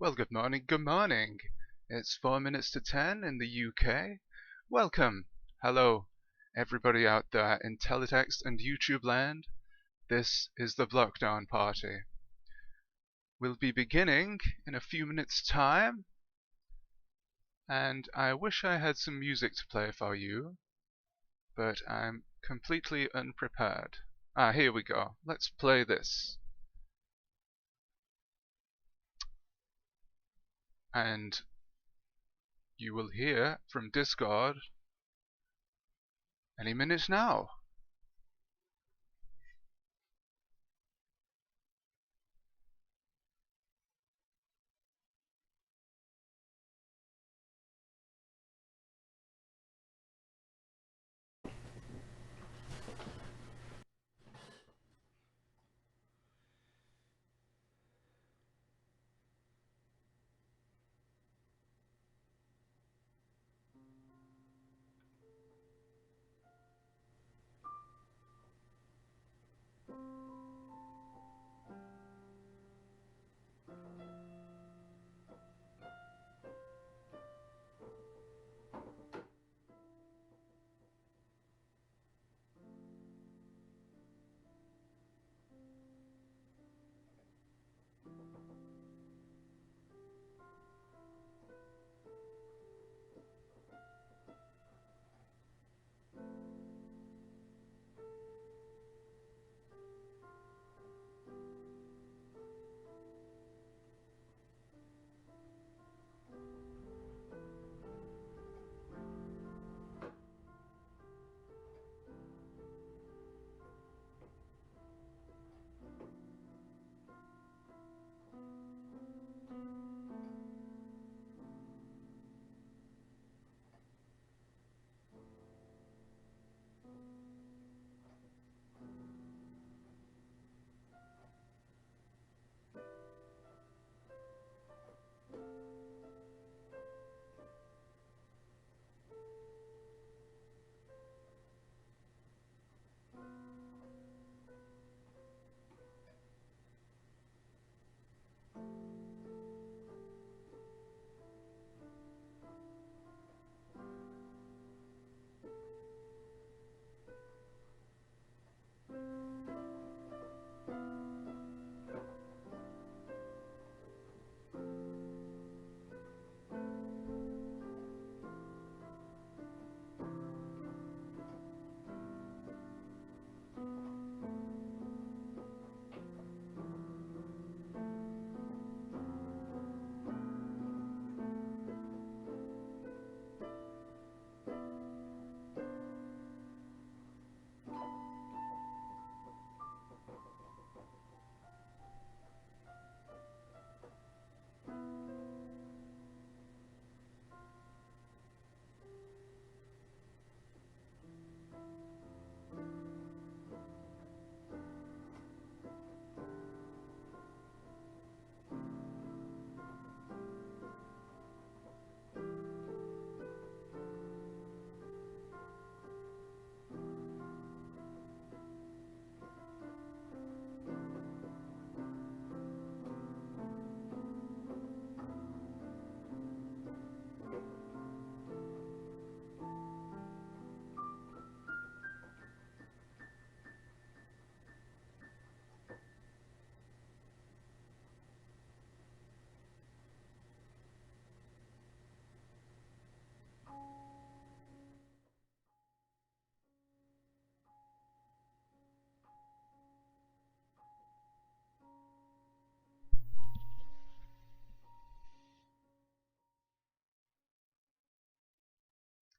Well, good morning, good morning. It's 4 minutes to 10 in the UK. Welcome. Hello, everybody out there in teletext and YouTube land. This is the BLOCKDOWN Party. We'll be beginning in a few minutes' time, and I wish I had some music to play for you, but I'm completely unprepared. Here we go. Let's play this. And you will hear from Discord any minute now.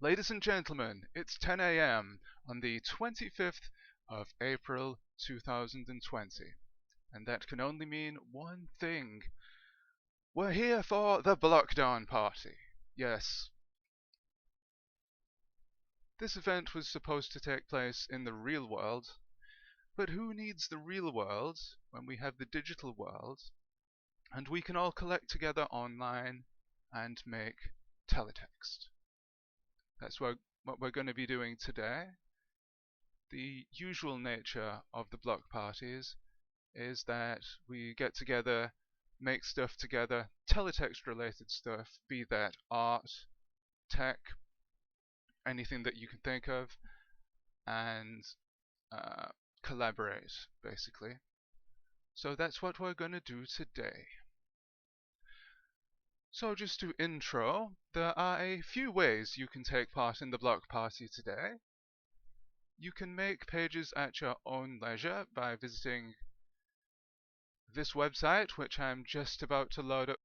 Ladies and gentlemen, it's 10 a.m. on the 25th of April 2020, and that can only mean one thing. We're here for the BLOCKDOWN Party. Yes. This event was supposed to take place in the real world, but who needs the real world when we have the digital world, and we can all collect together online and make teletext. That's what we're going to be doing today. The usual nature of the block parties is that we get together, make stuff together, teletext related stuff, be that art, tech, anything that you can think of, and collaborate basically. So that's what we're going to do today. So just to intro, there are a few ways you can take part in the block party today. You can make pages at your own leisure by visiting this website, which I'm just about to load up.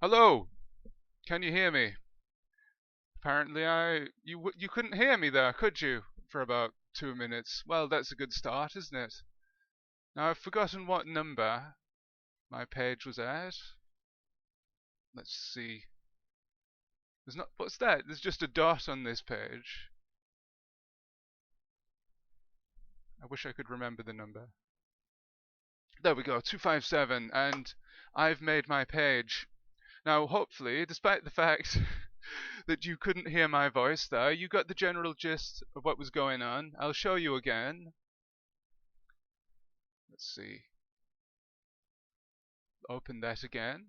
Hello! Can you hear me? Apparently you couldn't hear me there, could you? For about 2 minutes. Well, that's a good start, isn't it? Now I've forgotten what number my page was at. Let's see. There's not. What's that? There's just a dot on this page. I wish I could remember the number. There we go, 257, and I've made my page. Now, hopefully, despite the fact that you couldn't hear my voice there, you got the general gist of what was going on. I'll show you again. Let's see. Open that again.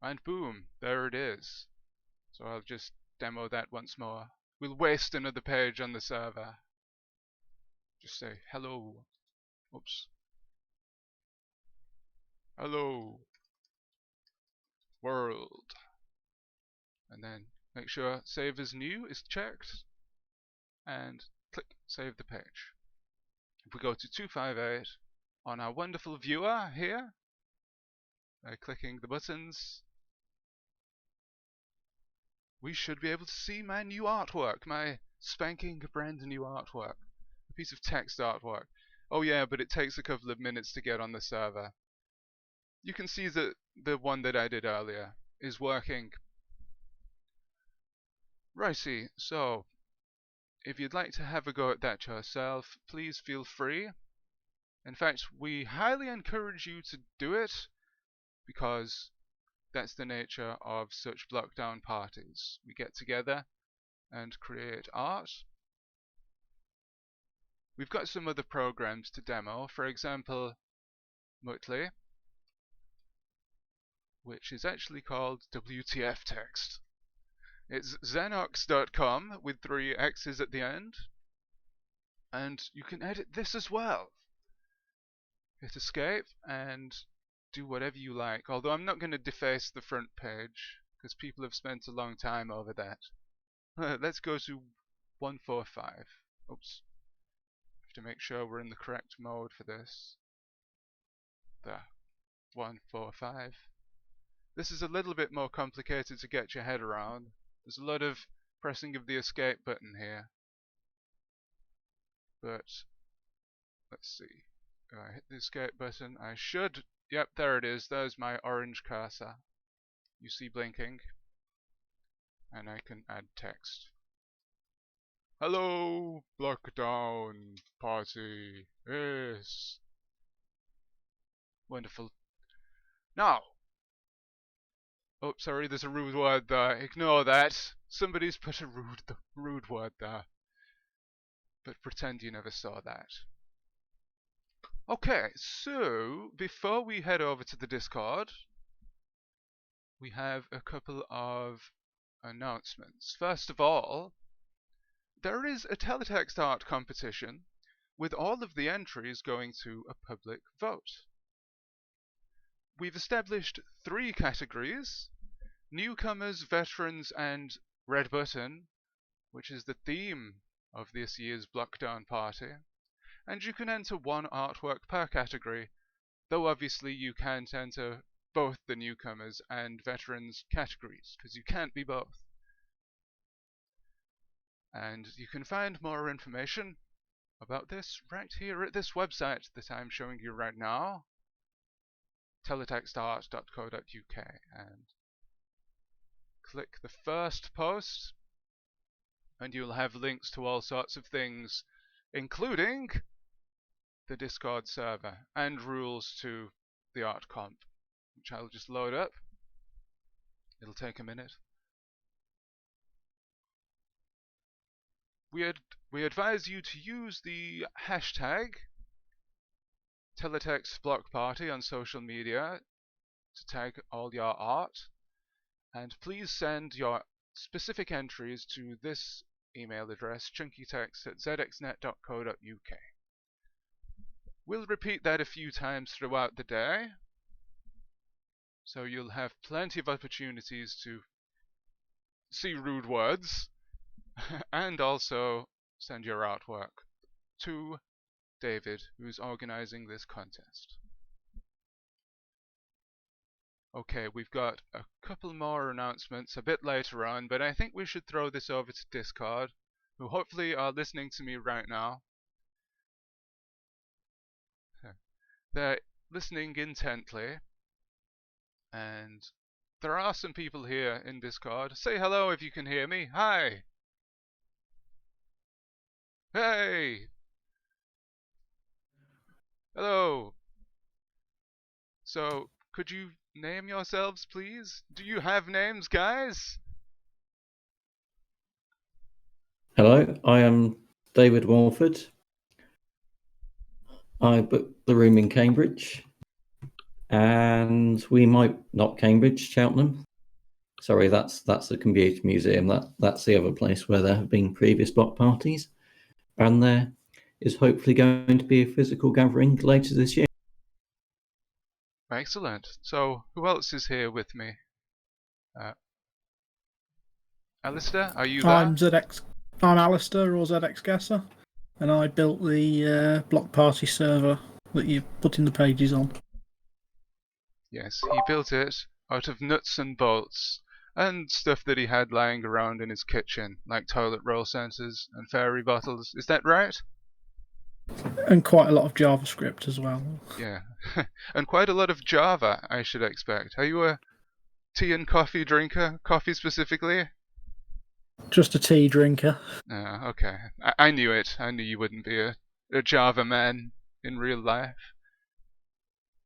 And boom, there it is. So I'll just demo that once more. We'll waste another page on the server. Just say hello. Oops. Hello world. And then make sure save as new is checked. And click save the page. If we go to 258 on our wonderful viewer here, by clicking the buttons, we should be able to see my new artwork, my spanking brand new artwork. A piece of text artwork. Oh yeah, but it takes a couple of minutes to get on the server. You can see that the one that I did earlier is working. Righty, so if you'd like to have a go at that yourself, please feel free. In fact, we highly encourage you to do it, because that's the nature of such BLOCKDOWN parties. We get together and create art. We've got some other programs to demo, for example, Mutley, which is actually called WTF Text. It's xenox.com with 3 X's at the end, and you can edit this as well. Hit escape and do whatever you like, although I'm not going to deface the front page because people have spent a long time over that. Let's go to 145. Oops. Have to make sure we're in the correct mode for this. There. 1, 4, 5. This is a little bit more complicated to get your head around. There's a lot of pressing of the escape button here. But let's see. If I hit the escape button, I should. Yep, there it is. There's my orange cursor. You see blinking. And I can add text. Hello, BLOCKDOWN Party. Yes. Wonderful. Now. Oh, sorry, there's a rude word there. Ignore that. Somebody's put a rude word there. But pretend you never saw that. Okay, so before we head over to the Discord, we have a couple of announcements. First of all, there is a teletext art competition with all of the entries going to a public vote. We've established 3 categories: newcomers, veterans, and red button, which is the theme of this year's BLOCKDOWN Party. And you can enter 1 artwork per category, though obviously you can't enter both the newcomers and veterans categories, because you can't be both. And you can find more information about this right here at this website that I'm showing you right now, teletextart.co.uk, and click the first post and you'll have links to all sorts of things, including the Discord server and rules to the art comp, which I'll just load up. It'll take a minute. We advise you to use the hashtag teletextblockparty on social media to tag all your art, and please send your specific entries to this email address, chunkytext@zxnet.co.uk. We'll repeat that a few times throughout the day, so you'll have plenty of opportunities to see rude words and also send your artwork to David, who's organizing this contest. Okay, we've got a couple more announcements a bit later on, but I think we should throw this over to Discord, who hopefully are listening to me right now. They're listening intently, and there are some people here in Discord. Say hello if you can hear me. Hi! Hey! Hello! So, could you name yourselves, please? Do you have names, guys? Hello, I am David Walford. I booked the room in Cambridge, and we might not Cambridge, Cheltenham. Sorry, that's the Computer Museum. That's the other place where there have been previous block parties, and there is hopefully going to be a physical gathering later this year. Excellent. So, who else is here with me? Alistair, are you there? I'm Alistair, or ZX Guesser, and I built the block party server that you put in the pages on. Yes, he built it out of nuts and bolts and stuff that he had lying around in his kitchen, like toilet roll sensors and fairy bottles. Is that right? And quite a lot of JavaScript as well. Yeah, and quite a lot of Java, I should expect. Are you a tea and coffee drinker? Coffee specifically? Just a tea drinker. Okay. I knew it. I knew you wouldn't be a Java man in real life.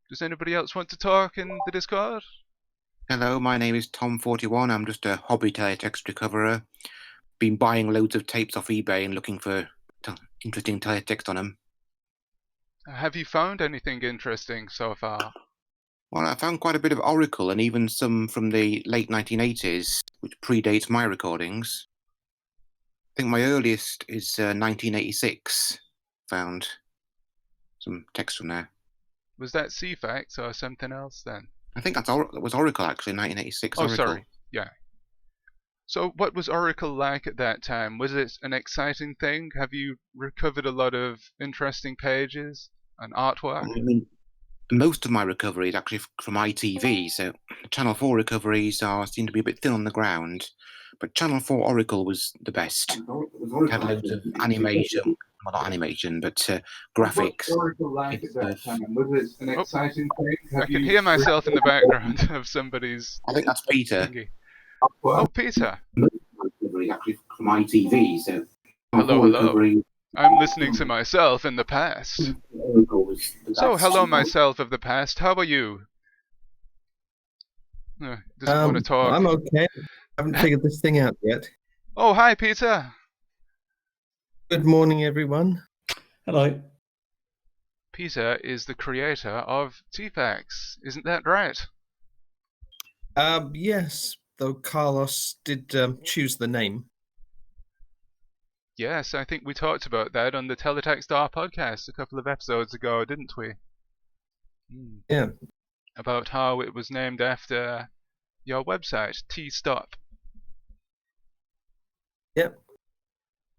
Does anybody else want to talk in the Discord? Hello, my name is Tom41. I'm just a hobby teletext recoverer. Been buying loads of tapes off eBay and looking for interesting teletext on them. Have you found anything interesting so far? Well, I found quite a bit of Oracle and even some from the late 1980s, which predates my recordings. I think my earliest is 1986. Found some text from there. Was that CFAX or something else then? I think that was Oracle, actually, 1986. Oh, Oracle. Sorry. Yeah. So what was Oracle like at that time? Was it an exciting thing? Have you recovered a lot of interesting pages and artwork? I mean, most of my recoveries actually from ITV. So Channel 4 recoveries seem to be a bit thin on the ground. But Channel 4 Oracle was the best. Had loads of animation, well, not animation, but graphics. I can hear myself in the background of somebody's I think that's Peter. thingy. Oh, Peter. Actually from ITV. So Hello, hello. I'm listening to myself in the past. So, hello, myself of the past. How are you? Doesn't want to talk. I'm okay. I haven't figured this thing out yet. Oh, hi, Peter. Good morning, everyone. Hello. Peter is the creator of TFAX. Isn't that right? Yes, though Carlos did choose the name. Yes, I think we talked about that on the Teletext R podcast a couple of episodes ago, didn't we? Yeah. About how it was named after your website, T-Stop. Yep.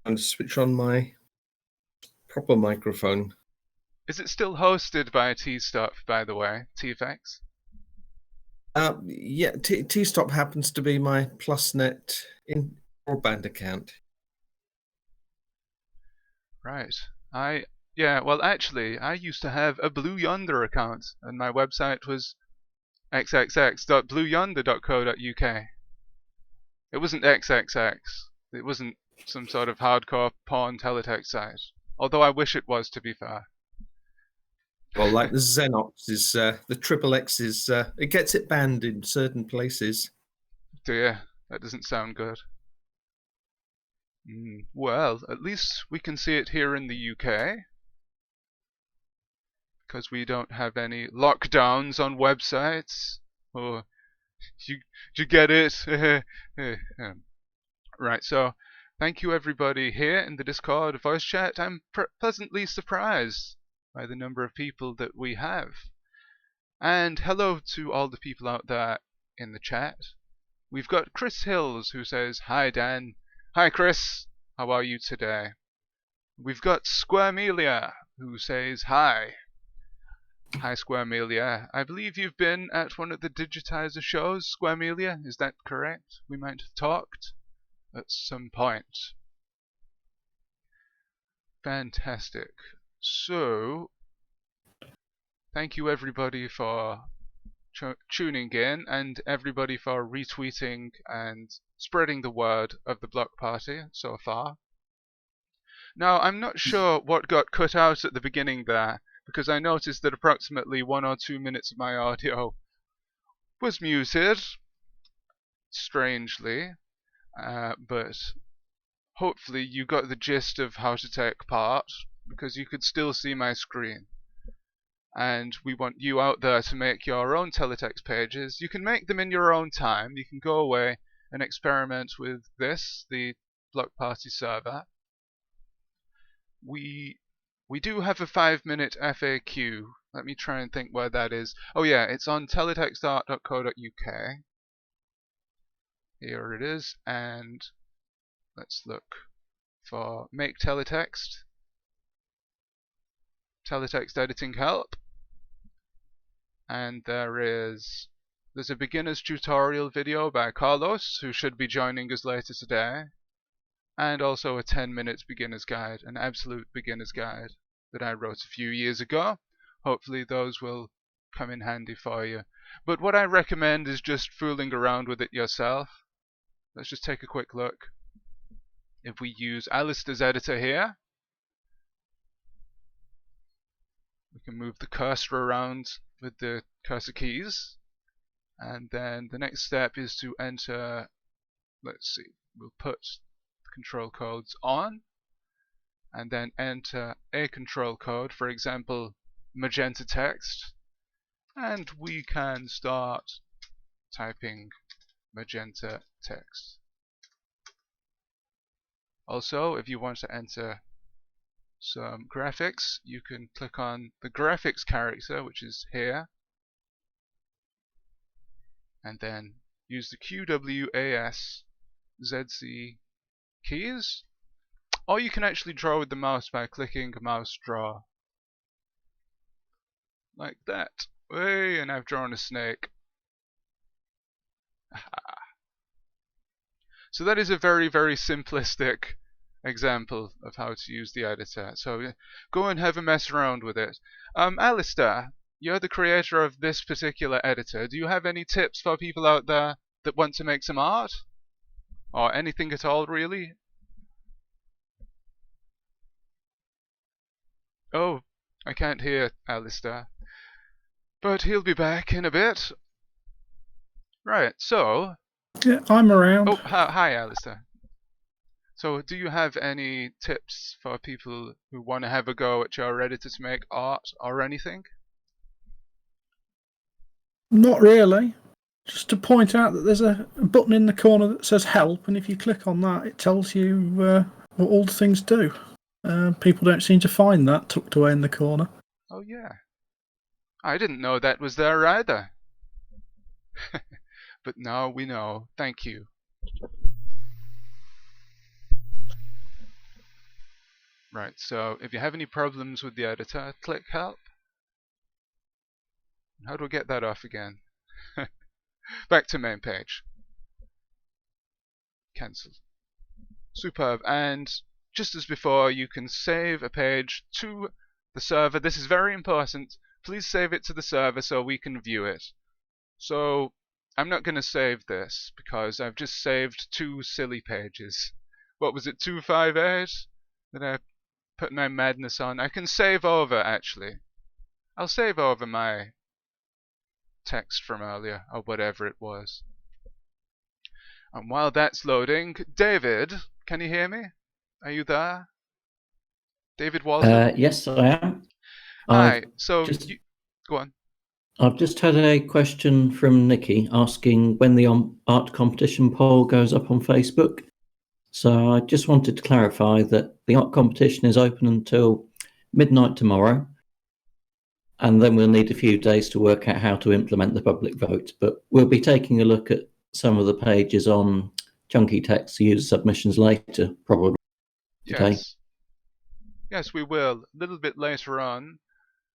I'm going to switch on my proper microphone. Is it still hosted by T-Stop, by the way, TFAX? Yeah, T-Stop happens to be my PlusNet in broadband account. Right. Well, actually, I used to have a Blue Yonder account, and my website was xxx.blueyonder.co.uk. It wasn't XXX. It wasn't some sort of hardcore porn teletext site. Although I wish it was, to be fair. Well, like the Xenox is, the Triple X is, it gets it banned in certain places. Dear, that doesn't sound good. Well, at least we can see it here in the UK. Because we don't have any lockdowns on websites. Or, you get it? Right, so thank you everybody here in the Discord voice chat. I'm pleasantly surprised by the number of people that we have. And hello to all the people out there in the chat. We've got Chris Hills who says, "Hi Dan." Hi Chris, how are you today? We've got Squaremelia who says, "Hi." Hi Squaremelia. I believe you've been at one of the Digitiser shows, Squaremelia, is that correct? We might have talked at some point. Fantastic. So, thank you everybody for tuning in, and everybody for retweeting and spreading the word of the Block Party so far. Now, I'm not sure what got cut out at the beginning there, because I noticed that approximately 1 or 2 minutes of my audio was muted, strangely, but hopefully you got the gist of how to take part, because you could still see my screen. And we want you out there to make your own teletext pages. You can make them in your own time. You can go away and experiment with this, the Block Party server. We do have a 5-minute FAQ. Let me try and think where that is. Oh yeah, it's on teletextart.co.uk. Here it is, and let's look for Make Teletext. Teletext editing help. And there's a beginner's tutorial video by Carlos, who should be joining us later today. And also a 10-minute beginner's guide, an absolute beginner's guide that I wrote a few years ago. Hopefully those will come in handy for you. But what I recommend is just fooling around with it yourself. Let's just take a quick look. If we use Alistair's editor here, we can move the cursor around with the cursor keys. And then the next step is to enter, let's see, we'll put control codes on, and then enter a control code, for example magenta text, and we can start typing magenta text. Also, if you want to enter some graphics, you can click on the graphics character, which is here, and then use the QWASZC keys, or you can actually draw with the mouse by clicking mouse draw. like that. Hey, and I've drawn a snake. So that is a very, very simplistic example of how to use the editor. So go and have a mess around with it. Alistair, you're the creator of this particular editor. Do you have any tips for people out there that want to make some art? Or anything at all, really? Oh, I can't hear Alistair. But he'll be back in a bit. Right, so... Yeah, I'm around. Oh, hi, Alistair. So, do you have any tips for people who want to have a go at your editor to make art or anything? Not really. Just to point out that there's a button in the corner that says help, and if you click on that, it tells you what all the things do. People don't seem to find that tucked away in the corner. Oh, yeah. I didn't know that was there either. But now we know. Thank you. Right, so if you have any problems with the editor, click help. How do I get that off again? Back to main page. Cancel. Superb. And just as before, you can save a page to the server. This is very important. Please save it to the server so we can view it. So I'm not going to save this because I've just saved 2 silly pages. What was it, 258 that I put my madness on? I can save over, actually. I'll save over my text from earlier, or whatever it was. And while that's loading, David, can you hear me? Are you there? David Walton? Yes, I am. Hi, so just- go on. I've just had a question from Nikki asking when the art competition poll goes up on Facebook. So I just wanted to clarify that the art competition is open until midnight tomorrow, and then we'll need a few days to work out how to implement the public vote. But we'll be taking a look at some of the pages on chunky text user submissions later, probably today. Yes. Yes, we will. A little bit later on,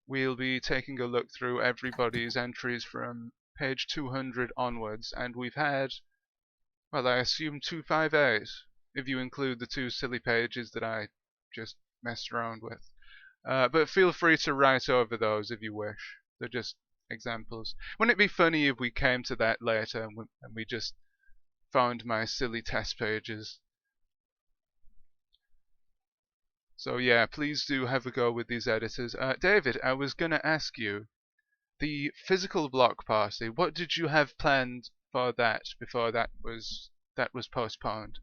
we'll be taking a look through everybody's entries from page 200 onwards, and we've had, well, I assume 258, if you include the 2 silly pages that I just messed around with. But feel free to write over those if you wish. They're just examples. Wouldn't it be funny if we came to that later and we just found my silly test pages? So yeah, please do have a go with these editors. David, I was going to ask you, the physical block party, what did you have planned for that before that was postponed?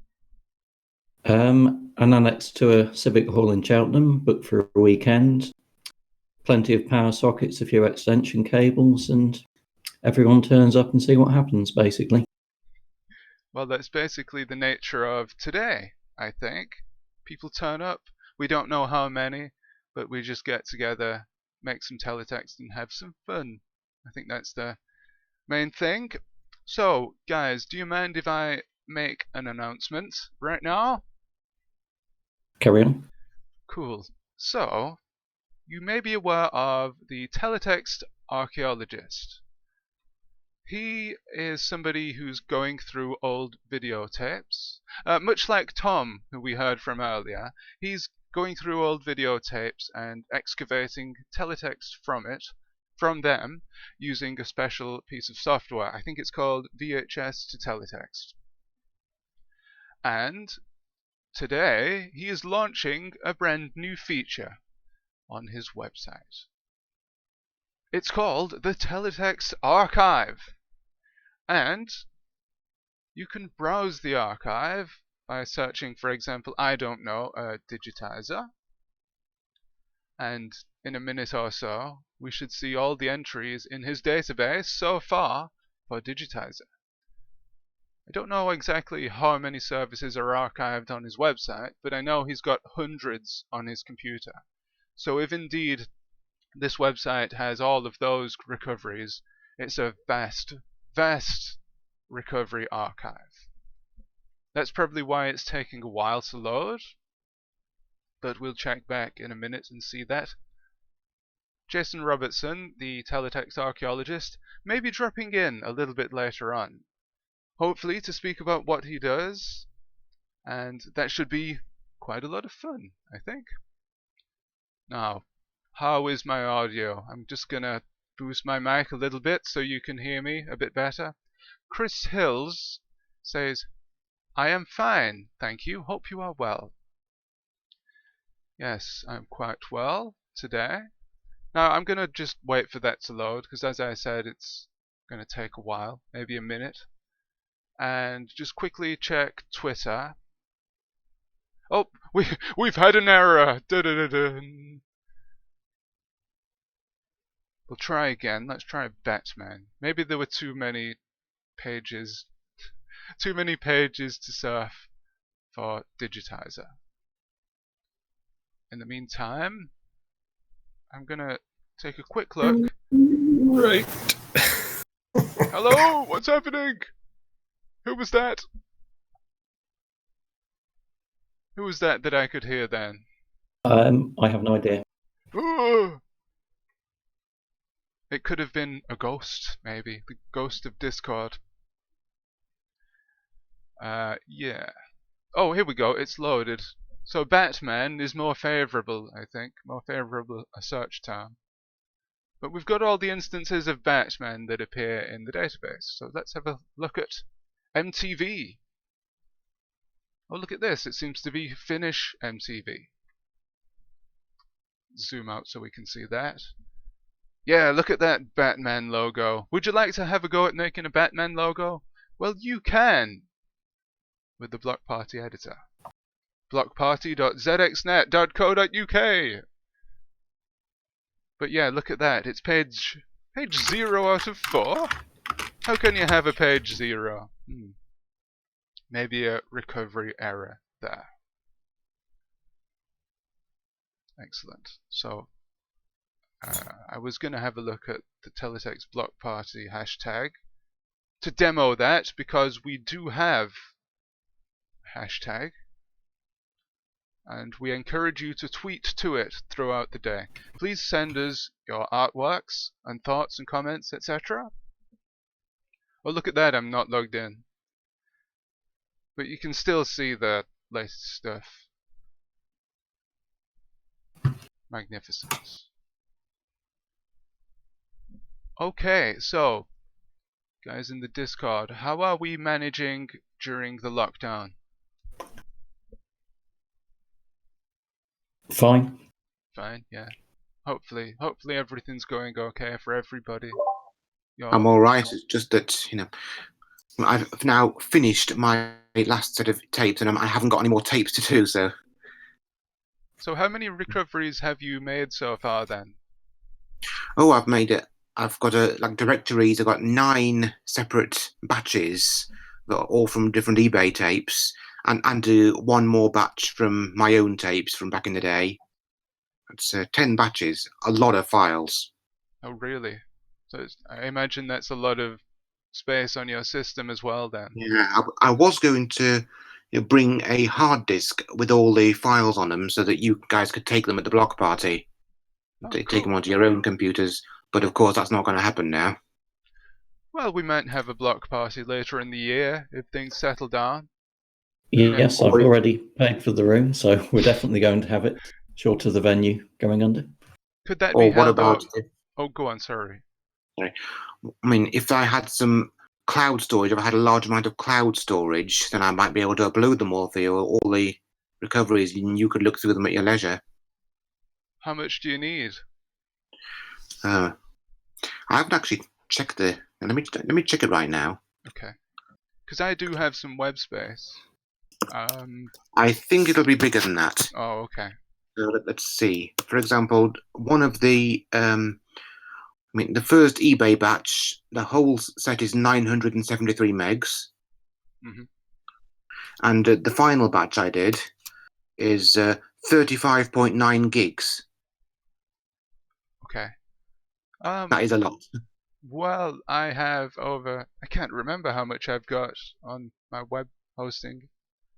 An annex to a civic hall in Cheltenham, booked for a weekend. Plenty of power sockets, a few extension cables, and everyone turns up and see what happens, basically. Well, that's basically the nature of today, I think. People turn up. We don't know how many, but we just get together, make some teletext, and have some fun. I think that's the main thing. So, guys, do you mind if I make an announcement right now? Carry on. Cool. So, you may be aware of the teletext archaeologist. He is somebody who's going through old videotapes. Much like Tom, who we heard from earlier, he's going through old videotapes and excavating teletext from them, using a special piece of software. I think it's called VHS to teletext. And today, he is launching a brand new feature on his website. It's called the Teletext Archive. And you can browse the archive by searching, for example, I don't know, Digitiser. And in a minute or so, we should see all the entries in his database so far for Digitiser. I don't know exactly how many services are archived on his website, but I know he's got hundreds on his computer. So if indeed this website has all of those recoveries, it's a vast recovery archive. That's probably why it's taking a while to load, but we'll check back in a minute and see that. Jason Robertson, the teletext archaeologist, may be dropping in a little bit later on, hopefully to speak about what he does, and that should be quite a lot of fun, I think. Now, how is my audio? I'm just gonna boost my mic a little bit so you can hear me a bit better. Chris Hills says, I am fine, thank you. Hope you are well. Yes, I'm quite well today. Now, I'm going to just wait for that to load, because as I said, it's going to take a while, maybe a minute. And just quickly check Twitter. Oh, we've had an error. Da-da-da-da. We'll try again. Let's try Batman. Maybe there were too many pages to surf for Digitiser. In the meantime, I'm gonna take a quick look. Right. Hello, what's happening? Who was that? Who was that I could hear then? I have no idea. Ooh! It could have been a ghost, maybe. The ghost of Discord. Yeah. Oh, here we go. It's loaded. So Batman is more favourable, I think. More favourable a search term. But we've got all the instances of Batman that appear in the database. So let's have a look at MTV. Oh, look at this. It seems to be Finnish MTV. Zoom out so we can see that. Yeah, look at that Batman logo. Would you like to have a go at making a Batman logo? Well, you can with the Block Party editor. blockparty.zxnet.co.uk. But yeah, look at that. It's page 0 out of 4. How can you have a page 0? Maybe a recovery error there. Excellent. So I was going to have a look at the teletext block party hashtag to demo that, because we do have a hashtag and we encourage you to tweet to it throughout the day. Please send us your artworks and thoughts and comments, etc. Oh, look at that, I'm not logged in. But you can still see the latest stuff. Magnificent. Okay, so guys in the Discord, how are we managing during the lockdown? Fine. Fine, yeah. Hopefully everything's going okay for everybody. I'm all right. It's just that, I've now finished my last set of tapes, and I haven't got any more tapes to do. So how many recoveries have you made so far then? oh, I've got directories. I've got 9 separate batches, that are all from different eBay tapes, and do one more batch from my own tapes from back in the day. It's 10 batches, a lot of files. Oh really? So I imagine that's a lot of space on your system as well then. Yeah, I was going to bring a hard disk with all the files on them so that you guys could take them at the block party. Oh, Take cool. them onto your own computers. But of course, that's not going to happen now. Well, we might have a block party later in the year if things settle down. Yes, I've already paid for the room, so we're definitely going to have it, short of the venue going under. Could that Or be what held about? Oh, go on, sorry. I mean, if I had some cloud storage, if I had a large amount of cloud storage, then I might be able to upload them all for you, all the recoveries, and you could look through them at your leisure. How much do you need? I haven't actually checked the. Let me check it right now. Okay. Because I do have some web space. I think it'll be bigger than that. Oh, okay. Let's see. For example, one of the the first eBay batch, the whole set is 973 megs. Mm-hmm. And the final batch I did is 35.9 gigs. Okay. That is a lot. Well, I have I can't remember how much I've got on my web hosting.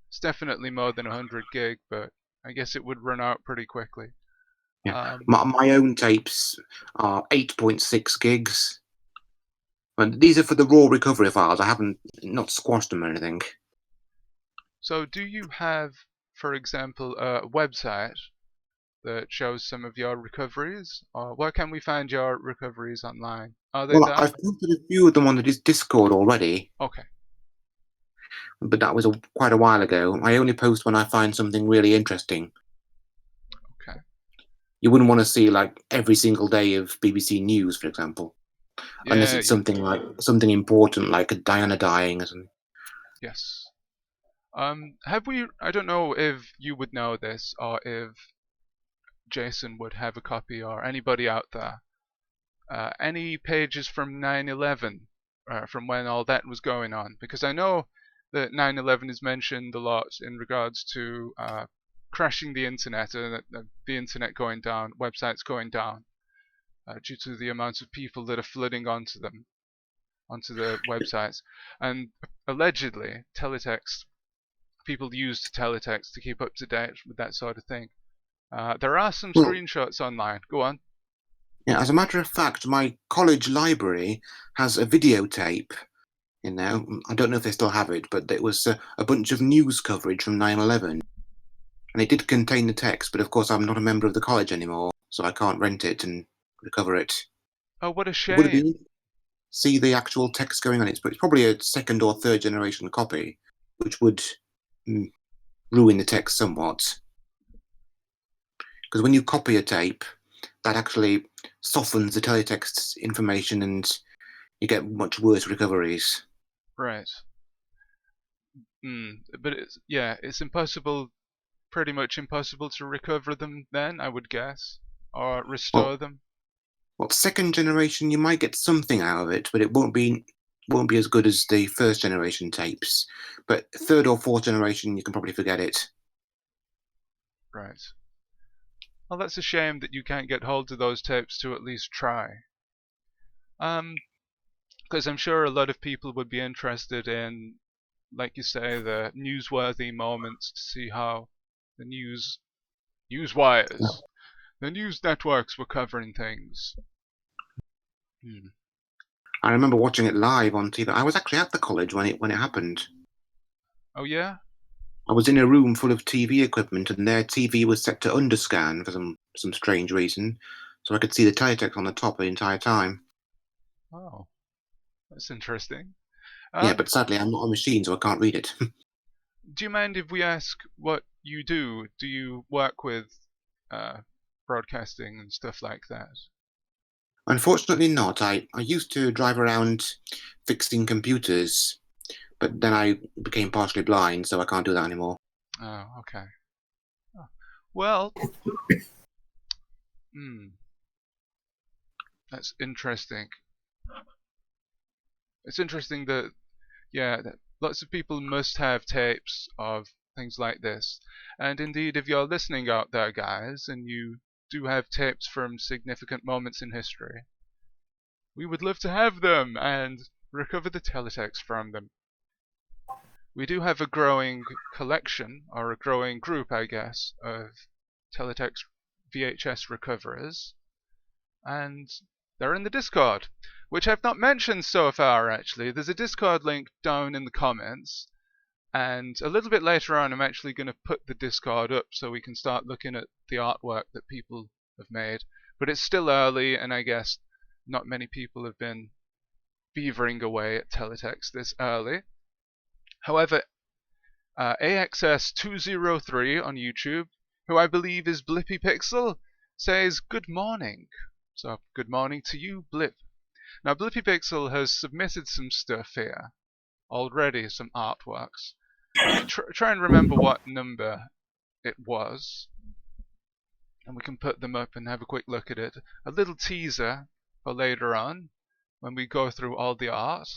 It's definitely more than 100 gig, but I guess it would run out pretty quickly. Yeah. My own tapes are 8.6 gigs. And these are for the raw recovery files. I haven't not squashed them or anything. So do you have, for example, a website that shows some of your recoveries? Or where can we find your recoveries online? Are they Well, there? I've posted a few of them on the Discord already, Okay. but that was quite a while ago. I only post when I find something really interesting. Okay. You wouldn't want to see like every single day of BBC News, for example, unless Yeah, it's something like something important, like a Diana dying or something. yes. Have we, I don't know if you would know this or if Jason would have a copy or anybody out there. Any pages from 9/11, from when all that was going on? Because I know that 9/11 is mentioned a lot in regards to crashing the internet and the internet going down, websites going down, due to the amount of people that are flooding onto them, onto the websites. And allegedly, teletext, people used teletext to keep up to date with that sort of thing. There are some Well, screenshots online. Go on. yeah, as a matter of fact, my college library has a videotape. I don't know if they still have it, but it was a bunch of news coverage from 9/11, and it did contain the text. But of course, I'm not a member of the college anymore, so I can't rent it and recover it. Oh, what a It would have shame. been see the actual text going on it, but it's probably a second or third generation copy, which would mm, ruin the text somewhat. Because when you copy a tape, that actually softens the teletext information, and you get much worse recoveries. Right. But it's impossible, pretty much impossible to recover them then, I would guess, or restore Well, them. second generation, you might get something out of it, but it won't be as good as the first generation tapes. But third or fourth generation, you can probably forget it. Right. Well, that's a shame that you can't get hold of those tapes to at least try. Because I'm sure a lot of people would be interested in, like you say, the newsworthy moments to see how the news wires, the news networks were covering things. I remember watching it live on TV. I was actually at the college when it happened. Oh yeah? I was in a room full of TV equipment, and their TV was set to underscan for some strange reason, so I could see the teletext on the top the entire time. Oh, that's interesting. Yeah, but sadly, I'm not a machine, so I can't read it. Do you mind if we ask what you do? Do you work with broadcasting and stuff like that? Unfortunately, not. I used to drive around fixing computers, but then I became partially blind, so I can't do that anymore. Oh, okay. Oh. Well, that's interesting. It's interesting that, that lots of people must have tapes of things like this. And indeed, if you're listening out there, guys, and you do have tapes from significant moments in history, we would love to have them and recover the teletext from them. We do have a growing collection, or a growing group, I guess, of teletext VHS recoverers, and they're in the Discord, which I've not mentioned so far, actually. There's a Discord link down in the comments, and a little bit later on I'm actually going to put the Discord up so we can start looking at the artwork that people have made. But it's still early, and I guess not many people have been beavering away at teletext this early. However, AXS203 on YouTube, who I believe is Blippy Pixel, says good morning. So good morning to you, Blip. Now Blippy Pixel has submitted some stuff here already, some artworks. Let me try and remember what number it was, and we can put them up and have a quick look at it. A little teaser for later on when we go through all the art.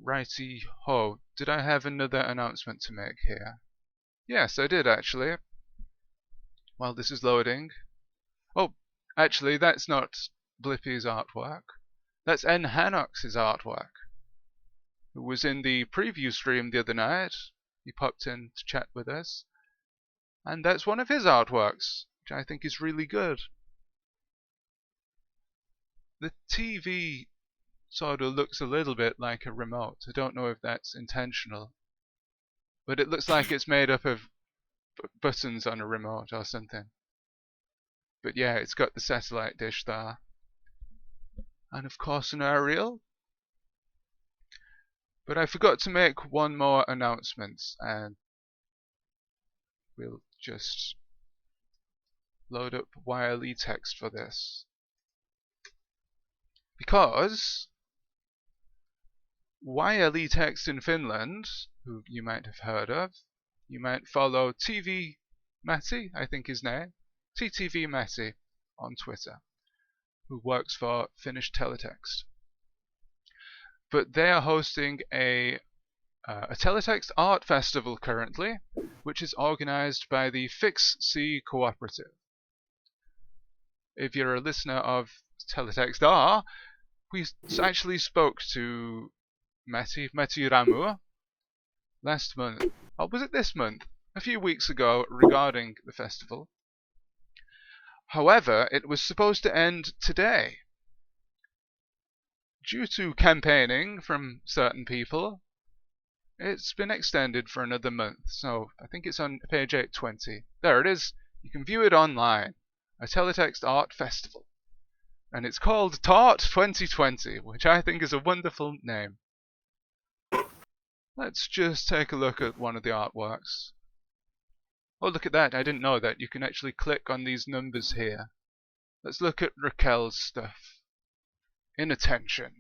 Righty ho. Did I have another announcement to make here? Yes, I did actually. While this is loading. Oh, actually, that's not Blippy's artwork. That's N. Hanox's artwork, who was in the preview stream the other night. He popped in to chat with us. And that's one of his artworks, which I think is really good. The TV sort of looks a little bit like a remote. I don't know if that's intentional, but it looks like it's made up of buttons on a remote or something. But yeah, it's got the satellite dish there. And of course an aerial. But I forgot to make one more announcement, and we'll just load up YLE text for this. Because YLE text in Finland, who you might have heard of, you might follow TV Matti, I think his name, TTV Matti on Twitter, who works for Finnish Teletext. But they are hosting a teletext art festival currently, which is organized by the Fix C Cooperative. If you're a listener of Teletext R, we actually spoke to Matti Ramu last month, or was it this month? A few weeks ago regarding the festival. However, it was supposed to end today. Due to campaigning from certain people, it's been extended for another month. So I think it's on page 820. There it is. You can view it online. A Teletext Art Festival. And it's called Tart 2020, which I think is a wonderful name. Let's just take a look at one of the artworks. Oh, look at that. I didn't know that. You can actually click on these numbers here. Let's look at Raquel's stuff. Inattention.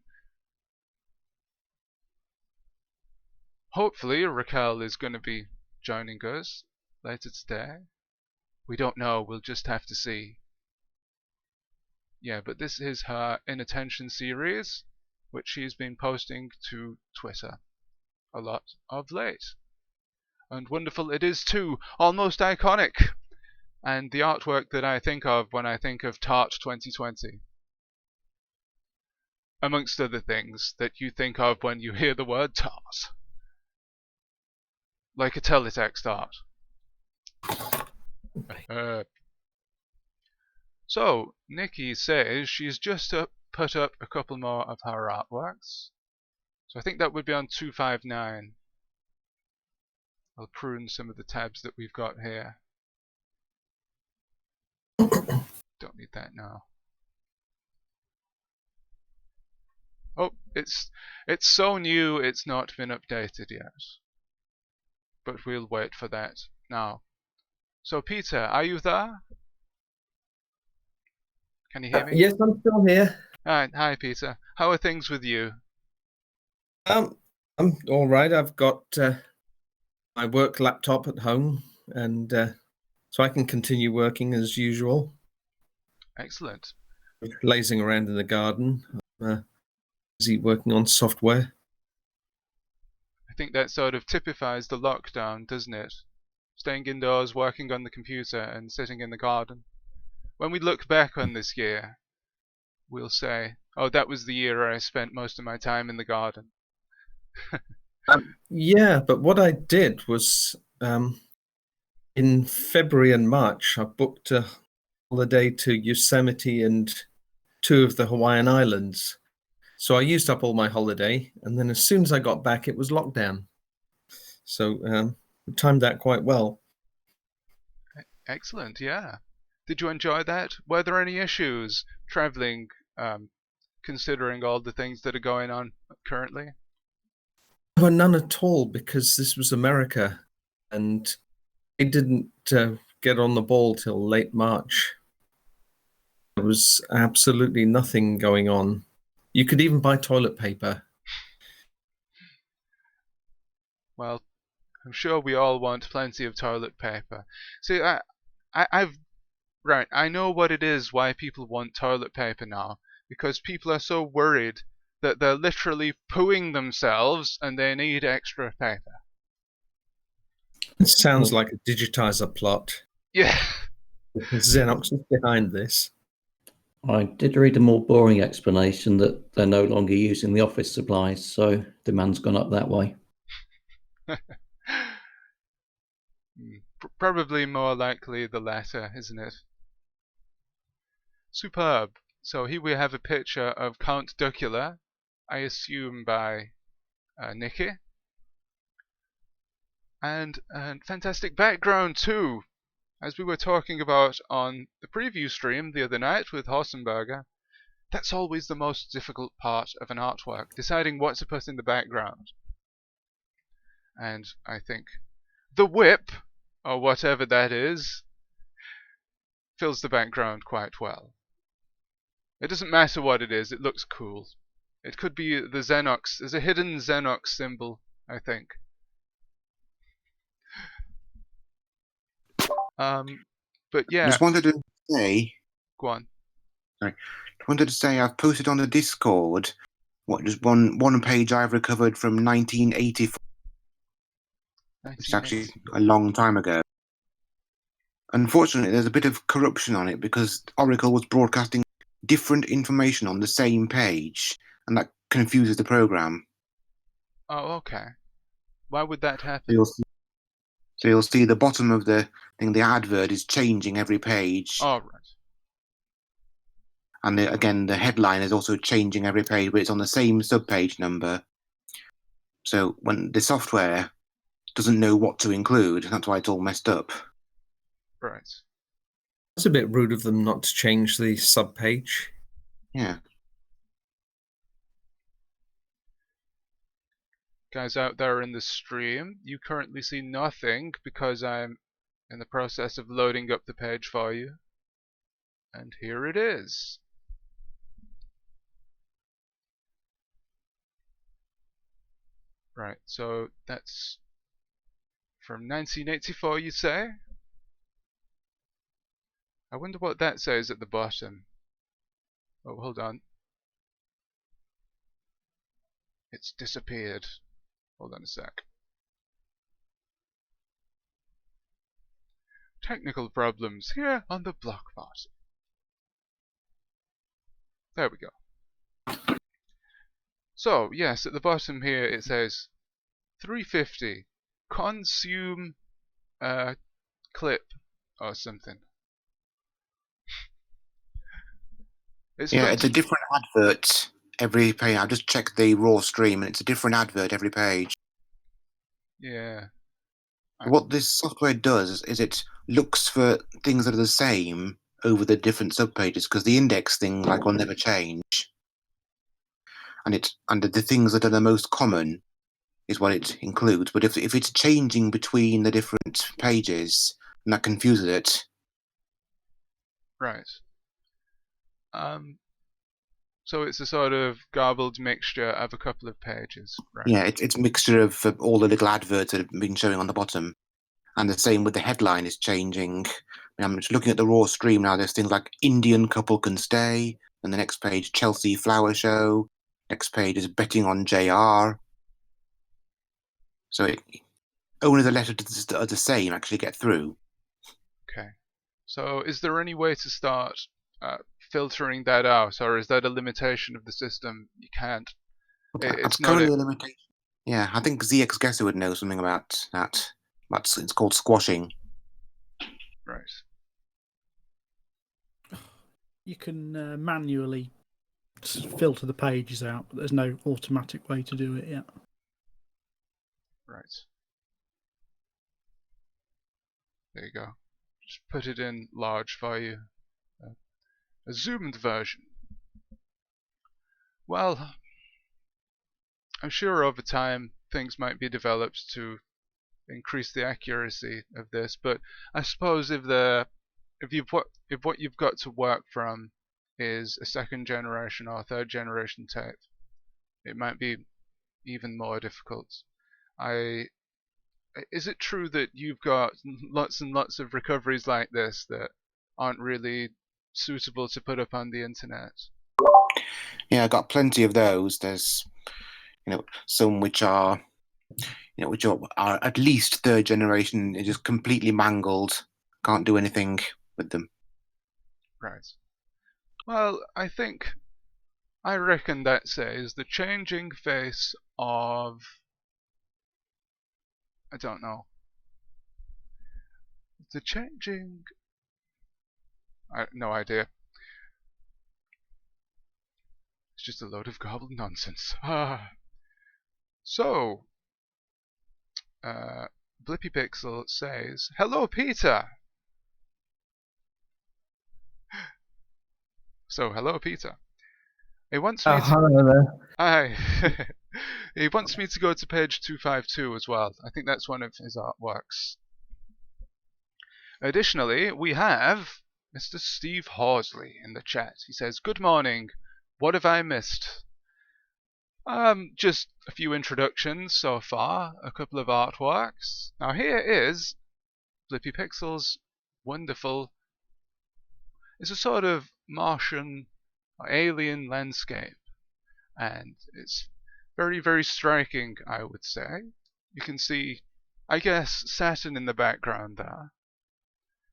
Hopefully Raquel is going to be joining us later today. We don't know. We'll just have to see. Yeah, but this is her Inattention series, which she's been posting to Twitter a lot of late. And wonderful it is too, almost iconic. And the artwork that I think of when I think of Tart 2020. Amongst other things that you think of when you hear the word tart. Like a teletext art. So, Nikki says she's just put up a couple more of her artworks. So I think that would be on 259. I'll prune some of the tabs that we've got here. Don't need that now. Oh, it's so new it's not been updated yet. But we'll wait for that now. So Peter, are you there? Can you hear me? Yes, I'm still here. Hi Peter. How are things with you? I'm all right. I've got my work laptop at home, and so I can continue working as usual. Excellent. Lazing around in the garden. Busy working on software. I think that sort of typifies the lockdown, doesn't it? Staying indoors, working on the computer, and sitting in the garden. When we look back on this year, we'll say, oh, that was the year where I spent most of my time in the garden. Yeah, but what I did was in February and March, I booked a holiday to Yosemite and 2 of the Hawaiian Islands. So I used up all my holiday, and then as soon as I got back, it was lockdown. So we timed that quite well. Excellent, yeah. Did you enjoy that? Were there any issues traveling, considering all the things that are going on currently? There were none at all, because this was America, and they didn't get on the ball till late March. There was absolutely nothing going on. You could even buy toilet paper. Well, I'm sure we all want plenty of toilet paper. See, I know what it is why people want toilet paper now. Because people are so worried that they're literally pooing themselves and they need extra paper. It sounds like a Digitiser plot. Yeah. Xenox is behind this. I did read a more boring explanation that they're no longer using the office supplies, so demand's gone up that way. Probably more likely the latter, isn't it? Superb. So here we have a picture of Count Duckula, I assume by Nikki. And a fantastic background too. As we were talking about on the preview stream the other night with Horsenburger, that's always the most difficult part of an artwork, deciding what to put in the background. And I think the whip, or whatever that is, fills the background quite well. It doesn't matter what it is, it looks cool. It could be the Xenox. There's a hidden Xenox symbol, I think. But yeah. Just wanted to say. Go on. Sorry. Wanted to say I've posted on the Discord just one page I've recovered from 1984, which is actually a long time ago. Unfortunately, there's a bit of corruption on it because Oracle was broadcasting different information on the same page, and that confuses the program. Oh, okay. Why would that happen? So you'll see the bottom of the thing, the advert is changing every page. Oh, right. And again, the headline is also changing every page, but it's on the same subpage number. So when the software doesn't know what to include, that's why it's all messed up. Right. It's a bit rude of them not to change the subpage. Yeah. Guys out there in the stream, you currently see nothing because I'm in the process of loading up the page for you. And here it is. Right, so that's from 1984, you say? I wonder what that says at the bottom. Oh, hold on. It's disappeared. Hold on a sec. Technical problems here on the Block Party. There we go. So, yes, at the bottom here it says 350. Consume clip or something. It's a different advert every page. I just checked the raw stream, and it's a different advert every page. Yeah. What this software does is it looks for things that are the same over the different subpages, because the index thing will never change, and the things that are the most common is what it includes. But if it's changing between the different pages, then that confuses it. Right. So it's a sort of garbled mixture of a couple of pages, right? Yeah, it's a mixture of all the little adverts that have been showing on the bottom. And the same with the headline is changing. I'm just looking at the raw stream now. There's things like Indian couple can stay. And the next page, Chelsea flower show. Next page is betting on JR. So only the letters that are the same actually get through. Okay. So is there any way to start filtering that out, or is that a limitation of the system? You can't. It's currently a limitation. Yeah, I think ZX Guesser would know something about that. It's called squashing. Right. You can manually filter the pages out, but there's no automatic way to do it yet. Right. There you go. Just put it in large for you. A zoomed version. Well, I'm sure over time things might be developed to increase the accuracy of this, but I suppose if what you've got to work from is a second generation or third generation tape, it might be even more difficult. Is it true that you've got lots and lots of recoveries like this that aren't really suitable to put up on the internet? Yeah, I got plenty of those. There's some which are at least third generation, are just completely mangled. Can't do anything with them. Right. Well, I reckon that says the changing face of, I don't know, The changing... no idea. It's just a load of garbled nonsense. So, Blippy Pixel says, "Hello, Peter." So, hello, Peter. He wants me to... hello there. Hi. He wants me to go to page 252 as well. I think that's one of his artworks. Additionally, we have Mr. Steve Horsley in the chat. He says, "Good morning. What have I missed?" Just a few introductions so far, a couple of artworks. Now here is Blippy Pixel's wonderful... It's a sort of Martian or alien landscape, and it's very, very striking, I would say. You can see, I guess, Saturn in the background there,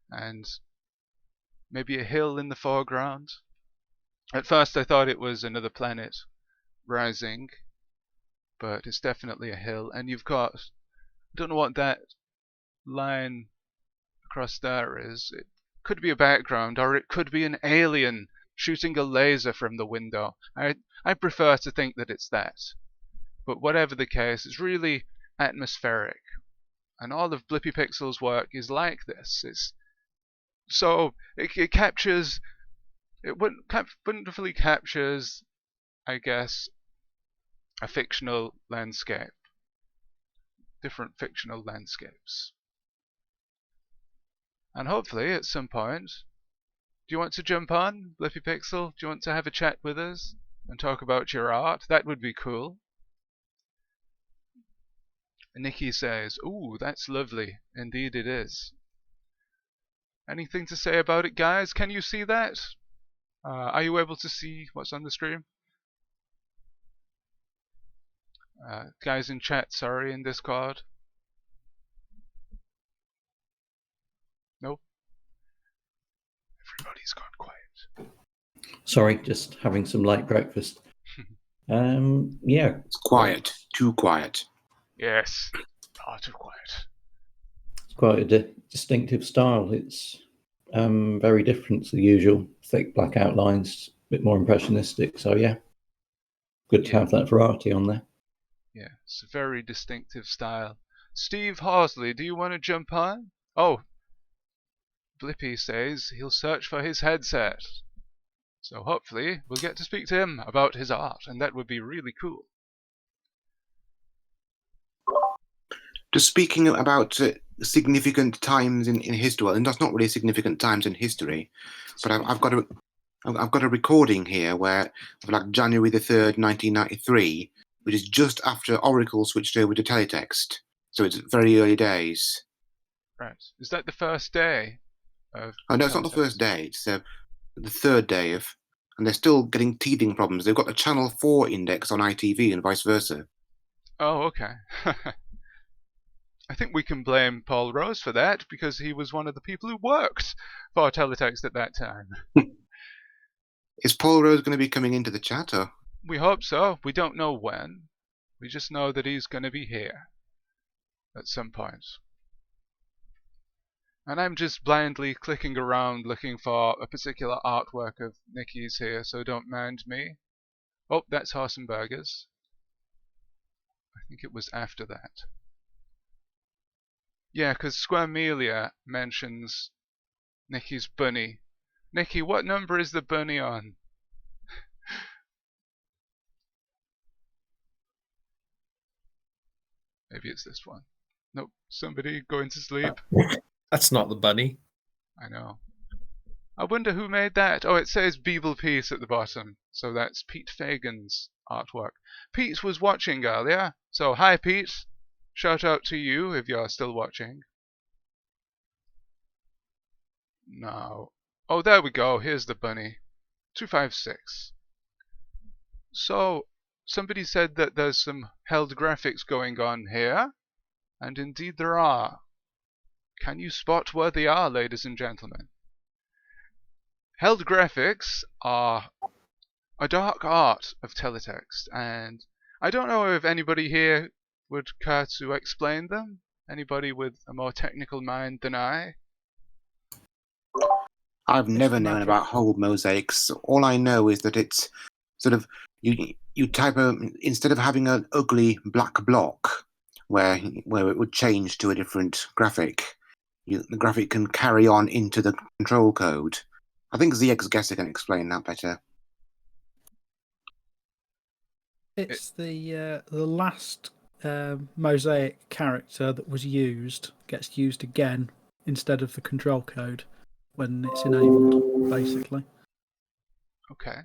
and maybe a hill in the foreground. At first I thought it was another planet rising, but it's definitely a hill, and you've got, I don't know what that line across there is. It could be a background, or it could be an alien shooting a laser from the window. I prefer to think that it's that. But whatever the case, it's really atmospheric. And all of Blippy Pixel's work is like this. It captures... It wonderfully captures, I guess, a fictional landscape. Different fictional landscapes. And hopefully, at some point... Do you want to jump on, Blippy Pixel? Do you want to have a chat with us and talk about your art? That would be cool. Nikki says, "Ooh, that's lovely. Indeed it is." Anything to say about it, guys? Can you see that? Are you able to see what's on the stream? Guys in chat, sorry, in Discord. Nope. Everybody's gone quiet. Sorry, just having some light breakfast. Yeah. It's quiet. Too quiet. Yes. Far too quiet. It's quite a distinctive style. It's very different to the usual thick black outlines, a bit more impressionistic. So yeah, good to have that variety on there. Yeah, it's a very distinctive style. Steve Horsley, do you want to jump on? Oh, Blippy says he'll search for his headset. So hopefully we'll get to speak to him about his art, and that would be really cool. Just speaking about significant times in history, well, and that's not really significant times in history, but I've got a recording here where, like January the 3rd, 1993, which is just after Oracle switched over to teletext. So it's very early days. Right. Is that the first day of... Oh, no, it's not the first day. It's the third day of... And they're still getting teething problems. They've got the Channel 4 index on ITV and vice versa. Oh, okay. I think we can blame Paul Rose for that, because he was one of the people who worked for teletext at that time. Is Paul Rose going to be coming into the chat, or? We hope so. We don't know when. We just know that he's going to be here at some point. And I'm just blindly clicking around looking for a particular artwork of Nikki's here, so don't mind me. Oh, that's Horsenburger's. I think it was after that. Yeah, because Squamelia mentions Nikki's bunny. Nikki, what number is the bunny on? Maybe it's this one. Nope, somebody going to sleep. That's not the bunny. I know. I wonder who made that. Oh, it says Beeble Peace at the bottom. So that's Pete Fagan's artwork. Pete was watching earlier. So hi, Pete. Shout out to you if you're still watching. No. Oh, there we go. Here's the bunny. 256. So, somebody said that there's some held graphics going on here. And indeed there are. Can you spot where they are, ladies and gentlemen? Held graphics are a dark art of teletext, and I don't know if anybody here would care to explain them. Anybody with a more technical mind than I? I've It's never the known magic. about hold mosaics. All I know is that it's sort of you type instead of having an ugly black block where it would change to a different graphic, the graphic can carry on into the control code. I think ZX Guesser can explain that better. It's the last mosaic character that was used gets used again instead of the control code when it's enabled, basically. Okay.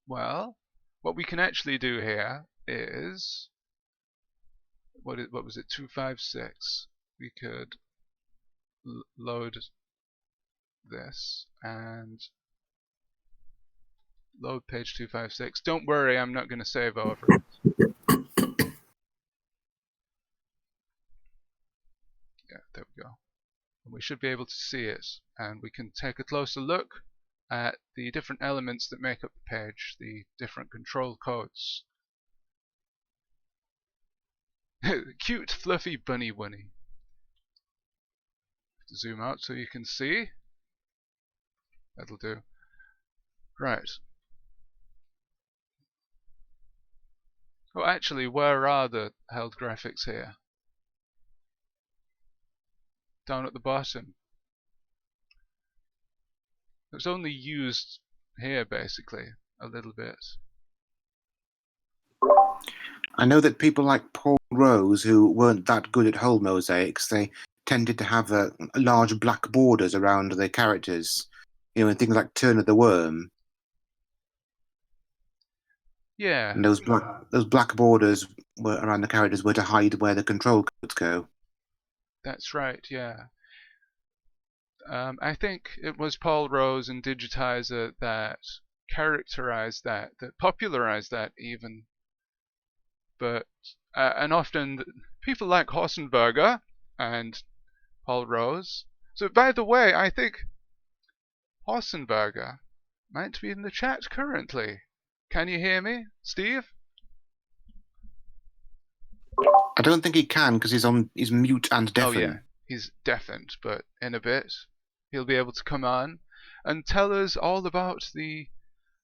Well, what we can actually do here is what was it? 256. We could load this and load page 256. Don't worry, I'm not going to save over it. Yeah, there we go. And we should be able to see it, and we can take a closer look at the different elements that make up the page, the different control codes. Cute, fluffy bunny wunny. Zoom out so you can see. That'll do. Right. Oh, actually, where are the held graphics here? Down at the bottom. It's only used here, basically, a little bit. I know that people like Paul Rose, who weren't that good at hold mosaics, they tended to have large black borders around their characters. And things like Turn of the Worm. Yeah. And those black borders were around the characters were to hide where the control codes go. That's right, yeah. I think it was Paul Rose and Digitiser that characterized that popularized that even. But and often people like Horsenburger and Paul Rose. So by the way, I think Horsenburger might be in the chat currently. Can you hear me, Steve? I don't think he can because he's mute and deafened. Oh yeah, he's deafened, but in a bit he'll be able to come on and tell us all about the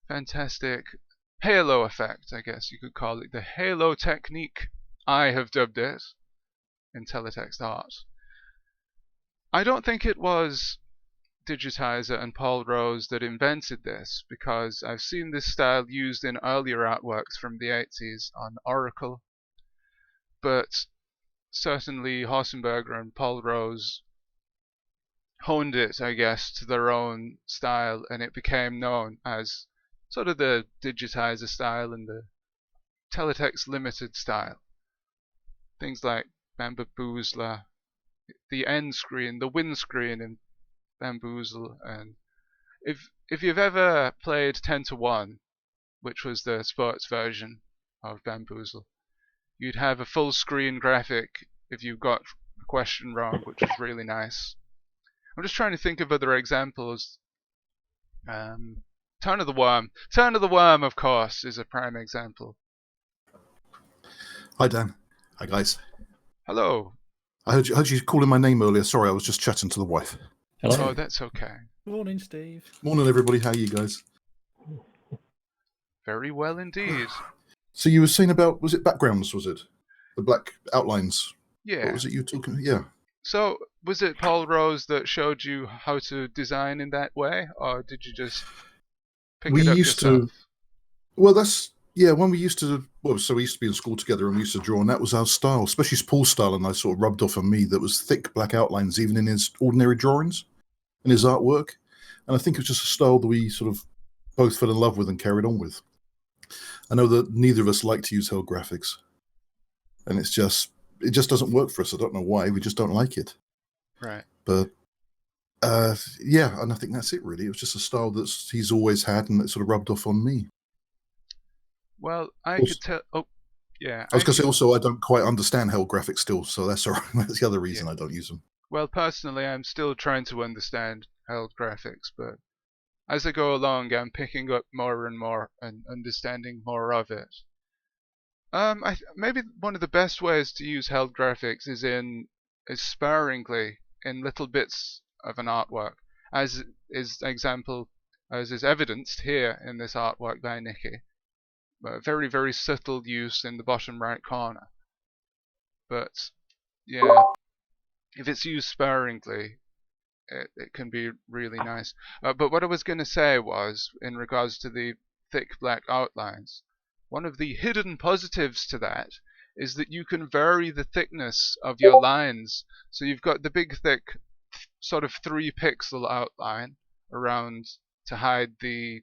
fantastic halo effect, I guess you could call it, the halo technique. I have dubbed it in teletext art. I don't think it was Digitiser and Paul Rose that invented this, because I've seen this style used in earlier artworks from the 80s on Oracle, but certainly Horsenburger and Paul Rose honed it, I guess, to their own style, and it became known as sort of the Digitiser style and the Teletext Limited style. Things like Bamboozler, the end screen, the windscreen in Bamboozle, and if you've ever played 10 to 1, which was the sports version of Bamboozle, you'd have a full screen graphic if you got a question wrong, which was really nice. I'm just trying to think of other examples. Turn of the Worm. Turn of the Worm, of course, is a prime example. Hi, Dan. Hi, guys. Hello. I heard you calling my name earlier. Sorry, I was just chatting to the wife. Hello. Oh, that's okay. Morning, Steve. Morning, everybody. How are you guys? Very well indeed. So you were saying about, was it backgrounds, was it? The black outlines. Yeah. What was it you were talking about? Yeah. So, was it Paul Rose that showed you how to design in that way, or did you just pick it up yourself? Well, that's, yeah, when we used to, well, so we used to be in school together and we used to draw, and that was our style, especially Paul's style, and I sort of rubbed off on me, that was thick black outlines, even in his ordinary drawings, in his artwork. And I think it was just a style that we sort of both fell in love with and carried on with. I know that neither of us like to use held graphics, and it just doesn't work for us. I don't know why. We just don't like it. Right. But yeah, and I think that's it really. It was just a style that he's always had, and it sort of rubbed off on me. Well, I could tell. Oh, yeah. I was going to say also, I don't quite understand held graphics still, so that's all right. That's the other reason Yeah. I don't use them. Well, personally, I'm still trying to understand held graphics, but as I go along, I'm picking up more and more and understanding more of it. Maybe one of the best ways to use held graphics is sparingly in little bits of an artwork. as is evidenced here in this artwork by Nikki. Very, very subtle use in the bottom right corner. But yeah, if it's used sparingly, it can be really nice. But what I was going to say was, in regards to the thick black outlines, one of the hidden positives to that is that you can vary the thickness of your lines. So you've got the big, thick, sort of 3-pixel outline around to hide the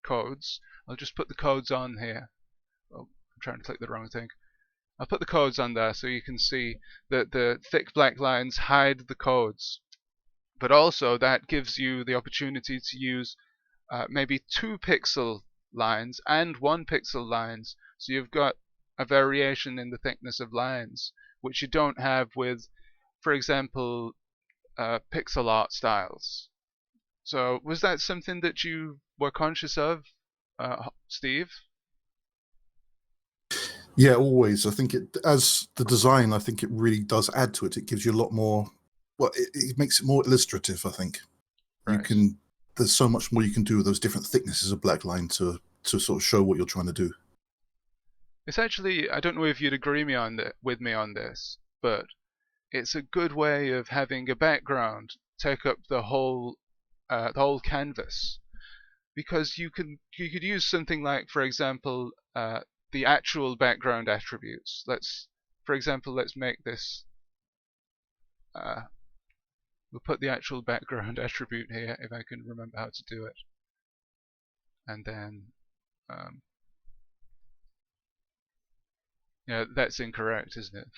codes. I'll just put the codes on here. Oh, I'm trying to click the wrong thing. I'll put the codes on there so you can see that the thick black lines hide the codes. But also that gives you the opportunity to use maybe 2-pixel lines and 1-pixel lines. So you've got a variation in the thickness of lines, which you don't have with, for example, pixel art styles. So was that something that you were conscious of, Steve? Yeah, always. I think as the design, I think it really does add to it. It gives you a lot more. Well, it makes it more illustrative. I think Right. There's so much more you can do with those different thicknesses of black line to sort of show what you're trying to do. It's actually, I don't know if you'd agree with me on this, but it's a good way of having a background take up the whole canvas, because you could use something like, for example, the actual background attributes. Let's make this. We'll put the actual background attribute here if I can remember how to do it, and then. Yeah, that's incorrect, isn't it?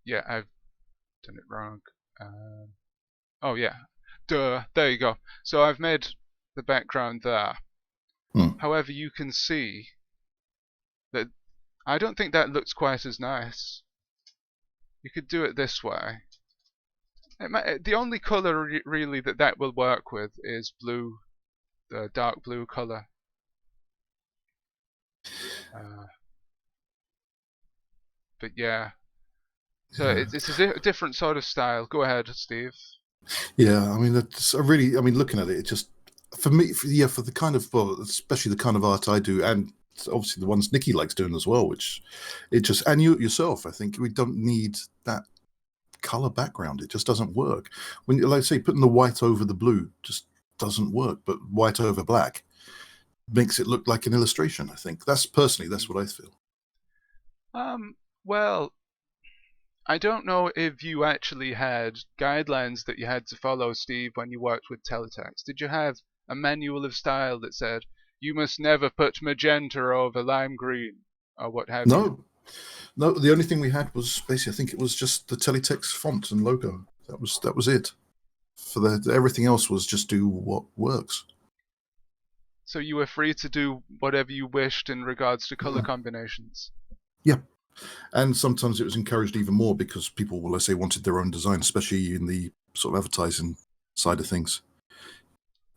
Yeah, I've done it wrong. Oh yeah, duh. There you go. So I've made the background there. However, you can see that I don't think that looks quite as nice. You could do it this way. The only color really that will work with is blue, the dark blue color. But yeah, so it's a different sort of style. Go ahead, Steve. Yeah, I mean, looking at it, it just, for me, for the kind of, well, especially the kind of art I do, and obviously the ones Nikki likes doing as well, which it just, and you yourself, I think we don't need that color background. It just doesn't work. When, like I say, putting the white over the blue just doesn't work, but white over black makes it look like an illustration. I think that's what I feel. Well, I don't know if you actually had guidelines that you had to follow, Steve, when you worked with teletext. Did you have a manual of style that said you must never put magenta over lime green or what have you? No. The only thing we had was basically, I think it was just the teletext font and logo. That was it. Everything else was just do what works. So you were free to do whatever you wished in regards to color combinations. Yeah. And sometimes it was encouraged even more because people, well, let's say, wanted their own design, especially in the sort of advertising side of things.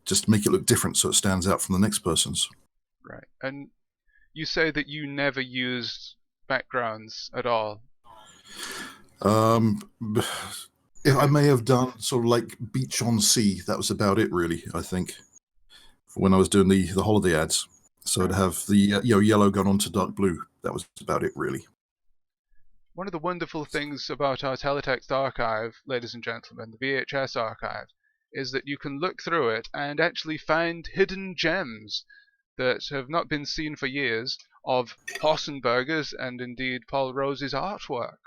Just to make it look different so it stands out from the next person's. Right. And you say that you never used backgrounds at all. I may have done sort of like Beach on Sea. That was about it, really, I think, when I was doing the holiday ads. So I'd have the yellow gone on to dark blue. That was about it, really. One of the wonderful things about our teletext archive, ladies and gentlemen, the VHS archive, is that you can look through it and actually find hidden gems that have not been seen for years of Horsenburger's and indeed Paul Rose's artwork.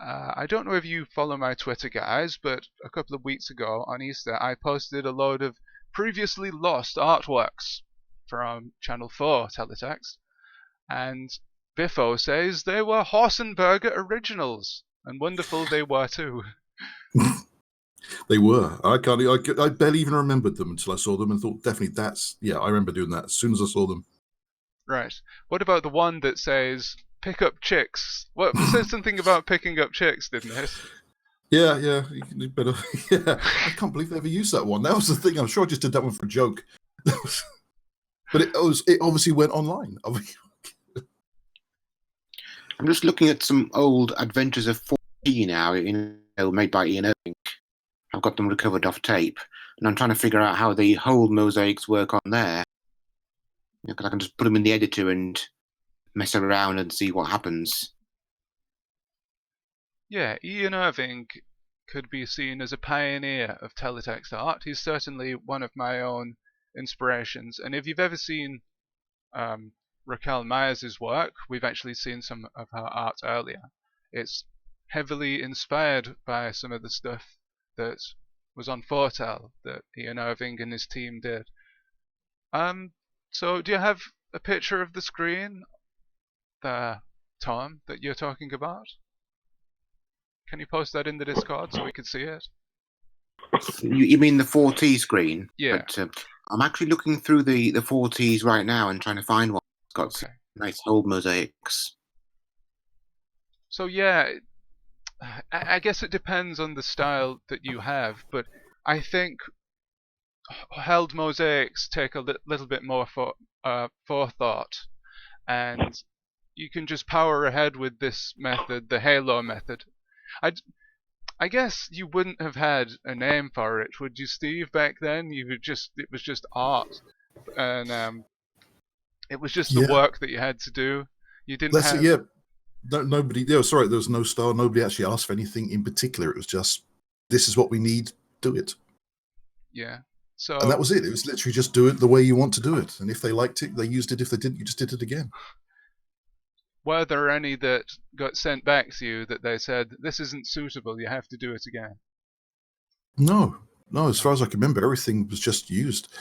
I don't know if you follow my Twitter, guys, but a couple of weeks ago on Easter I posted a load of previously lost artworks from Channel 4 teletext, and Biffo says they were Horsenburger originals, and wonderful they were too. They were. I barely even remembered them until I saw them and thought, definitely I remember doing that as soon as I saw them. Right. What about the one that says pick up chicks? What, it says something about picking up chicks, didn't it? Yeah, you can do better. Yeah, I can't believe they ever used that one. That was the thing. I'm sure I just did that one for a joke. But it obviously went online. I'm just looking at some old Adventures of now, made by Ian Irving. I've got them recovered off tape, and I'm trying to figure out how the whole mosaics work on there. Because I can just put them in the editor and mess around and see what happens. Yeah, Ian Irving could be seen as a pioneer of teletext art. He's certainly one of my own inspirations. And if you've ever seen Raquel Myers' work, we've actually seen some of her art earlier. It's heavily inspired by some of the stuff that was on Foretel that Ian Irving and his team did. So do you have a picture of the screen there, Tom, that you're talking about? Can you post that in the Discord so we can see it? You mean the 4T screen? Yeah. But I'm actually looking through the 4Ts right now and trying to find one that's got some nice whole mosaics. So yeah, I guess it depends on the style that you have, but I think held mosaics take a little bit more forethought, and you can just power ahead with this method, the halo method. I guess you wouldn't have had a name for it, would you, Steve? Back then, it was just art, and it was just the work that you had to do. You didn't have. Yeah. Nobody. Yeah, sorry, there was no style. Nobody actually asked for anything in particular. It was just, this is what we need. Do it. Yeah. So. And that was it. It was literally just do it the way you want to do it. And if they liked it, they used it. If they didn't, you just did it again. Were there any that got sent back to you that they said, this isn't suitable, you have to do it again? No. As far as I can remember, everything was just used.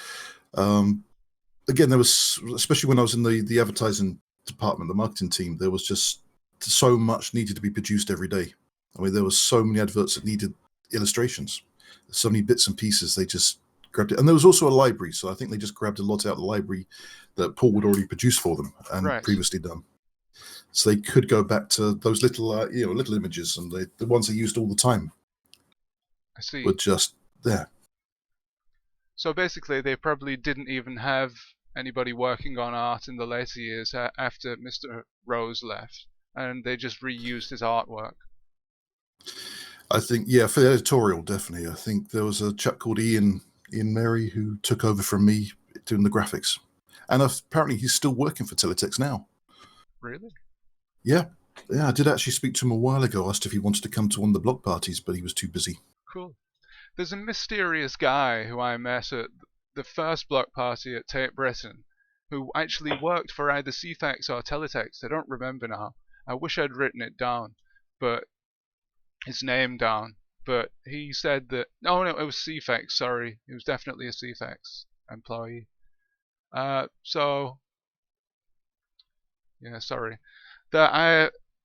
Again, there was, especially when I was in the advertising department, the marketing team, there was just so much needed to be produced every day. I mean, there was so many adverts that needed illustrations. So many bits and pieces, they just grabbed it. And there was also a library, so I think they just grabbed a lot out of the library that Paul would already produce for them and previously done. So they could go back to those little, little images, and the ones they used all the time. I see. Were just there. So basically, they probably didn't even have anybody working on art in the later years after Mr. Rose left, and they just reused his artwork. I think, yeah, for the editorial, definitely. I think there was a chap called Ian Mary who took over from me doing the graphics, and apparently he's still working for Teletext now. Really? Yeah, I did actually speak to him a while ago, asked if he wanted to come to one of the block parties, but he was too busy. Cool. There's a mysterious guy who I met at the first block party at Tape Britain, who actually worked for either CFAX or Teletext. I don't remember now. I wish I'd written it down, but his name down. But he said that, no, it was CFAX, sorry. It was definitely a CFAX employee. So, yeah, sorry.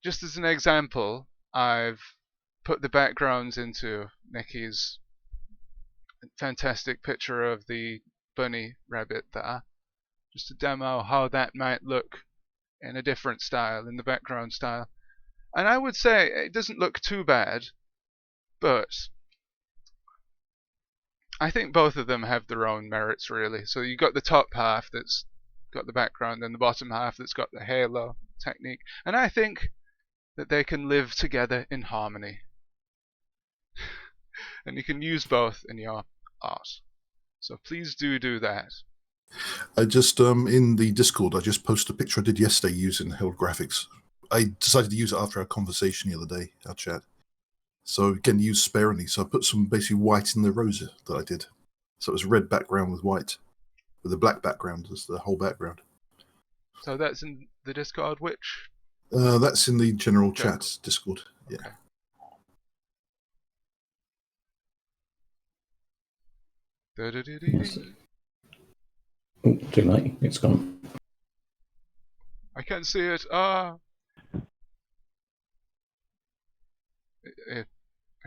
Just as an example, I've put the backgrounds into Nikki's fantastic picture of the bunny rabbit there, just to demo how that might look in a different style, in the background style. And I would say it doesn't look too bad, but I think both of them have their own merits, really. So you've got the top half that's got the background, and the bottom half that's got the halo technique. And I think that they can live together in harmony. And you can use both in your art. So please do that. I just, in the Discord, I just posted a picture I did yesterday using held graphics. I decided to use it after our conversation the other day, our chat. So again, use sparingly. So I put some basically white in the rosa that I did. So it was red background with white, with a black background as the whole background. So that's in the Discord, which? That's in the general chat Discord. Yeah. Okay. Oh, too late. It's gone. I can't see it. I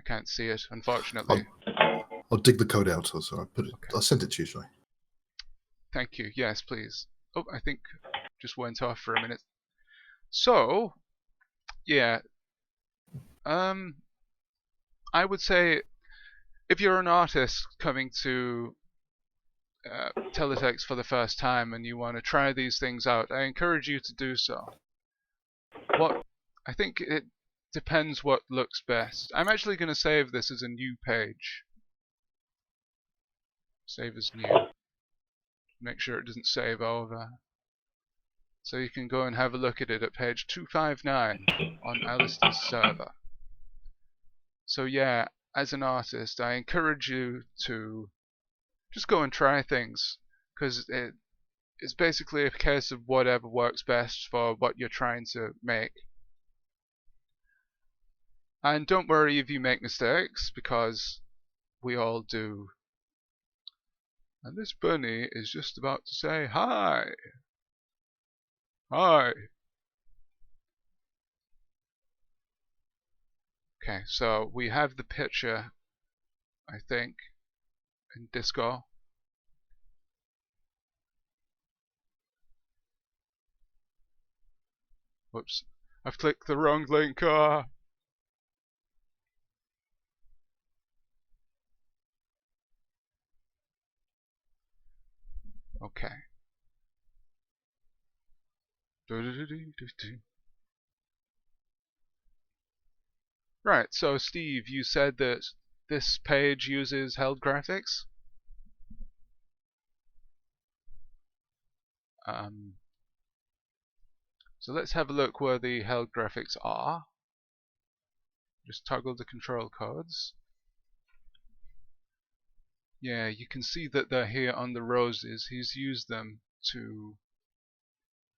can't see it, unfortunately. I'll dig the code out. So I put it. Okay. I sent it to you, shall I? Thank you. Yes, please. Oh, I think just went off for a minute. So, yeah. I would say if you're an artist coming to Teletext for the first time and you want to try these things out, I encourage you to do so. What I think depends what looks best. I'm actually going to save this as a new page. Save as new. Make sure it doesn't save over. So you can go and have a look at it at page 259 on Alistair's server. So yeah, as an artist, I encourage you to just go and try things, because it's basically a case of whatever works best for what you're trying to make. And don't worry if you make mistakes, because we all do. And this bunny is just about to say hi. Hi. Okay, so we have the picture, I think, in Disco. Whoops, I've clicked the wrong link. Okay. Right, so Steve, you said that this page uses held graphics? So let's have a look where the held graphics are. Just toggle the control codes. Yeah, you can see that they're here on the roses. He's used them to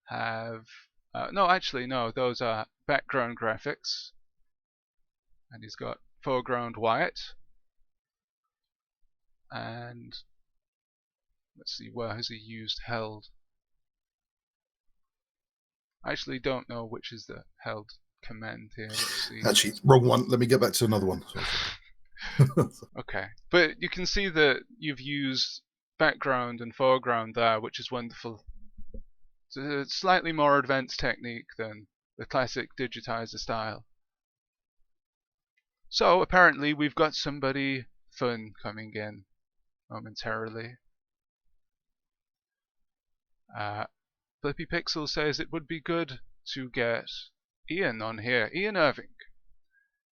have... no, actually, no, those are background graphics. And he's got foreground white. And let's see, where has he used held? I actually don't know which is the held command here. Let's see. Actually, wrong one. Let me get back to another one. Okay, but you can see that you've used background and foreground there, which is wonderful. It's a slightly more advanced technique than the classic Digitiser style. So apparently we've got somebody fun coming in momentarily. Flippy Pixel says it would be good to get Ian on here. Ian Irving.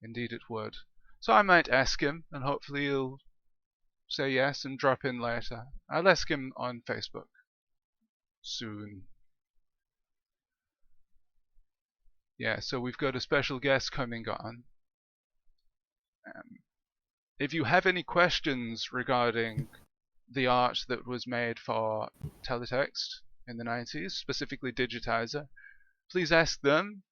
Indeed it would. So I might ask him, and hopefully he'll say yes and drop in later. I'll ask him on Facebook soon. Yeah, so we've got a special guest coming on. If you have any questions regarding the art that was made for teletext in the 90s, specifically Digitiser, please ask them.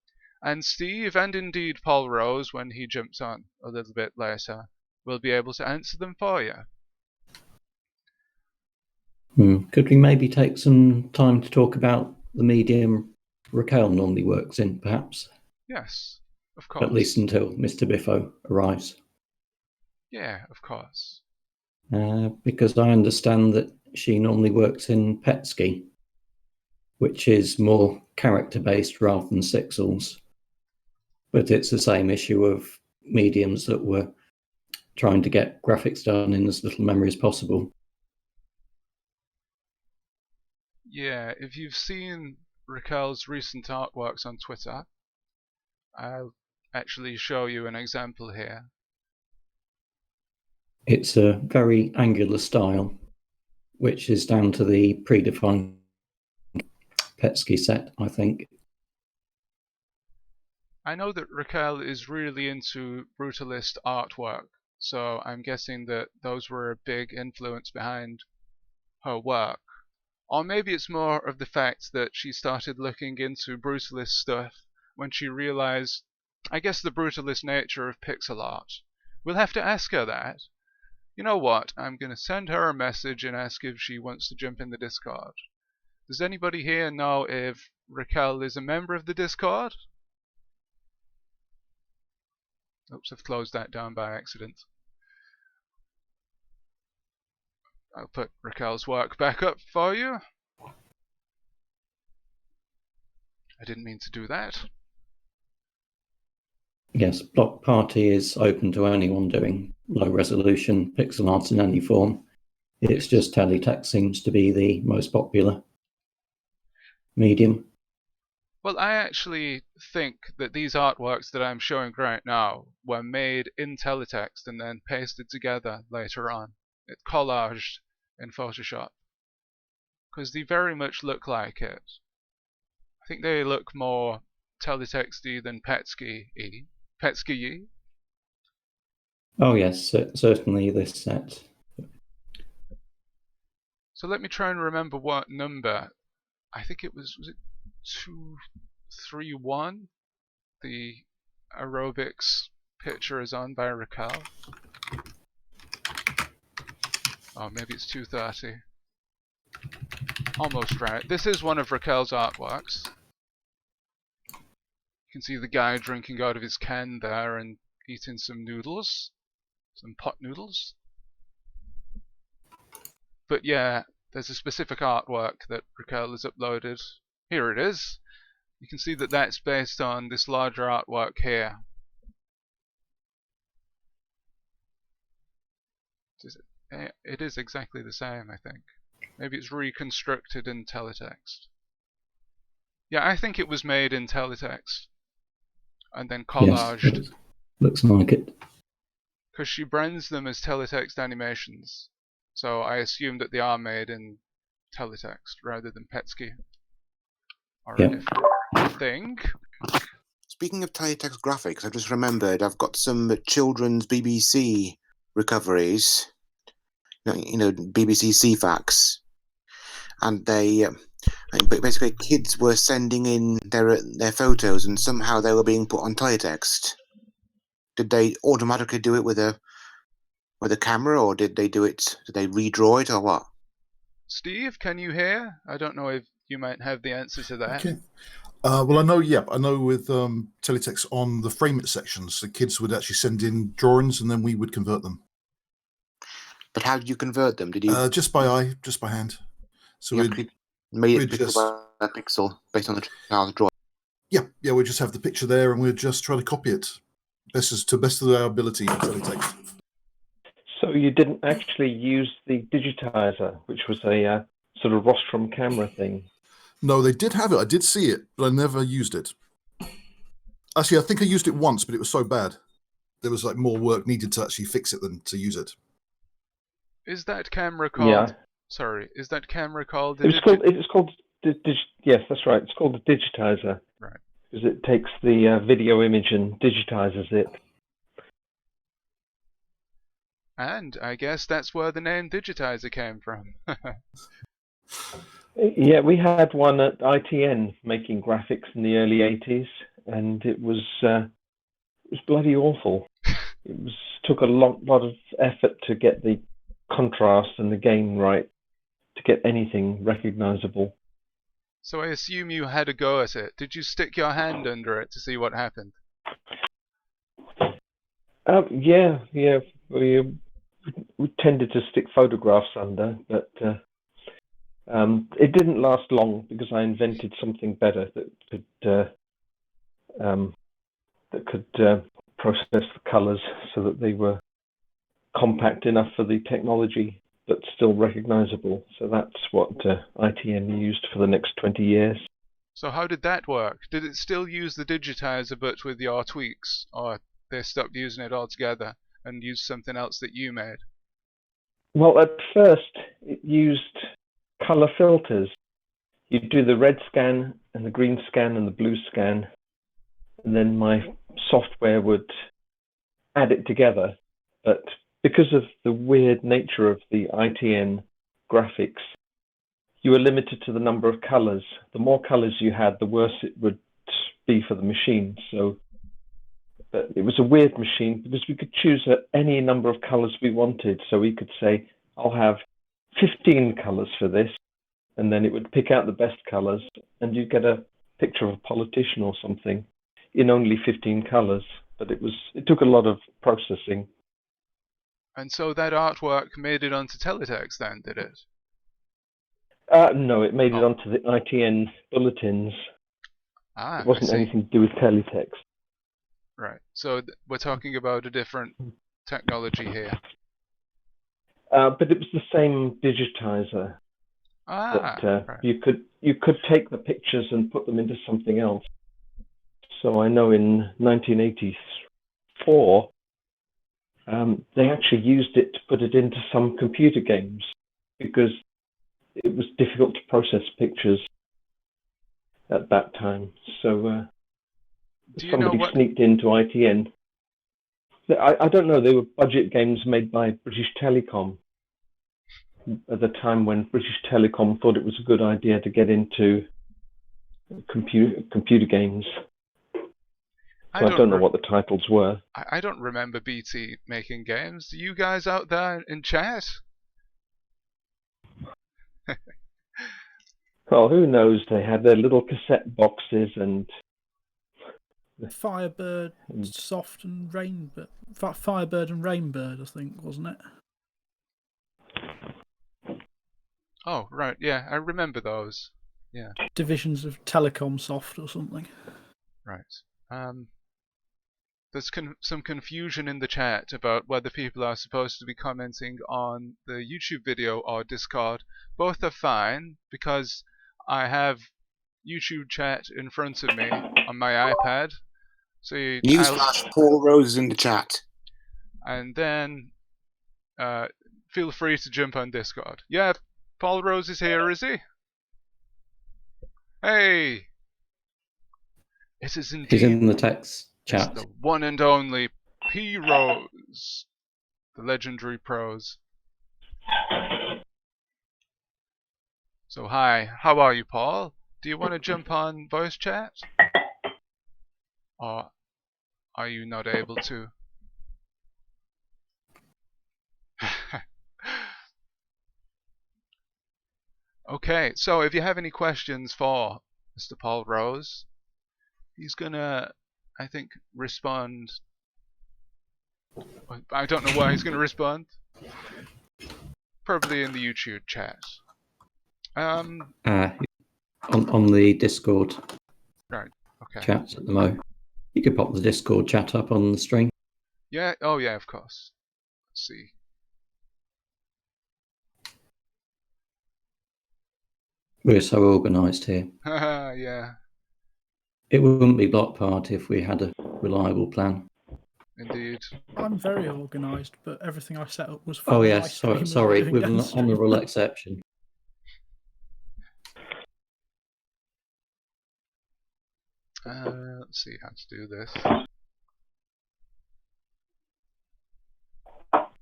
And Steve, and indeed Paul Rose, when he jumps on a little bit later, will be able to answer them for you. Could we maybe take some time to talk about the medium Raquel normally works in, perhaps? Yes, of course. At least until Mr Biffo arrives. Yeah, of course. Because I understand that she normally works in Petsky, which is more character-based rather than sixels. But it's the same issue of mediums that were trying to get graphics done in as little memory as possible. Yeah, if you've seen Raquel's recent artworks on Twitter, I'll actually show you an example here. It's a very angular style, which is down to the predefined Petsky set, I think. I know that Raquel is really into brutalist artwork, so I'm guessing that those were a big influence behind her work. Or maybe it's more of the fact that she started looking into brutalist stuff when she realized, I guess, the brutalist nature of pixel art. We'll have to ask her that. You know what? I'm going to send her a message and ask if she wants to jump in the Discord. Does anybody here know if Raquel is a member of the Discord? Oops, I've closed that down by accident. I'll put Raquel's work back up for you. I didn't mean to do that. Yes, Block Party is open to anyone doing low resolution pixel art in any form. It's just teletext seems to be the most popular medium. Well, I actually think that these artworks that I'm showing right now were made in teletext and then pasted together later on. It collaged in Photoshop. Because they very much look like it. I think they look more teletexty than Petsky-y. Petsky-y? Oh yes, certainly this set. So let me try and remember what number. I think it was it 231? The aerobics picture is on by Raquel. Oh, maybe it's 230. Almost right. This is one of Raquel's artworks. You can see the guy drinking out of his can there and eating some noodles. Some pot noodles. But yeah, there's a specific artwork that Raquel has uploaded. Here it is. You can see that that's based on this larger artwork here. It is exactly the same, I think. Maybe it's reconstructed in teletext. Yeah, I think it was made in teletext and then collaged. Yes, looks like it. Because she brands them as teletext animations. So I assume that they are made in teletext rather than Petsky. Or a different thing. Speaking of teletext graphics, I just remembered I've got some children's BBC recoveries, BBC CFAX, and they basically kids were sending in their photos, and somehow they were being put on teletext. Did they automatically do it with a camera, or did they redraw it, or what? Steve, can you hear? I don't know if you might have the answer to that. Okay. Well, I know with teletext on the frame it sections, the kids would actually send in drawings and then we would convert them. But how did you convert them? Did you just by eye, just by hand? So we made it pixel by pixel based on the child's drawing. Yeah, we just have the picture there and we'd just try to copy it best of our ability in teletext. So you didn't actually use the digitizer, which was a sort of rostrum camera thing? No, they did have it. I did see it, but I never used it. Actually, I think I used it once, but it was so bad. There was like more work needed to actually fix it than to use it. Is that camera called? Yeah. Sorry, is that camera called? It's called. Yes, that's right. It's called the digitizer. Right. Because it takes the video image and digitizes it. And I guess that's where the name Digitiser came from. Yeah, we had one at ITN making graphics in the early 80s, and it was bloody awful. It took a lot of effort to get the contrast and the gain right to get anything recognizable. So I assume you had a go at it. Did you stick your hand under it to see what happened? Yeah. We tended to stick photographs under, but it didn't last long because I invented something better that could process the colors so that they were compact enough for the technology but still recognizable. So that's what ITN used for the next 20 years. So how did that work? Did it still use the digitizer but with your tweaks, or they stopped using it altogether and used something else that you made? Well, at first it used color filters. You'd do the red scan and the green scan and the blue scan, and then my software would add it together. But because of the weird nature of the ITN graphics, you were limited to the number of colors. The more colors you had, the worse it would be for the machine. So it was a weird machine because we could choose any number of colors we wanted. So we could say, I'll have 15 colors for this, and then it would pick out the best colors, and you'd get a picture of a politician or something in only 15 colors. But it took a lot of processing. And so that artwork made it onto teletext then, did it? No, it made it onto the ITN bulletins. It wasn't anything to do with teletext. Right. So we're talking about a different technology here. But it was the same digitizer. Ah, But right. you could take the pictures and put them into something else. So I know in 1984, they actually used it to put it into some computer games because it was difficult to process pictures at that time. So Do you know somebody what? sneaked into ITN. I don't know. They were budget games made by British Telecom at the time when British Telecom thought it was a good idea to get into computer games. So I don't know what the titles were. I don't remember BT making games. Do you guys out there in chat? Well, who knows? They had their little cassette boxes and Firebird, Soft and Rainbird. Firebird and Rainbird, I think, wasn't it? Oh, right. Yeah, I remember those. Yeah. Divisions of Telecom Soft or something. Right. There's some confusion in the chat about whether people are supposed to be commenting on the YouTube video or Discord. Both are fine because I have YouTube chat in front of me on my iPad. So Newsflash, Paul Rose is in the chat. And then feel free to jump on Discord. Yeah, Paul Rose is here, is he? Hey! It is indeed. He's in the text It's chat. the one and only P. Rose, the legendary prose. So hi, how are you, Paul? Do you want to jump on voice chat? Or are you not able to? Okay, so if you have any questions for Mr. Paul Rose, he's gonna, I think, respond. I don't know why he's gonna respond. Probably in the YouTube chat. On the Discord Right. Okay. chat at the moment. You could pop the Discord chat up on the stream. Yeah. Oh, yeah. Of course. Let's see. We're so organised here. Yeah. It wouldn't be Block Party if we had a reliable plan. Indeed. I'm very organised, but everything I set up was for Oh my yes, stream sorry, doing with an downstream. honourable exception. Let's see how to do this.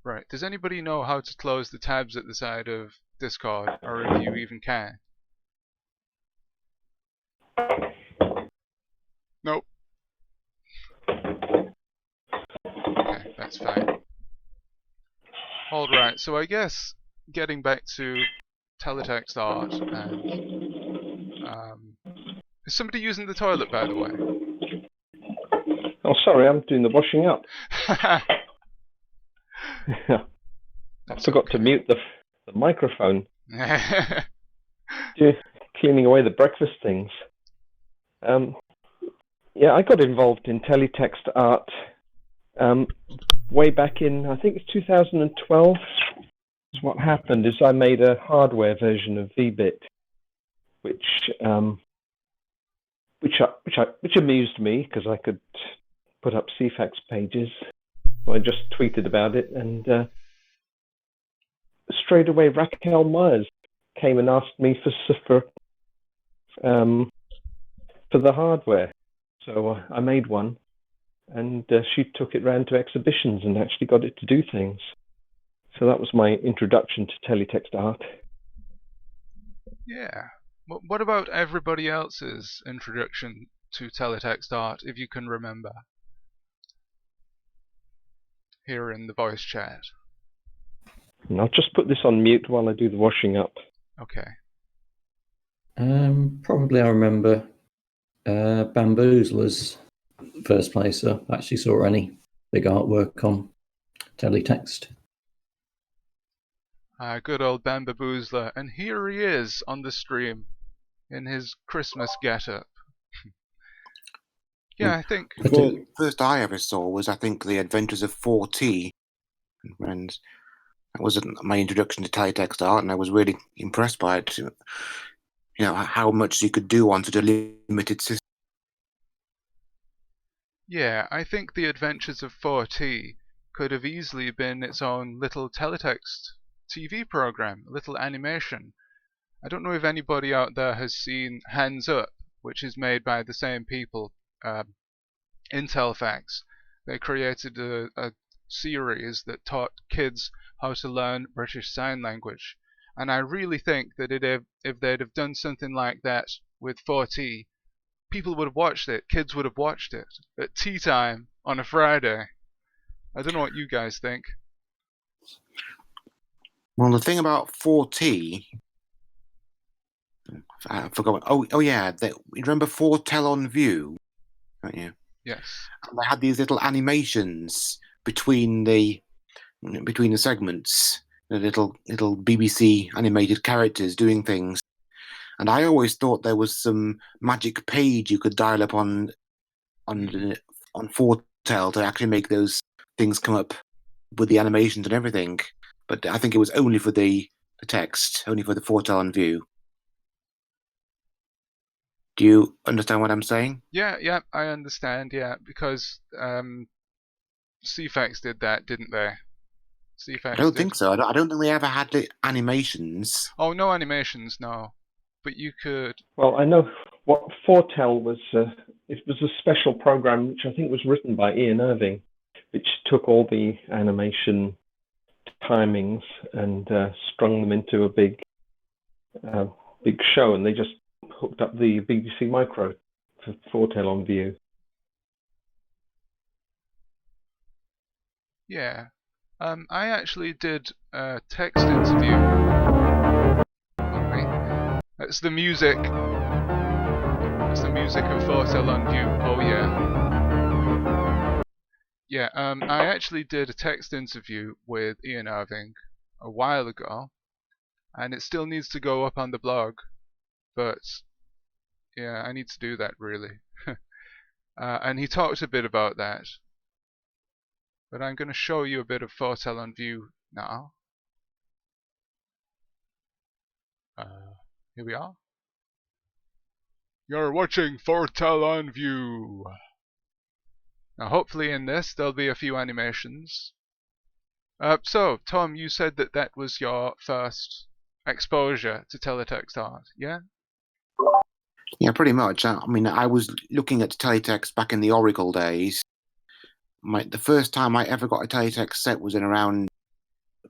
Right. Does anybody know how to close the tabs at the side of Discord, or if you even can? Nope. Okay, that's fine. Alright, so I guess getting back to teletext art and is somebody using the toilet, by the way? Oh, sorry, I'm doing the washing up. I forgot to mute the microphone. Cleaning away the breakfast things. Yeah, I got involved in teletext art way back in, I think it's 2012. What happened is I made a hardware version of VBit, which amused me because I could put up CFAX pages. So I just tweeted about it, and straight away Raquel Myers came and asked me for the hardware. So I made one, and she took it round to exhibitions and actually got it to do things. So that was my introduction to teletext art. Yeah. What about everybody else's introduction to teletext art, if you can remember? Here in the voice chat. And I'll just put this on mute while I do the washing up. Okay. Probably I remember Bamboozler's first placer. Actually saw any big artwork on teletext. Good old Bamboozler, and here he is on the stream in his Christmas getup. Yeah, I think. The first I ever saw was, I think, The Adventures of 4T and Friends. That was my introduction to teletext art, and I was really impressed by it. You know, how much you could do on such a limited system. Yeah, I think The Adventures of 4T could have easily been its own little teletext TV program, a little animation. I don't know if anybody out there has seen Hands Up, which is made by the same people, Intelfax. They created a series that taught kids how to learn British Sign Language. And I really think that if they'd have done something like that with 4T, people would have watched it. Kids would have watched it at tea time on a Friday. I don't know what you guys think. Well, the thing about 4T, I forgot. Oh yeah, you remember Foretell on View, don't you? Yes. And they had these little animations between the segments, the little BBC animated characters doing things. And I always thought there was some magic page you could dial up on Foretell to actually make those things come up with the animations and everything. But I think it was only for the text, only for the Foretell on View. Do you understand what I'm saying? Yeah, I understand. Yeah, because CFAX did that, didn't they? CFAX I don't did. think so. I don't think they ever had the animations. Oh, no animations, no. But you could. Well, I know what Foretell was. It was a special program which I think was written by Ian Irving, which took all the animation timings and strung them into a big show, and they just hooked up the BBC Micro for Foretell on View. Yeah. I actually did a text interview. Oh, wait. That's the music. That's the music of Foretell on View. Oh yeah. Yeah, I actually did a text interview with Ian Irving a while ago, and it still needs to go up on the blog, but yeah, I need to do that really. And he talked a bit about that. But I'm going to show you a bit of Foretell on View now. Here we are. You're watching Foretell on View. Now hopefully in this there'll be a few animations. So, Tom, you said that was your first exposure to teletext art, yeah? Yeah, pretty much. I mean, I was looking at teletext back in the Oracle days. The first time I ever got a teletext set was in around,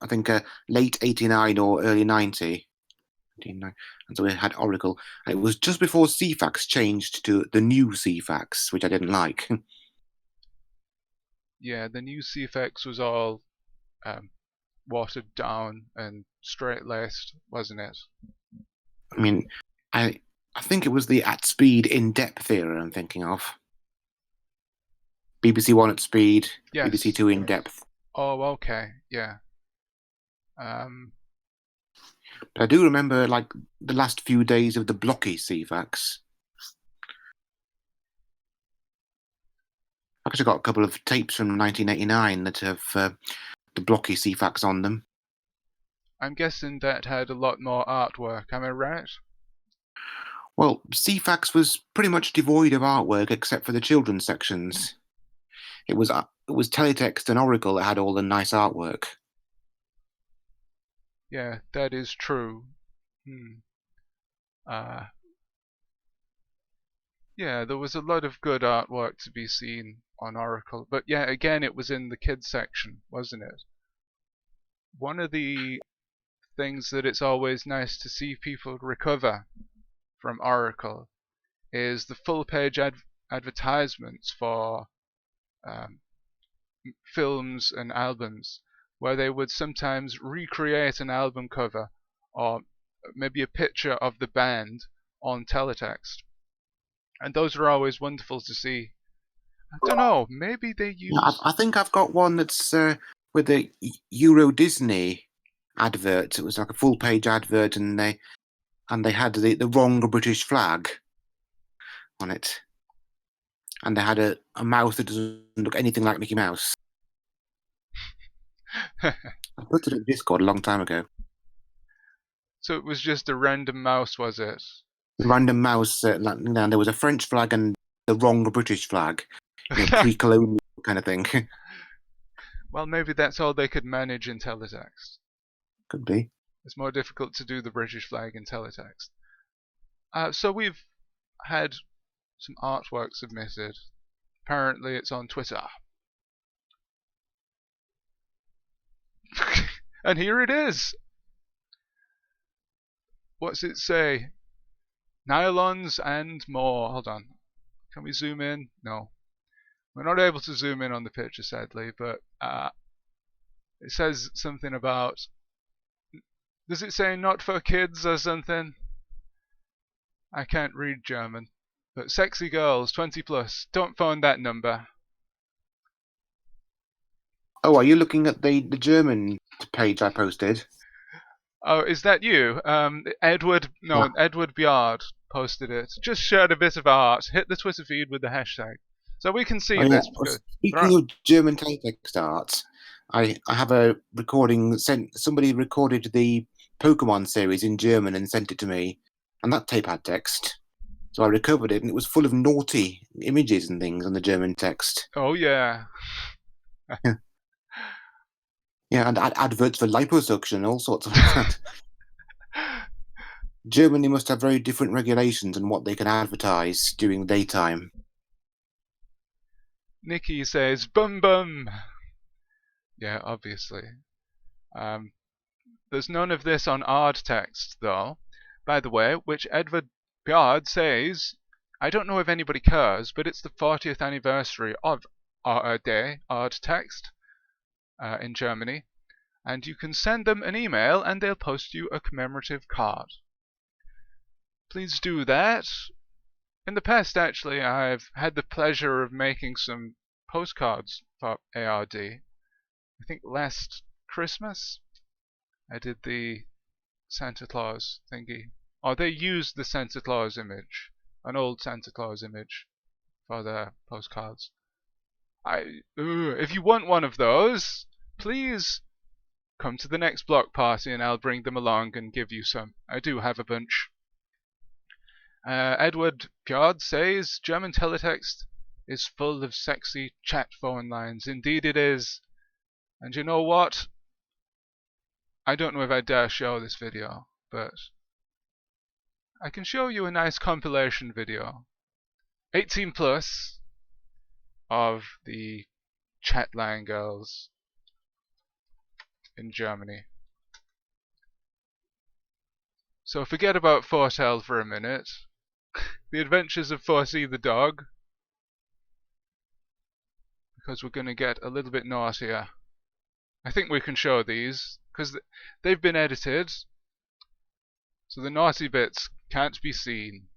I think, late 89 or early 90. And so we had Oracle. And it was just before CFAX changed to the new CFAX, which I didn't like. Yeah, the new CFX was all watered down and straight-laced, wasn't it? I mean, I think it was the at speed in depth era I'm thinking of. BBC One at speed, Yes. BBC Two in depth. Oh, okay, yeah. But I do remember, like, the last few days of the blocky CFAX. I've actually got a couple of tapes from 1989 that have the blocky CFAX on them. I'm guessing that had a lot more artwork, am I right? Well, CFAX was pretty much devoid of artwork except for the children's sections. It was Teletext and Oracle that had all the nice artwork. Yeah, that is true. Yeah, there was a lot of good artwork to be seen on Oracle. But yeah, again, it was in the kids section, wasn't it? One of the things that it's always nice to see people recover from Oracle is the full page advertisements for films and albums, where they would sometimes recreate an album cover or maybe a picture of the band on teletext. And those are always wonderful to see. I don't know, maybe they use... Yeah, I think I've got one that's with the Euro Disney advert. It was like a full page advert, and they had the wrong British flag on it. And they had a mouse that doesn't look anything like Mickey Mouse. I put it in Discord a long time ago. So it was just a random mouse, was it? Random mouse. There was a French flag and the wrong British flag. Pre-colonial kind of thing. Well, maybe that's all they could manage in teletext. Could be. It's more difficult to do the British flag in teletext. So we've had some artwork submitted. Apparently it's on Twitter. And here it is! What's it say? Nylons and more. Hold on. Can we zoom in? No. We're not able to zoom in on the picture, sadly, but it says something about... Does it say not for kids or something? I can't read German. But sexy girls, 20 plus. Don't phone that number. Oh, are you looking at the German page I posted? Oh, is that you? Edward Bjard posted it. Just shared a bit of art. Hit the Twitter feed with the hashtag. So we can see this. Well, speaking of German teletext art, I have a recording. Somebody recorded the Pokemon series in German and sent it to me, and that tape had text. So I recovered it, and it was full of naughty images and things on the German text. Oh yeah. Yeah, and adverts for liposuction, all sorts of that. Germany must have very different regulations on what they can advertise during the daytime. Nikki says, bum bum. Yeah, obviously. There's none of this on Ard text, though. By the way, which Edward Bjard says, I don't know if anybody cares, but it's the 40th anniversary of Ard text in Germany. And you can send them an email and they'll post you a commemorative card. Please do that. In the past, actually, I've had the pleasure of making some postcards for ARD. I think last Christmas I did the Santa Claus thingy. Oh, they used the Santa Claus image, an old Santa Claus image, for their postcards. If you want one of those, please come to the next block party and I'll bring them along and give you some. I do have a bunch. Edward Bjard says, German teletext is full of sexy chat phone lines. Indeed it is. And you know what? I don't know if I dare show this video, but I can show you a nice compilation video. 18 plus of the chat line girls in Germany. So forget about Fortel for a minute. The Adventures of Forsey the dog. Because we're going to get a little bit naughtier. I think we can show these, because they've been edited, so the naughty bits can't be seen.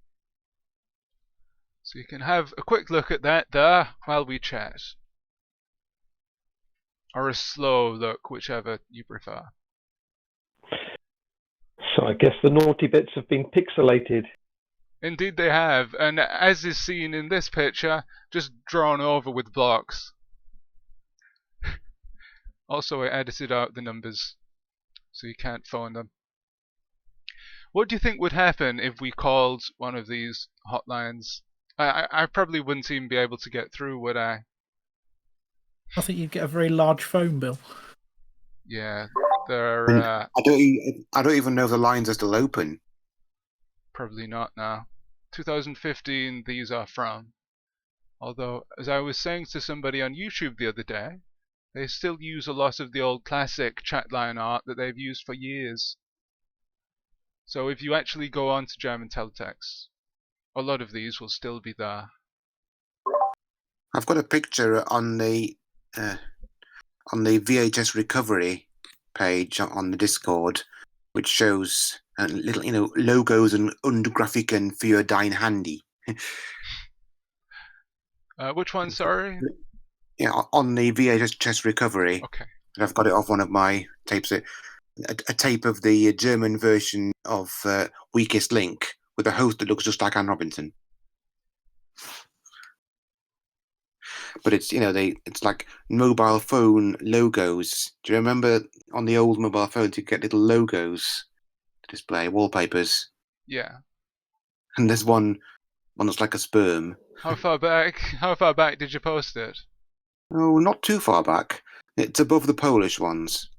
So you can have a quick look at that there while we chat. Or a slow look, whichever you prefer. So I guess the naughty bits have been pixelated. Indeed they have, and as is seen in this picture, just drawn over with blocks. Also I edited out the numbers, so you can't phone them. What do you think would happen if we called one of these hotlines? I probably wouldn't even be able to get through, would I? I think you'd get a very large phone bill. Yeah, they're... I don't even know if the lines are still open. Probably not now. 2015 these are from. Although, as I was saying to somebody on YouTube the other day, they still use a lot of the old classic chatline art that they've used for years. So if you actually go on to German teletext, a lot of these will still be there. I've got a picture on the VHS recovery page on the Discord, which shows little, logos and Grafiken für dein Handy. Which one, sorry? Yeah, on the VHS recovery. Okay. I've got it off one of my tapes. A tape of the German version of Weakest Link with a host that looks just like Anne Robinson. but it's it's like mobile phone logos. Do you remember on the old mobile phones you get little logos to display wallpapers? Yeah. And there's one that's like a sperm. How far back did you post it? Oh, not too far back. It's above the Polish ones.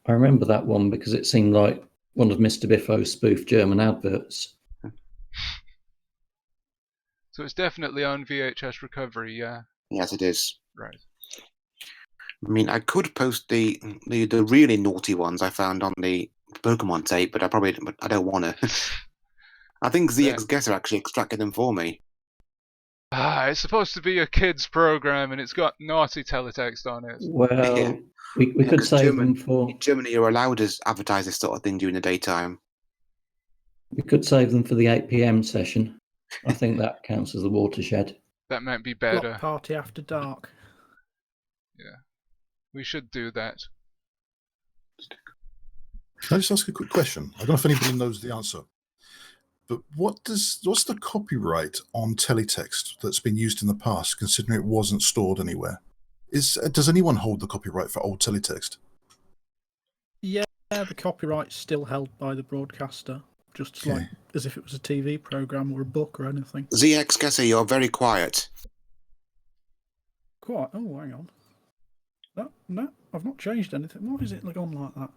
I remember that one because it seemed like one of Mr Biffo's spoof German adverts. So it's definitely on VHS Recovery, yeah. Yes, it is. Right. I mean, I could post the really naughty ones I found on the Pokemon tape, but I don't want to. I think ZX Guesser actually extracted them for me. It's supposed to be a kids program, and it's got naughty teletext on it. Well, Yeah. we could save them for. In Germany, you're allowed to advertise this sort of thing during the daytime. We could save them for the 8 p.m. session. I think that counts as the watershed. That might be better. Block party after dark. Yeah, we should do that. Can I just ask a quick question? I don't know if anybody knows the answer, but what's the copyright on teletext that's been used in the past, considering it wasn't stored anywhere? Does anyone hold the copyright for old teletext? Yeah, the copyright's still held by the broadcaster, just like as if it was a TV program or a book or anything. ZX Guesser, you're very quiet. Quite. Oh, hang on. No, I've not changed anything. Why is it on like that?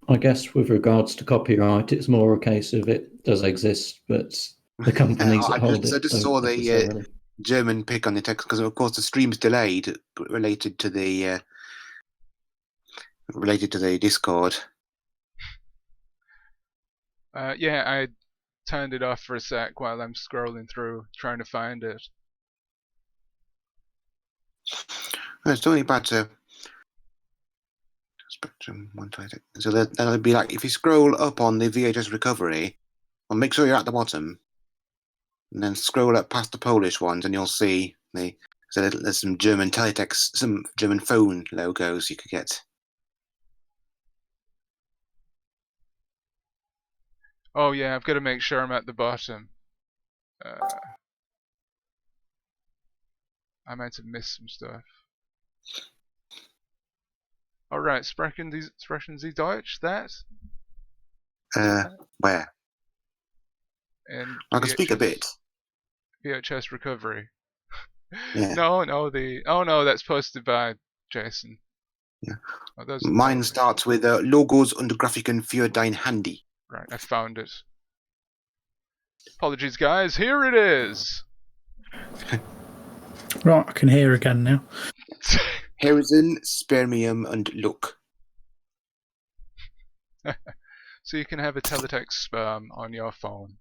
I guess with regards to copyright, it's more a case of it does exist, but the companies that hold it. I just saw the German pick on the text because, of course, the stream's delayed related to the Discord. Yeah, I turned it off for a sec while I'm scrolling through trying to find it. It's only about Spectrum 120. So that'll be like if you scroll up on the VHS Recovery, and make sure you're at the bottom, and then scroll up past the Polish ones, and you'll see there's some German teletext, some German phone logos you could get. Oh yeah, I've got to make sure I'm at the bottom. I might have missed some stuff. Alright, sprechen Sie Deutsch, that? Where? I can speak a bit. VHS Recovery. Yeah. No, that's posted by Jason. Yeah. Oh, Mine starts with Logos und Grafiken für dein Handy. Right, I found it. Apologies, guys. Here it is. Right, I can hear again now. Horizon, Spermium, and Look. So you can have a teletext sperm on your phone.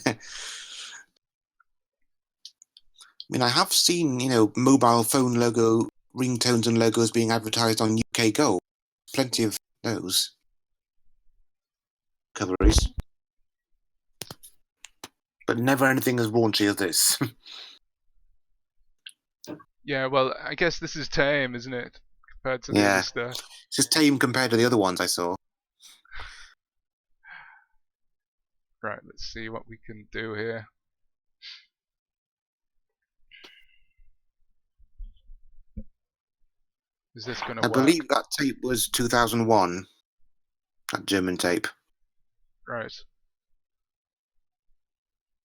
I mean, I have seen, mobile phone logo ringtones and logos being advertised on UK Go. Plenty of those coverage. But never anything as raunchy as this. Yeah, well, I guess this is tame, isn't it? Compared to the other stuff. It's just tame compared to the other ones I saw. Right, let's see what we can do here. Is this going to work? I believe that tape was 2001. That German tape. Right.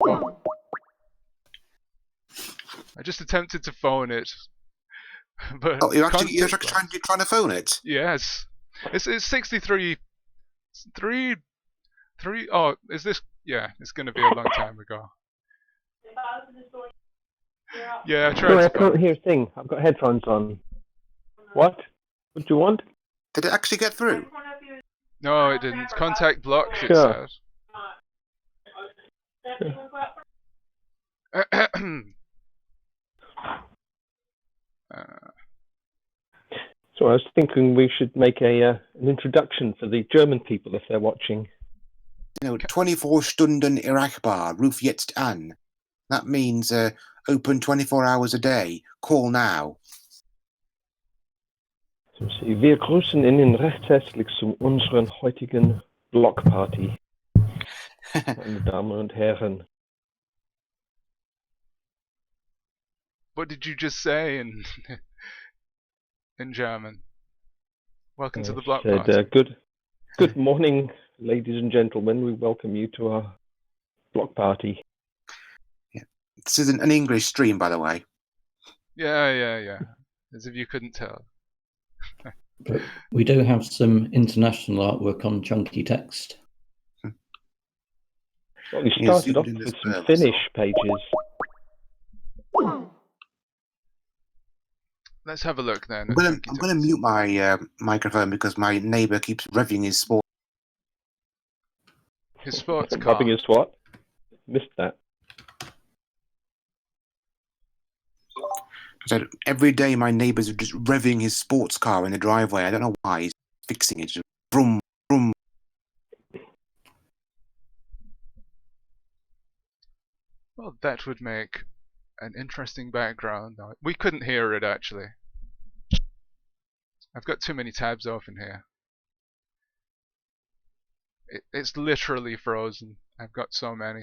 Oh. I just attempted to phone it. But you're trying to phone it? Yes. It's 63... 3... Oh, is this... Yeah, it's going to be a long time ago. Yeah, I tried Sorry, I to can't hear a thing. I've got headphones on. What? What do you want? Did it actually get through? No, it didn't. Contact blocked, it Sure. said. So I was thinking we should make an introduction for the German people if they're watching. 24 Stunden erreichbar, ruf jetzt an. That means open 24 hours a day. Call now. Wir grüßen Ihnen recht herzlich zu unserem heutigen block party, meine Damen und Herren. What did you just say in in German? Welcome to the block Said, party. good morning, ladies and gentlemen. We welcome you to our block party. Yeah. This is an English stream, by the way. Yeah. As if you couldn't tell. But we do have some international artwork on chunky text. Well, we Yeah, started off zoomed in with this some further, Finnish so- pages. Let's have a look then. I'm gonna mute my microphone because my neighbour keeps revving his sport. His sports car. Rubbing his what? Missed that. So every day my neighbours are just revving his sports car in the driveway. I don't know why. He's fixing it. Just vroom, vroom. Well, that would make an interesting background. We couldn't hear it actually. I've got too many tabs open here. It's literally frozen. I've got so many.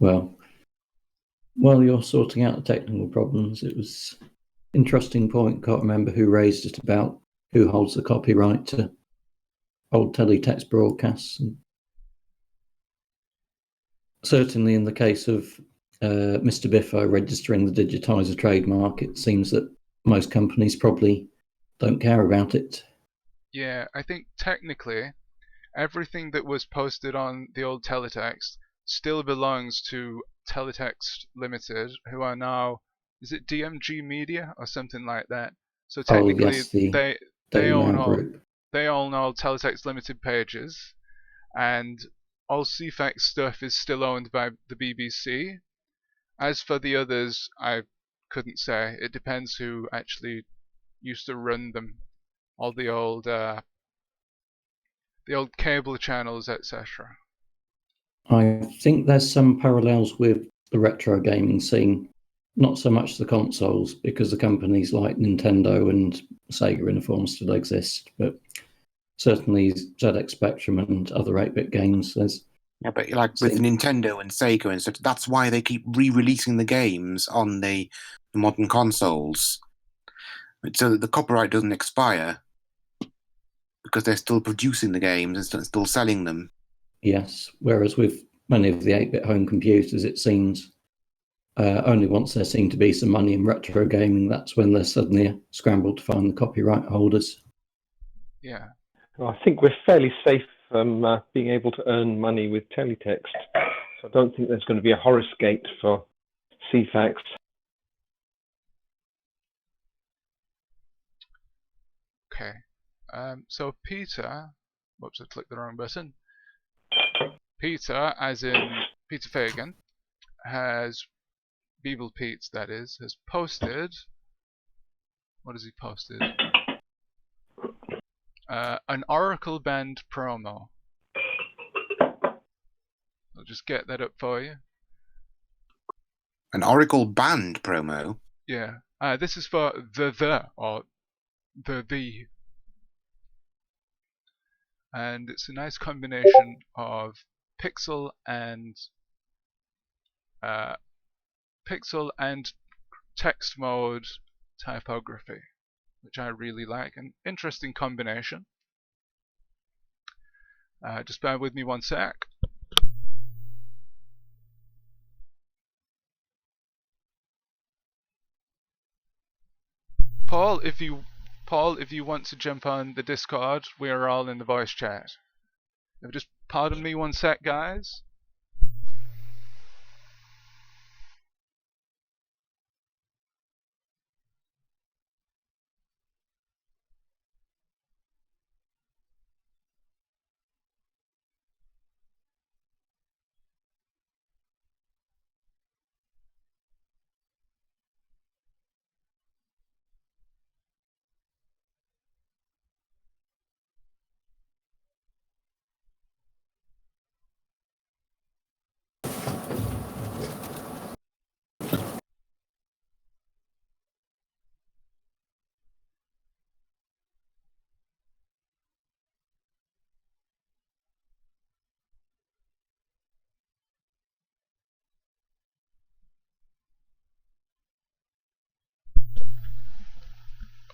Well, while you're sorting out the technical problems, it was an interesting point. Can't remember who raised it about who holds the copyright to old teletext broadcasts. And certainly in the case of Mr Biffo registering the Digitiser trademark, it seems that most companies probably don't care about it. Yeah, I think technically everything that was posted on the old teletext still belongs to Teletext Limited, who are now, is it DMG Media or something like that? So technically yes, the they Daily own Mail all Group. they own all Teletext Limited pages, and all CFAX stuff is still owned by the BBC. As for the others, I couldn't say. It depends who actually used to run them. All the old cable channels, etc. I think there's some parallels with the retro gaming scene. Not so much the consoles, because the companies like Nintendo and Sega in a form still exist, but certainly ZX Spectrum and other 8-bit games. Yeah, but like with Nintendo and Sega and such, that's why they keep re-releasing the games on the modern consoles, so that the copyright doesn't expire, because they're still producing the games and still selling them. Yes, whereas with many of the 8-bit home computers, it seems only once there seem to be some money in retro gaming, that's when they're suddenly scrambled to find the copyright holders. Yeah. Well, I think we're fairly safe from being able to earn money with teletext. So I don't think there's going to be a horror skate for CFAX. Okay. So Peter, whoops, I clicked the wrong button. Peter, as in Peter Fagan, has Beeble Pete, that is, has posted. What has he posted? An Oracle Band promo. I'll just get that up for you. An Oracle Band promo? Yeah. This is for or the. And it's a nice combination of pixel and text mode typography, which I really like. An interesting combination. Just bear with me one sec. Paul, if you want to jump on the Discord, we are all in the voice chat. Just pardon me one sec, guys.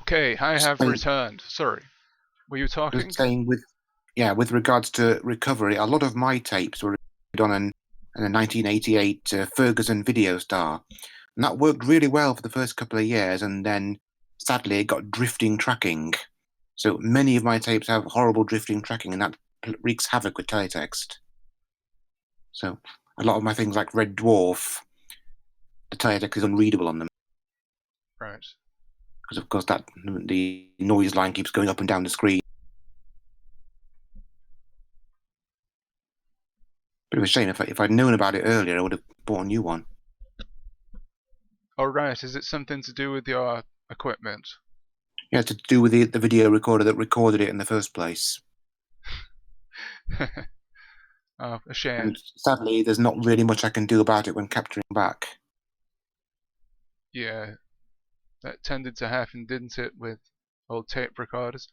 Okay, I have Saying- returned. Sorry. Were you talking? Just saying with regards to recovery, a lot of my tapes were recorded on a 1988 Ferguson Video Star, and that worked really well for the first couple of years, and then sadly it got drifting tracking. So many of my tapes have horrible drifting tracking, and that wreaks havoc with teletext. So a lot of my things like Red Dwarf, the teletext is unreadable on them. Right. Because of course the noise line keeps going up and down the screen. Bit of a shame. If I'd known about it earlier, I would have bought a new one. Oh, right. Is it something to do with your equipment? Yeah, to do with the video recorder that recorded it in the first place. Oh, a shame. And sadly, there's not really much I can do about it when capturing back. Yeah. That tended to happen, didn't it, with old tape recorders?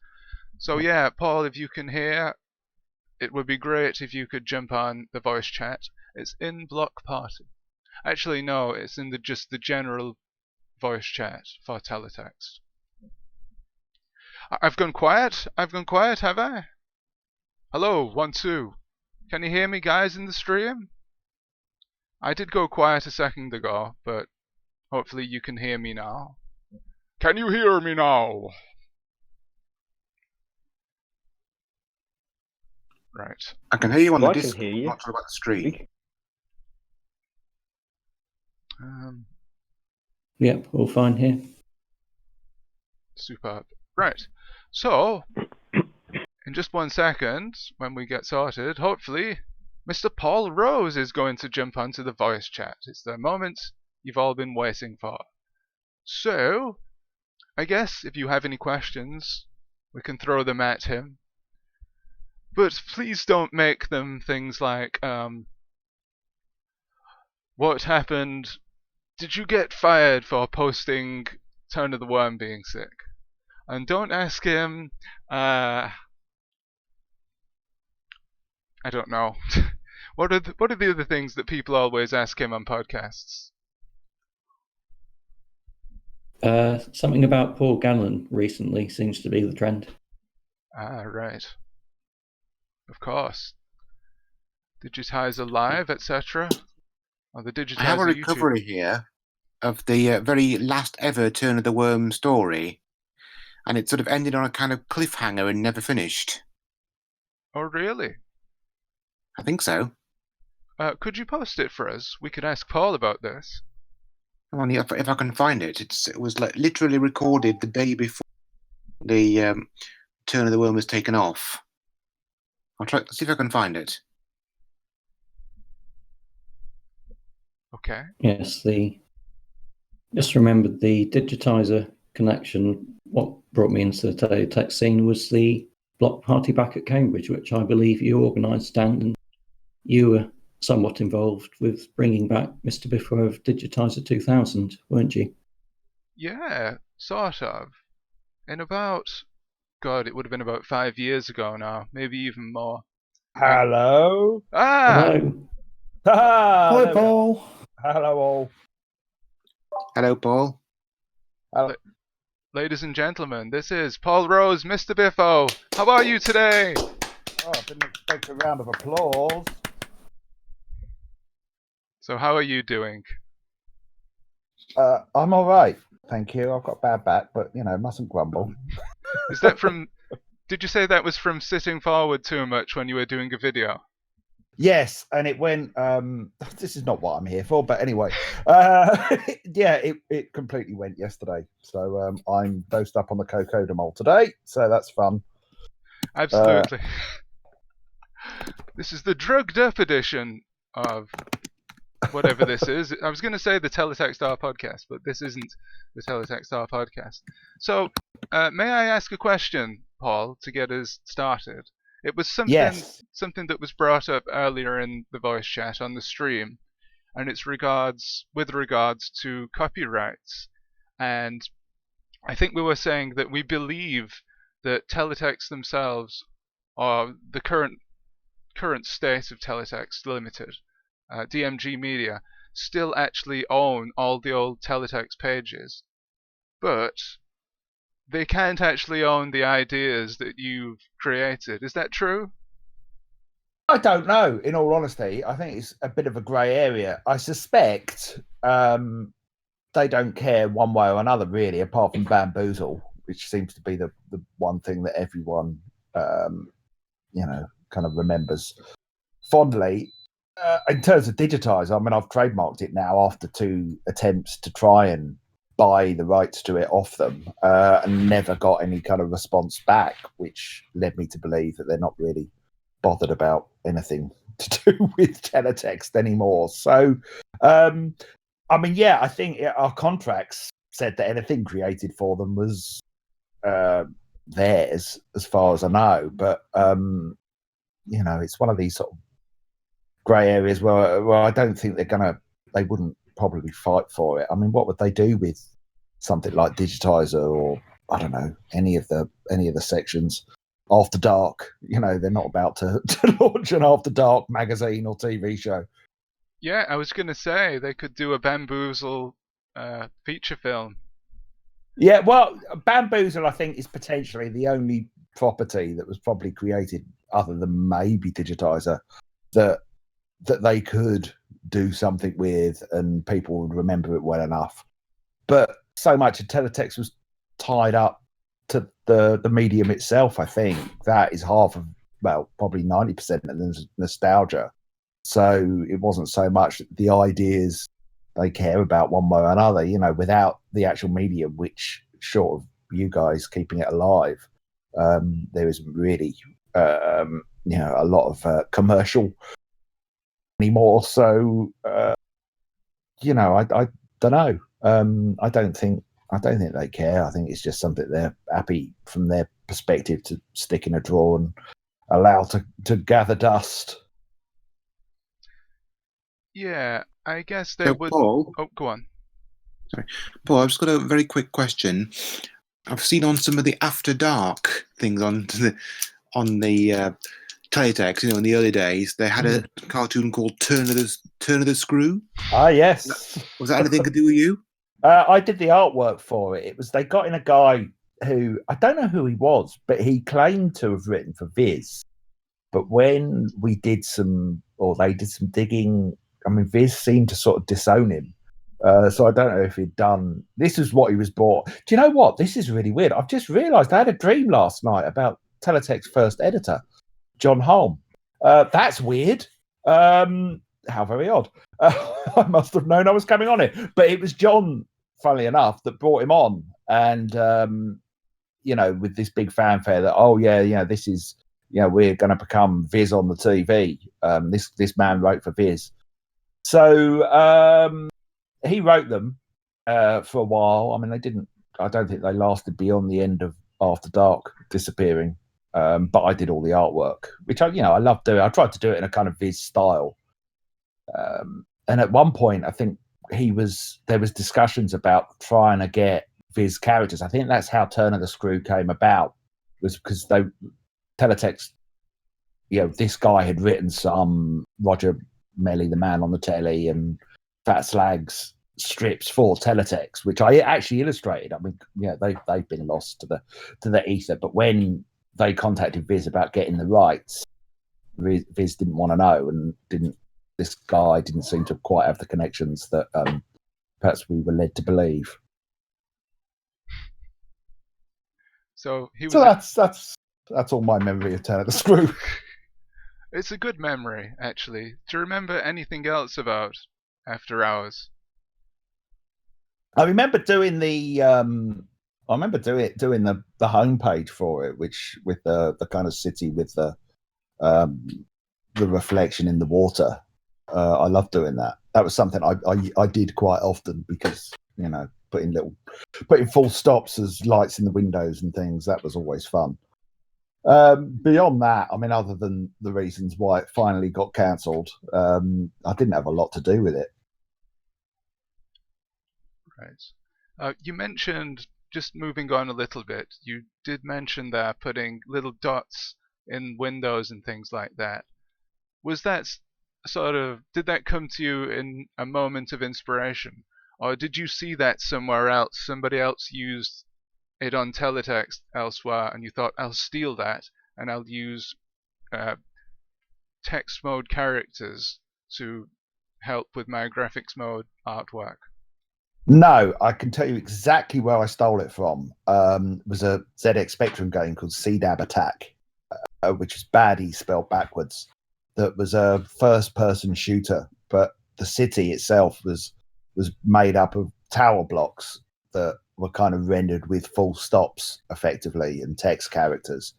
So yeah, Paul, if you can hear, it would be great if you could jump on the voice chat. It's in Block Party. Actually, no, it's in just the general voice chat for teletext. I've gone quiet? I've gone quiet, have I? Hello, 1, 2. Can you hear me, guys, in the stream? I did go quiet a second ago, but hopefully you can hear me now. Can you hear me now? Right. I can hear you on Well, the I can disc. hear you. I'm not sure about the stream. Yep, all fine here. Superb. Right. So, in just 1 second, when we get sorted, hopefully, Mr. Paul Rose is going to jump onto the voice chat. It's the moment you've all been waiting for. So, I guess if you have any questions, we can throw them at him. But please don't make them things like, what happened? Did you get fired for posting Turn of the Worm being sick? And don't ask him, I don't know. What are the other things that people always ask him on podcasts? Something about Paul Gannon recently seems to be the trend. Ah, right. Of course. Digitiser Live, etc. Or the Digitiser I have a YouTube. recovery here of the very last ever Turn of the Worm story, and it sort of ended on a kind of cliffhanger and never finished. Oh, really? I think so. Could you post it for us? We could ask Paul about this. Come on, if I can find it. It was like literally recorded the day before the Turn of the Worm was taken off. I'll try to see if I can find it. Okay. Yes, just remembered the Digitiser connection. What brought me into the teletext scene was the block party back at Cambridge, which I believe you organised, Stan, and you were somewhat involved with bringing back Mr Biffo of Digitiser 2000, weren't you? Yeah, sort of. In about, God, it would have been about 5 years ago now, maybe even more. Hello. Ah! Hello. Ah, Hi, there we are. Paul. Hello, all. Hello, Paul. Hello. Ladies and gentlemen, this is Paul Rose, Mr Biffo. How are you today? Oh, I didn't expect a round of applause. So how are you doing? I'm all right, thank you. I've got a bad back, but mustn't grumble. Is that from... Did you say that was from sitting forward too much when you were doing a video? Yes, and it went. This is not what I'm here for, but anyway, yeah, it completely went yesterday. So I'm dosed up on the cocodamol today, so that's fun. Absolutely. This is the drugged up edition of whatever this is. I was going to say the Teletext R podcast, but this isn't the Teletext R podcast. So, may I ask a question, Paul, to get us started? It was something that was brought up earlier in the voice chat on the stream, and it's with regards to copyrights. And I think we were saying that we believe that Teletext themselves, or the current state of Teletext Limited, DMG Media, still actually own all the old Teletext pages, but they can't actually own the ideas that you've created. Is that true? I don't know. In all honesty, I think it's a bit of a grey area. I suspect they don't care one way or another, really, apart from Bamboozle, which seems to be the one thing that everyone, kind of remembers fondly. In terms of Digitiser, I mean, I've trademarked it now after 2 attempts to try and buy the rights to it off them, and never got any kind of response back, which led me to believe that they're not really bothered about anything to do with teletext anymore. So, I mean, yeah, I think our contracts said that anything created for them was theirs, as far as I know. But it's one of these sort of grey areas where I don't think they wouldn't probably fight for it. I mean, what would they do with something like Digitiser or I don't know any of the sections? After Dark, they're not about to launch an After Dark magazine or TV show. Yeah, I was going to say they could do a Bamboozle feature film. Yeah, well, Bamboozle, I think, is potentially the only property that was probably created, other than maybe Digitiser, that they could do something with and people would remember it well enough. But so much of teletext was tied up to the medium itself. I think that is half of, well, probably 90% of the nostalgia. So it wasn't so much the ideas they care about one way or another, without the actual medium, which short of you guys keeping it alive, there isn't really, a lot of commercial anymore. So, I don't know. I don't think they care. I think it's just something they're happy from their perspective to stick in a drawer and allow to gather dust. Yeah, I guess they So, would. Paul, Oh, go on. sorry, Paul, I've just got a very quick question. I've seen on some of the After Dark things on the teletext, in the early days, they had a cartoon called Turn of the Screw. Ah, yes. Was that anything to do with you? I did the artwork for it. They got in a guy who, I don't know who he was, but he claimed to have written for Viz. But when they did some digging, I mean, Viz seemed to sort of disown him. So I don't know if he'd done. This is what he was bought. Do you know what? This is really weird. I've just realised I had a dream last night about Teletext's first editor, John Holm. That's weird. How very odd. I must have known I was coming on it. But it was John, funnily enough, that brought him on. And, with this big fanfare that, this is, we're going to become Viz on the TV. This man wrote for Viz. So he wrote them for a while. I mean, I don't think they lasted beyond the end of After Dark disappearing. But I did all the artwork, which I love doing. I tried to do it in a kind of Viz style. And at one point, I think there was discussions about trying to get Viz characters. I think that's how Turn of the Screw came about, was because teletext, this guy had written some Roger Melly, the Man on the Telly, and Fat Slag's strips for teletext, which I actually illustrated. I mean, they've been lost to the ether. But when they contacted Viz about getting the rights, Viz didn't want to know, and this guy didn't seem to quite have the connections that perhaps we were led to believe. So that's all my memory of Turn of the Screw. It's a good memory, actually. Do you remember anything else about After Hours? I remember doing the homepage for it, which with the kind of city with the reflection in the water. I love doing that. That was something I did quite often because putting full stops as lights in the windows and things. That was always fun. Beyond that, I mean, other than the reasons why it finally got cancelled, I didn't have a lot to do with it. Right. You mentioned, just moving on a little bit, you did mention there putting little dots in windows and things like that. Was that did that come to you in a moment of inspiration? Or did you see that somewhere else? Somebody else used it on teletext elsewhere, and you thought, I'll steal that and I'll use text mode characters to help with my graphics mode artwork? No, I can tell you exactly where I stole it from. It was a ZX Spectrum game called CDAB Attack, which is baddie spelled backwards. That was a first-person shooter, but the city itself was made up of tower blocks that were kind of rendered with full stops, effectively, and text characters.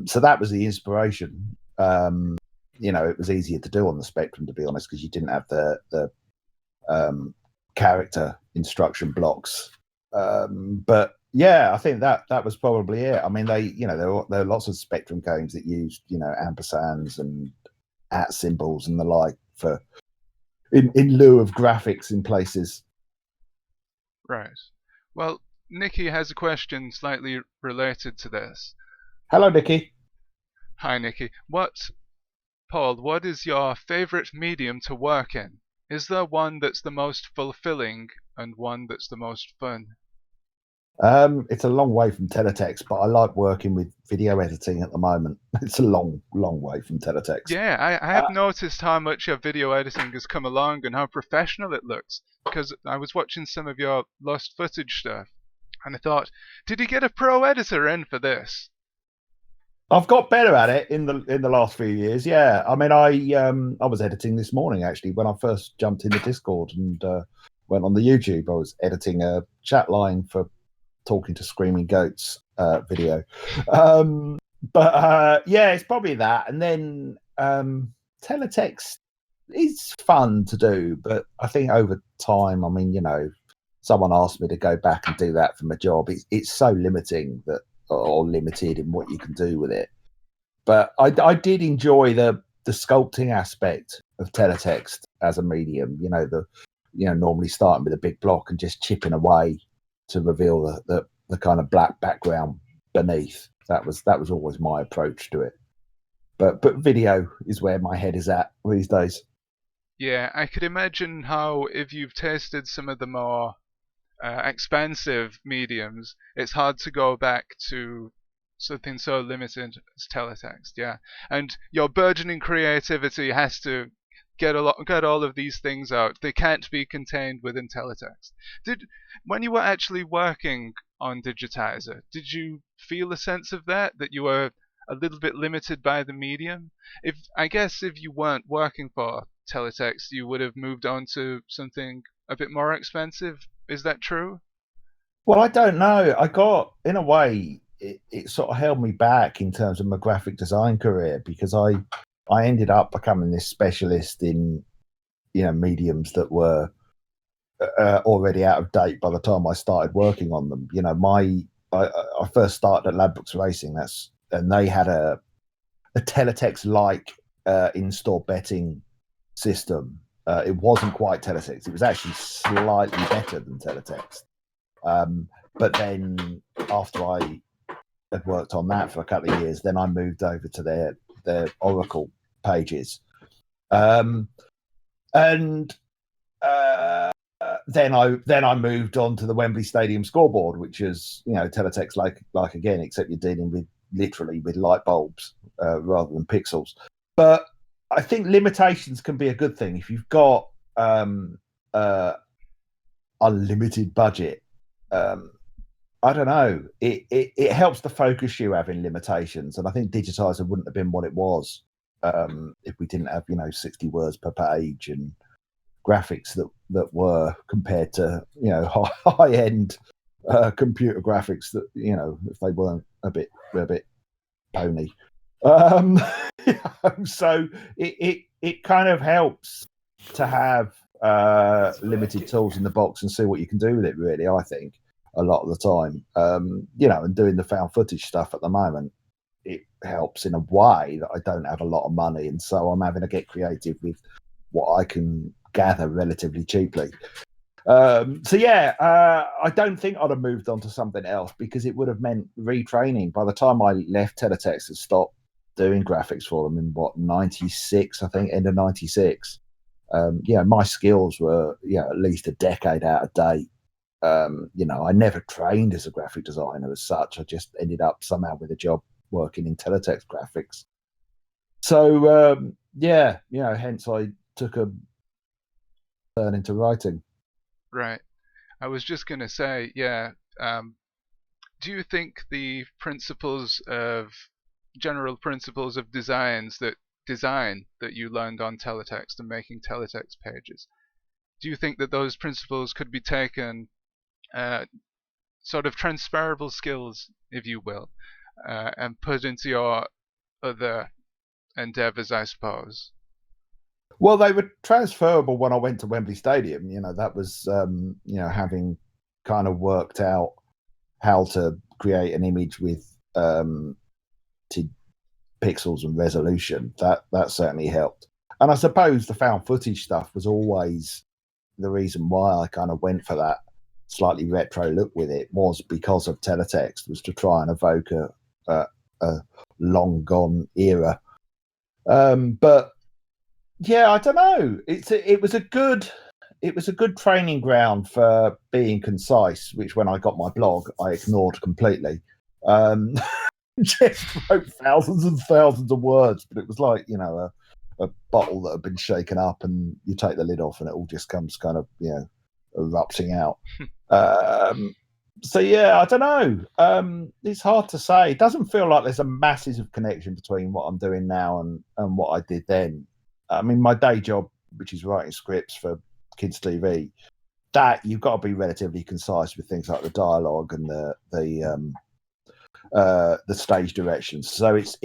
So that was the inspiration. It was easier to do on the Spectrum, to be honest, because you didn't have the character instruction blocks. But yeah, I think that was probably it. I mean, there are lots of Spectrum games that used ampersands and @ symbols and the like for in lieu of graphics in places. Right. Well, Nikki has a question slightly related to this. Hello, Nikki. Hi, Nikki. Paul, what is your favorite medium to work in? Is there one that's the most fulfilling and one that's the most fun? It's a long way from teletext, but I like working with video editing at the moment. It's a long way from teletext. Yeah, I have noticed how much your video editing has come along and how professional it looks. Because I was watching some of your lost footage stuff, and I thought, did he get a pro editor in for this? I've got better at it in the last few years. Yeah, I mean, I was editing this morning actually when I first jumped into Discord and went on the YouTube. I was editing a chat line for Talking to Screaming Goats video. But it's probably that. And then teletext is fun to do, but I think over time, I mean, someone asked me to go back and do that for my job. It's so limiting or limited in what you can do with it. But I did enjoy the sculpting aspect of teletext as a medium. Normally starting with a big block and just chipping away to reveal the kind of black background beneath. That was always my approach to it. But video is where my head is at these days. Yeah, I could imagine how if you've tasted some of the more expensive mediums, it's hard to go back to something so limited as teletext. Yeah, and your burgeoning creativity has to get all of these things out. They can't be contained within teletext. When you were actually working on Digitiser, did you feel a sense of that you were a little bit limited by the medium? I guess if you weren't working for teletext, you would have moved on to something a bit more expensive. Is that true? Well, I don't know. I got, in a way, it sort of held me back in terms of my graphic design career, because I ended up becoming this specialist in mediums that were already out of date by the time I started working on them. I first started at Ladbrokes Racing, and they had a teletext-like in-store betting system. It wasn't quite teletext. It was actually slightly better than teletext. But then after I had worked on that for a couple of years, then I moved over to their Oracle pages. And then I moved on to the Wembley Stadium scoreboard, which is teletext like again, except you're dealing literally with light bulbs rather than pixels. But I think limitations can be a good thing if you've got unlimited budget. I don't know. It helps to focus you having limitations, and I think Digitiser wouldn't have been what it was if we didn't have 60 words per page and graphics that were compared to high end computer graphics that if they weren't a bit pony. So it kind of helps to have limited tools in the box and see what you can do with it, really. I think a lot of the time, and doing the found footage stuff at the moment, it helps in a way that I don't have a lot of money, and so I'm having to get creative with what I can gather relatively cheaply. I don't think I'd have moved on to something else, because it would have meant retraining. By the time I left teletext and stopped doing graphics for them in 96, I think, end of 96, my skills were at least a decade out of date. I never trained as a graphic designer as such. I just ended up somehow with a job working in teletext graphics. So hence I took a turn into writing. Right. I was just going to say, do you think the general principles of design that you learned on teletext and making teletext pages, do you think that those principles could be taken, sort of transferable skills, if you will, and put into your other endeavours, I suppose? Well, they were transferable when I went to Wembley Stadium. That was, having kind of worked out how to create an image with pixels and resolution. That certainly helped. And I suppose the found footage stuff was always the reason why I kind of went for that slightly retro look with it, was because of teletext, was to try and evoke a long gone era. But yeah, I don't know. It was a good training ground for being concise, which when I got my blog, I ignored completely. Just wrote thousands and thousands of words, but it was like, a bottle that had been shaken up, and you take the lid off, and it all just comes kind of, erupting out. So yeah, I don't know. It's hard to say. It doesn't feel like there's a massive connection between what I'm doing now and what I did then. I mean, my day job, which is writing scripts for kids' TV, that you've got to be relatively concise with things like the dialogue and the stage directions. So it's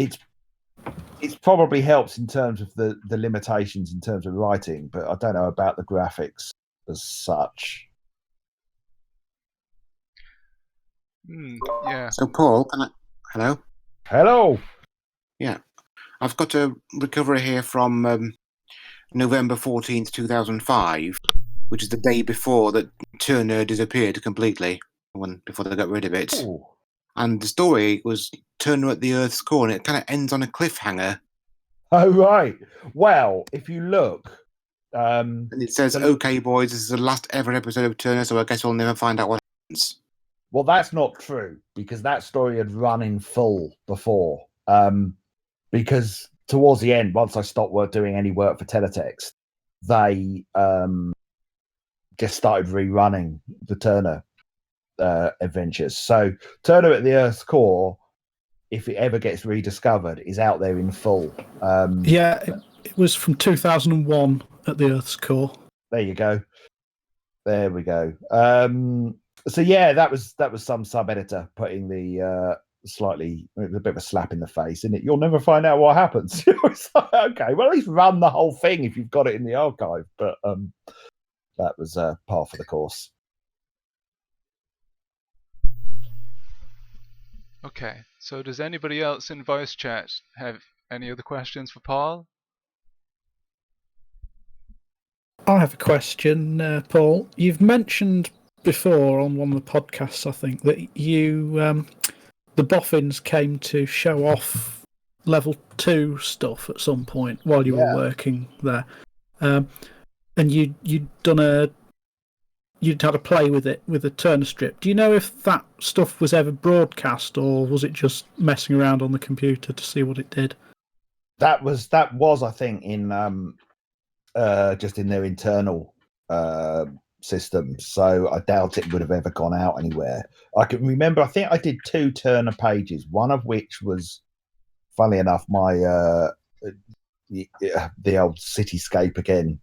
probably helps in terms of the limitations in terms of writing, but I don't know about the graphics as such. Yeah. So, Paul, Hello. Yeah, I've got a recovery here from November 14th, 2005, which is the day before that Turner disappeared completely, before they got rid of it. Ooh. And the story was Turner at the Earth's core, and it kind of ends on a cliffhanger. Oh, right. Well, if you look... and it says, "Okay, boys, this is the last ever episode of Turner, so I guess we'll never find out what happens." Well, that's not true, because that story had run in full before. Because towards the end, once I stopped doing any work for teletext, they just started rerunning the Turner adventures. So Turner at the Earth's core, if it ever gets rediscovered, is out there in full. It was from 2001 at the Earth's core. There you go. There we go. So yeah, that was some sub-editor putting the slightly, it was a bit of a slap in the face, isn't it? You'll never find out what happens. It's like, okay, well, at least run the whole thing if you've got it in the archive. But that was par for the course. Okay, so does anybody else in voice chat have any other questions for Paul? I have a question, Paul. You've mentioned before on one of the podcasts, I think, that you, the boffins came to show off level 2 stuff at some point while you were working there. And you'd had a play with it, with a Turner strip. Do you know if that stuff was ever broadcast, or was it just messing around on the computer to see what it did? That was, I think, in just in their internal system. So I doubt it would have ever gone out anywhere. I can remember, I think I did 2 Turner pages, one of which was, funnily enough, my the old cityscape again,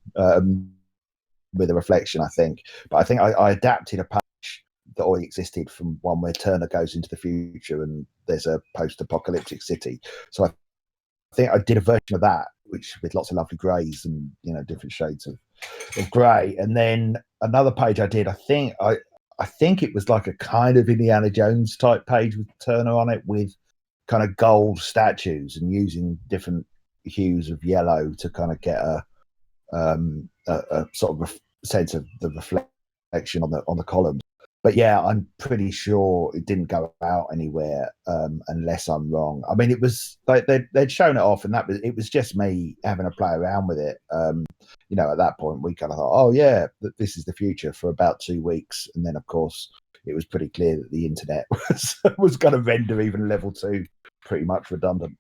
with a reflection, I think. But I think I adapted a page that already existed from one where Turner goes into the future and there's a post-apocalyptic city. So I think I did a version of that, which with lots of lovely greys and different shades of grey. And then another page I did, I think it was like a kind of Indiana Jones type page with Turner on it, with kind of gold statues and using different hues of yellow to kind of get a sort of sense of the reflection on the columns. But yeah, I'm pretty sure it didn't go out anywhere, unless I'm wrong. I mean, it was they'd shown it off, and it was just me having a play around with it. At that point, we kind of thought, oh yeah, this is the future for about 2 weeks, and then of course it was pretty clear that the internet was going to render even level 2 pretty much redundant.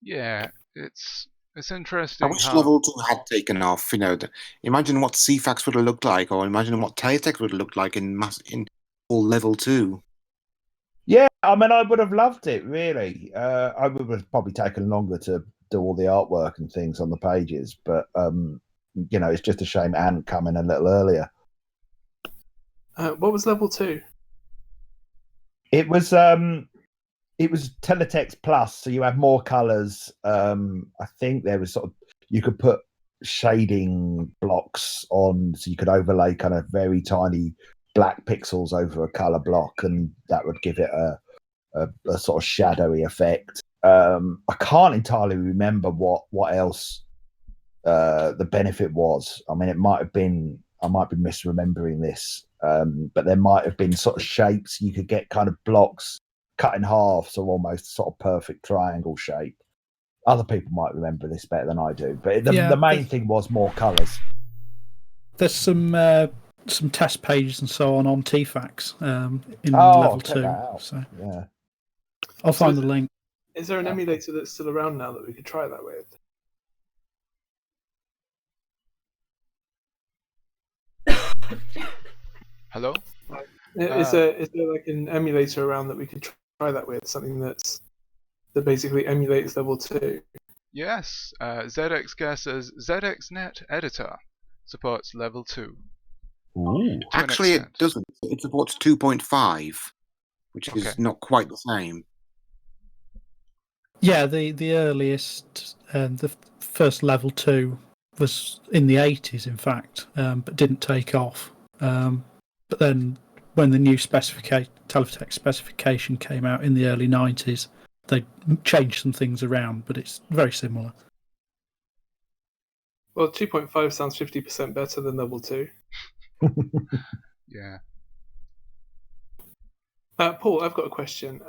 Yeah, it's I interesting wish how. level 2 had taken off. Imagine what CFAX would have looked like, or imagine what teletext would have looked like in all level 2. Yeah, I mean, I would have loved it, really. I would have probably taken longer to do all the artwork and things on the pages, but it's just a shame it hadn't come in a little earlier. What was level 2? It was Teletext Plus, so you have more colours. I think there was you could put shading blocks on, so you could overlay kind of very tiny black pixels over a colour block, and that would give it a sort of shadowy effect. I can't entirely remember what else the benefit was. I mean, I might be misremembering this, but there might have been sort of shapes you could get, kind of blocks cut in half, so almost sort of perfect triangle shape. Other people might remember this better than I do, but the main thing was more colours. There's some test pages and so on TFAX in level 2. So yeah, I'll find the link. Is there an emulator that's still around now that we could try that with? Hello? Is there like an emulator around that we could try that with? Something that basically emulates level 2? Yes, ZXGuess says ZXNet Editor supports level 2. Ooh. Actually, it doesn't. It supports 2.5, which is not quite the same. Yeah, the earliest, the first level 2 was in the 80s, in fact, but didn't take off. But then when the new teletext specification came out in the early 90s, they changed some things around, but it's very similar. Well, 2.5 sounds 50% better than level 2. Yeah. Paul, I've got a question.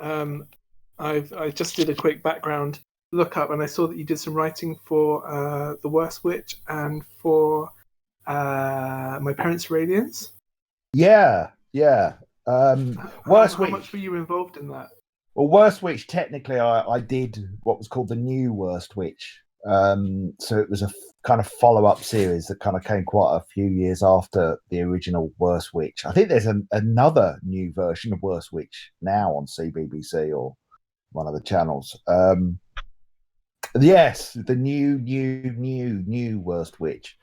I just did a quick background look up, and I saw that you did some writing for The Worst Witch and for My Parents' Radiance. Yeah. How much were you involved in that? Well, Worst Witch, technically, I did what was called the new Worst Witch. So it was a kind of follow-up series that kind of came quite a few years after the original Worst Witch. I think there's another new version of Worst Witch now on CBBC or one of the channels. Yes, the new Worst Witch.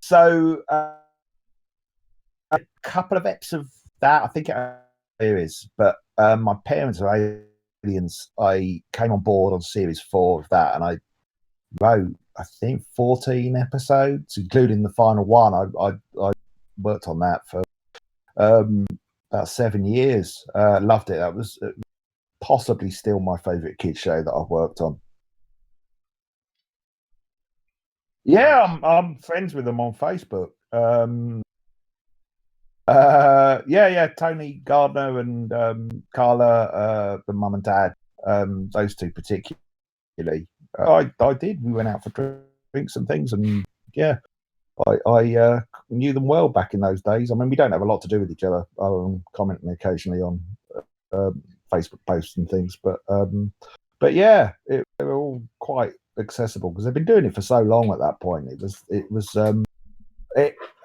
So a couple of eps of that, I think there is, but my parents are aliens. I came on board on series 4 of that, and I wrote, I think, 14 episodes, including the final one. I worked on that for about 7 years. Loved it. That was possibly still my favourite kids show that I've worked on. Yeah, I'm friends with them on Facebook. Tony Gardner and Carla, the mum and dad, those two particularly. I did. We went out for drinks and things, and yeah, I knew them well back in those days. I mean, we don't have a lot to do with each other, other than commenting occasionally on Facebook posts and things. But yeah, they were all quite accessible because they've been doing it for so long. At that point,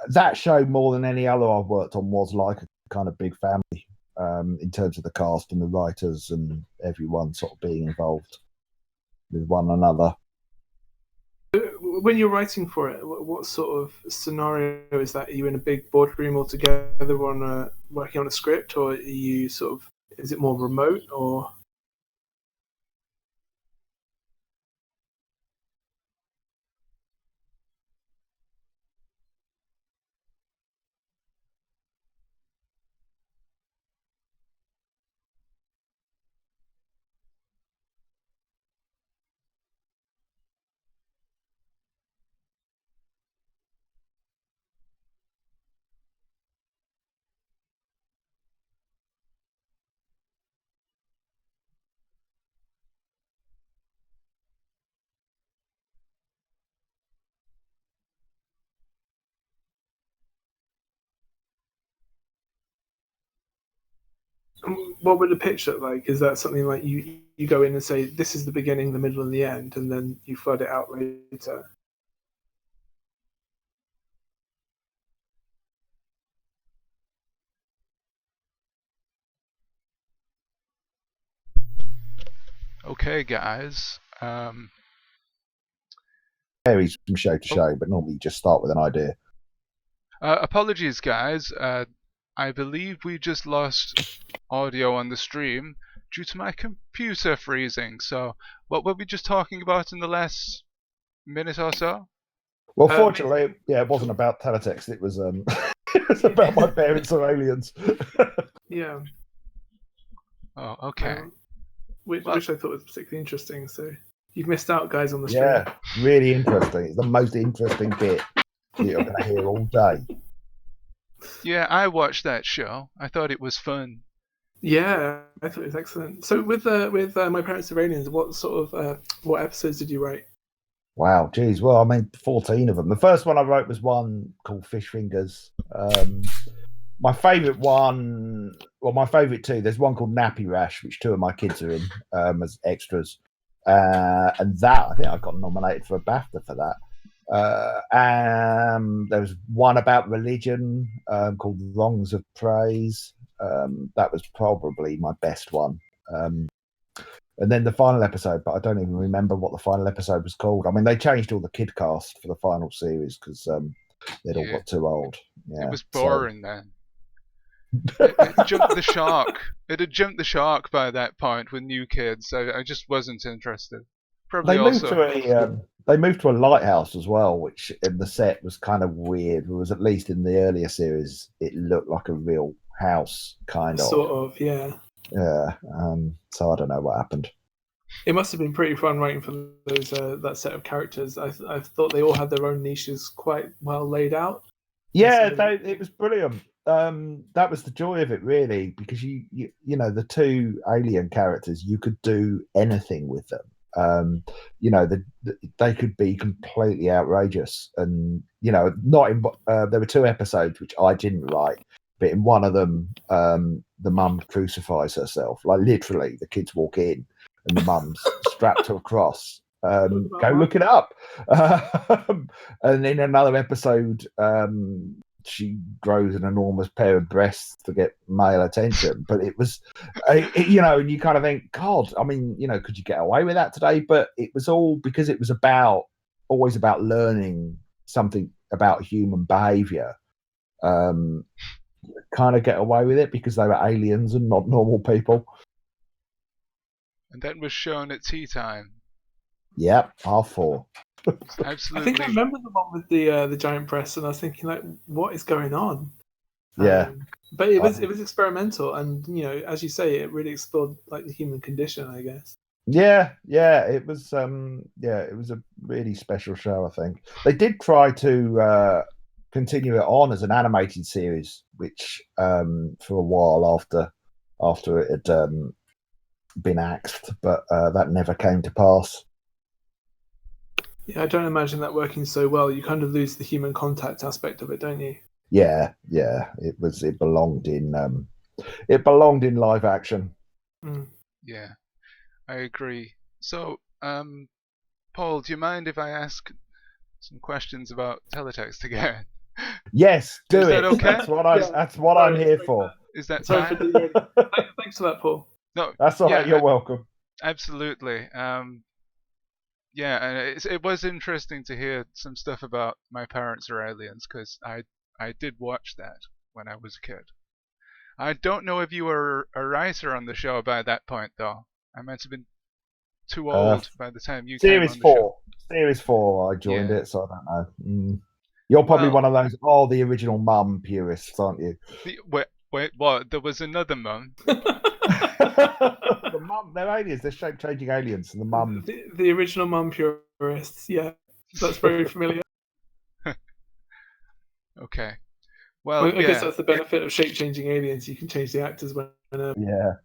that show, more than any other I've worked on, was like a kind of big family in terms of the cast and the writers and everyone sort of being involved with one another. When you're writing for it, what sort of scenario is that? Are you in a big boardroom all together working on a script, or are you is it more remote, or? What would the pitch look like? Is that something like you go in and say, this is the beginning, the middle, and the end, and then you flood it out later? Okay, guys. Varies from show to show, but normally you just start with an idea. Apologies, guys. I believe we just lost audio on the stream due to my computer freezing. So, what were we just talking about in the last minute or so? Well, fortunately, it wasn't about teletext. It was it was about my parents are aliens. Yeah. Oh, okay. Which I thought was particularly interesting. So you've missed out, guys, on the stream. Yeah, really interesting. It's the most interesting bit you're going to hear all day. Yeah, I watched that show. I thought it was fun. Yeah, I thought it was excellent. So with My Parents Are Aliens, what sort of what episodes did you write? Wow, geez. Well, I mean, 14 of them. The first one I wrote was one called Fish Fingers. My favourite one, well, my favourite two, there's one called Nappy Rash, which two of my kids are in as extras. And that, I think I got nominated for a BAFTA for that. There was one about religion called Wrongs of Praise. That was probably my best one. And then the final episode, but I don't even remember what the final episode was called. I mean, they changed all the kid cast for the final series because they'd all got too old. Yeah, it was boring then. It jumped the shark. It had jumped the shark by that point with new kids. I just wasn't interested. Probably They moved to a lighthouse as well, which in the set was kind of weird. Whereas at least in the earlier series, it looked like a real house, kind of. Sort of, yeah. Yeah. So I don't know what happened. It must have been pretty fun writing for those that set of characters. I thought they all had their own niches quite well laid out. Yeah, it was brilliant. That was the joy of it, really, because you know, the two alien characters, you could do anything with them. You know, they could be completely outrageous, and you know, not in. There were two episodes which I didn't write, but in one of them, the mum crucifies herself. Like literally, the kids walk in, and the mum's strapped to a cross. Go look it up. And in another episode, she grows an enormous pair of breasts to get male attention. But it was, you know, and you kind of think, God, I mean, you know, could you get away with that today? But it was all because it was always about learning something about human behavior. Kind of get away with it because they were aliens and not normal people. And that was shown at tea time. Yep, R4. Absolutely. I think I remember the one with the giant breasts, and I was thinking, like, what is going on? Yeah. But it was experimental, and you know, as you say, it really explored like the human condition, I guess. Yeah, it was it was a really special show. I think they did try to continue it on as an animated series, which for a while after it had been axed, but that never came to pass. Yeah, I don't imagine that working so well. You kind of lose the human contact aspect of it, don't you? Yeah. It belonged in live action. Mm. Yeah, I agree. So, Paul, do you mind if I ask some questions about teletext again? Yes, do Is it. that okay? That's what I'm here for. Is that Sorry time? for the thanks for that, Paul. No, that's all right. You're welcome. Absolutely. Yeah, and it was interesting to hear some stuff about My Parents Are Aliens, because I did watch that when I was a kid. I don't know if you were a writer on the show by that point, though. I might have been too old by the time you came on the show. Series 4, I joined it, so I don't know. You're probably one of those, the original mum purists, aren't you? Wait, what? There was another mum? The mum, they're aliens. They're shape-changing aliens, and the mum. The original mum purists. Yeah, that's very familiar. Okay. Well, I guess that's the benefit of shape-changing aliens. You can change the actors when. Yeah.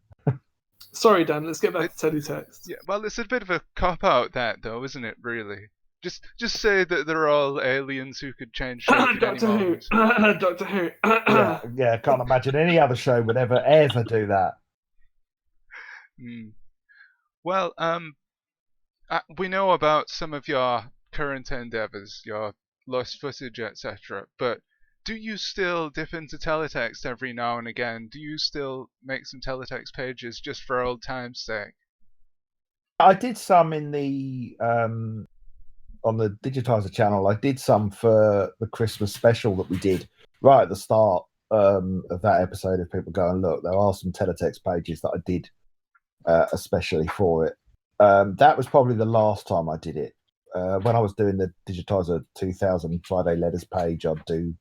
Sorry, Dan. Let's get back to teletext. Yeah. Well, it's a bit of a cop-out, that though, isn't it? Really. Just say that they're all aliens who could change shape at Doctor any Who. moment. Doctor Who. Yeah. Can't imagine any other show would ever do that. Mm. Well, we know about some of your current endeavors, your lost footage, etc. But do you still dip into teletext every now and again? Do you still make some teletext pages just for old time's sake? I did some in the on the Digitiser channel. I did some for the Christmas special that we did right at the start of that episode. If people go and look, there are some teletext pages that I did especially for it. That was probably the last time I did it. When I was doing the Digitiser 2000 Friday Letters page, I'd do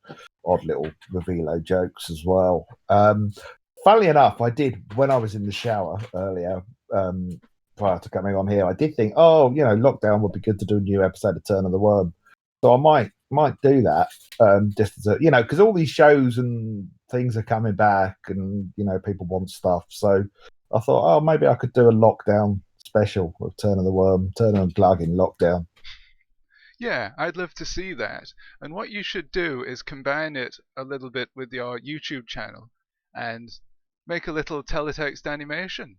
odd little revealo jokes as well. Funnily enough, I did when I was in the shower earlier, prior to coming on here. I did think, lockdown would be good to do a new episode of Turn of the Worm. So I might do that, just as because all these shows and things are coming back, and people want stuff. So I thought, maybe I could do a lockdown special of Turn of the Worm, Turner and Glug in lockdown. Yeah, I'd love to see that. And what you should do is combine it a little bit with your YouTube channel and make a little teletext animation.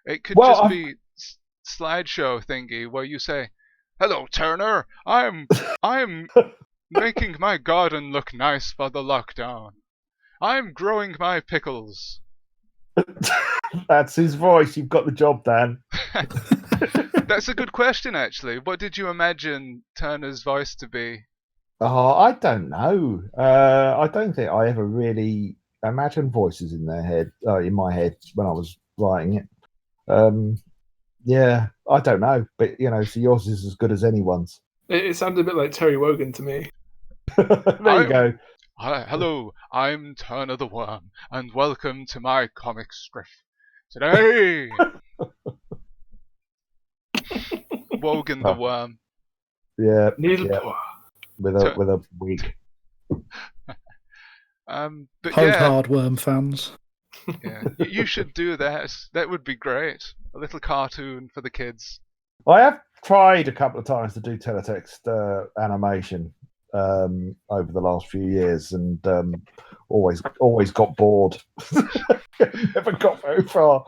It could be slideshow thingy where you say, "Hello, Turner. I'm making my garden look nice for the lockdown. I'm growing my pickles." That's his voice. You've got the job, Dan. That's a good question, actually. What did you imagine Turner's voice to be? Oh, I don't know. I don't think I ever really imagined voices in my head when I was writing it. Yeah, I don't know, but so yours is as good as anyone's. It sounded a bit like Terry Wogan to me. There you go. Hello, I'm Turner the Worm, and welcome to my comic strip. Today, Wogan the Worm. Yeah, Needlepower. With a wig. But Hard Worm fans. Yeah, you should do that. That would be great. A little cartoon for the kids. I have tried a couple of times to do teletext animation over the last few years, and always got bored. Never got very far.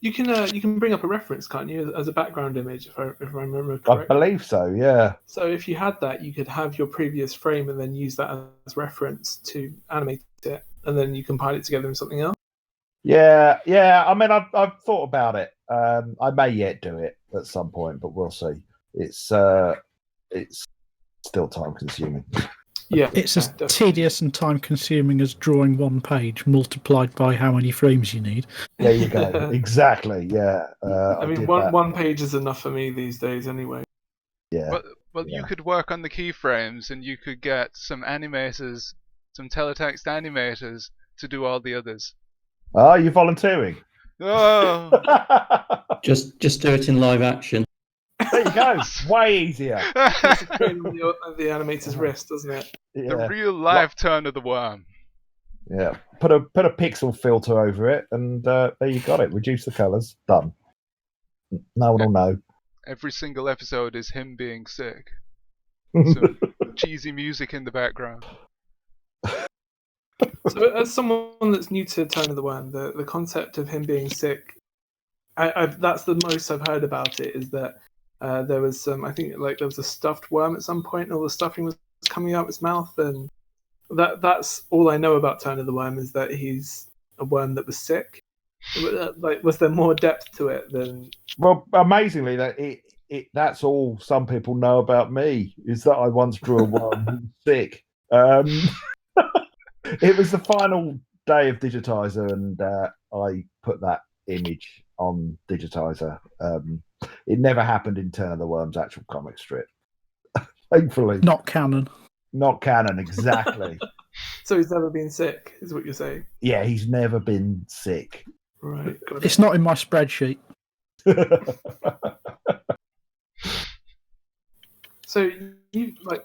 You can bring up a reference, can't you, as a background image, if I remember correctly? I believe so, yeah. So if you had that, you could have your previous frame and then use that as reference to animate it, and then you compile it together in something else. Yeah. I mean, I've thought about it. I may yet do it at some point, but we'll see. It's still time consuming. Yeah, it's as tedious and time consuming as drawing one page multiplied by how many frames you need. There you go. Exactly. Yeah. I mean, one page is enough for me these days, anyway. Yeah. Well, you could work on the keyframes, and you could get some animators, some teletext animators, to do all the others. Oh, you're volunteering? Oh. Just do it in live action. There you go. Way easier. The animator's wrist, doesn't it? Yeah. The real live Turn of the Worm. Yeah. Put a pixel filter over it, and there you got it. Reduce the colours. Done. No one will know. Every single episode is him being sick. Some cheesy music in the background. So, as someone that's new to Turn of the Worm, the concept of him being sick, that's the most I've heard about it. Is that there was some, I think, like there was a stuffed worm at some point, and all the stuffing was coming out of his mouth, and that's all I know about Turn of the Worm, is that he's a worm that was sick. Like, was there more depth to it than? Well, amazingly, that's all some people know about me, is that I once drew a worm who was sick. It was the final day of Digitiser, and I put that image on Digitiser. It never happened in Turn of the Worm's actual comic strip. Thankfully. Not canon. Not canon, exactly. So he's never been sick, is what you're saying? Yeah, he's never been sick. Right. It's not in my spreadsheet. So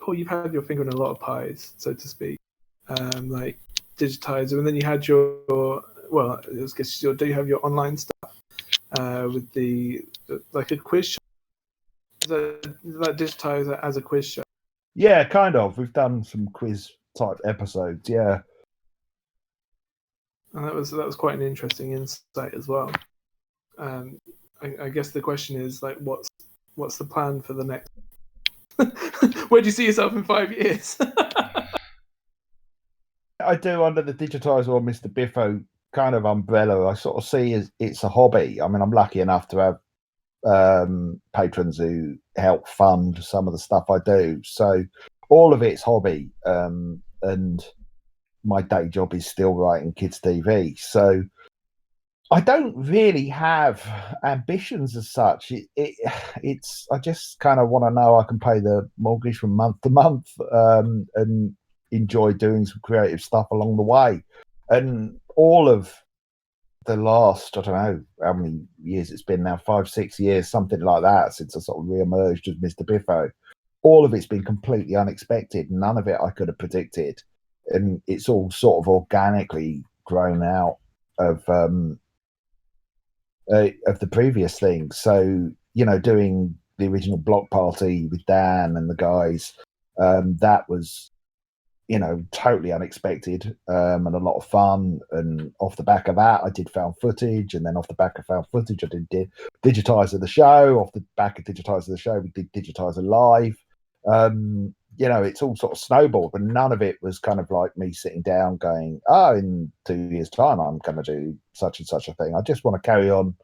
Paul, you've had your finger in a lot of pies, so to speak. Like Digitiser, and then you had do you have your online stuff with the like a quiz show? Is that Digitiser as a quiz show? Yeah, kind of. We've done some quiz type episodes, yeah. And that was quite an interesting insight as well. I guess the question is like, what's the plan for the next? Where do you see yourself in 5 years? I do under the Digitiser or Mr Biffo kind of umbrella. I sort of see as it's a hobby. I mean, I'm lucky enough to have patrons who help fund some of the stuff I do. So all of it's hobby, and my day job is still writing kids TV. So I don't really have ambitions as such. It's I just kind of want to know I can pay the mortgage from month to month, and enjoy doing some creative stuff along the way. And all of the last, I don't know how many years it's been now, 5-6 years, something like that, since I sort of re-emerged as Mr Biffo, all of it's been completely unexpected. None of it I could have predicted, and it's all sort of organically grown out of the previous thing. So, you know, doing the original Block Party with Dan and the guys, that was, you know, totally unexpected, and a lot of fun. And off the back of that, I did found footage, and then off the back of found footage, I did Digitiser the show. Off the back of Digitiser the show, we did Digitiser live. You know, it's all sort of snowballed, but none of it was kind of like me sitting down going, oh, in 2 years' time, I'm going to do such and such a thing. I just want to carry on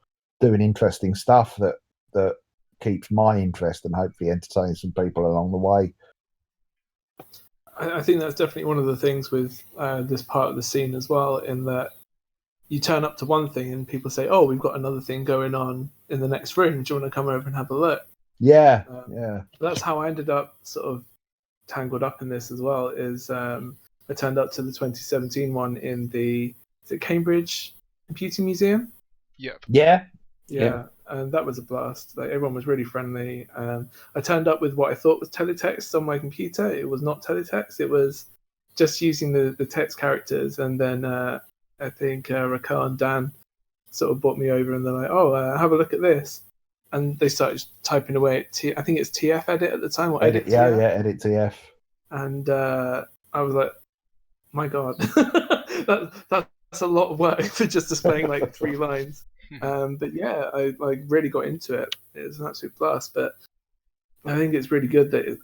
doing interesting stuff that keeps my interest and hopefully entertains some people along the way. I think that's definitely one of the things with this part of the scene as well, in that you turn up to one thing and people say, oh, we've got another thing going on in the next room. Do you want to come over and have a look? Yeah. That's how I ended up sort of tangled up in this as well, is I turned up to the 2017 one in the Cambridge Computing Museum. Yep. Yeah, and that was a blast. Like, everyone was really friendly. I turned up with what I thought was teletext on my computer. It was not teletext. It was just using the text characters. And then I think Raquel and Dan sort of brought me over, and they're like, "Oh, have a look at this." And they started typing away at I think it's TF edit at the time, or edit. Edit TF. And I was like, "My God, that's a lot of work for just displaying like 3 lines." But yeah, I really got into it. It was an absolute blast. But I think it's really good that,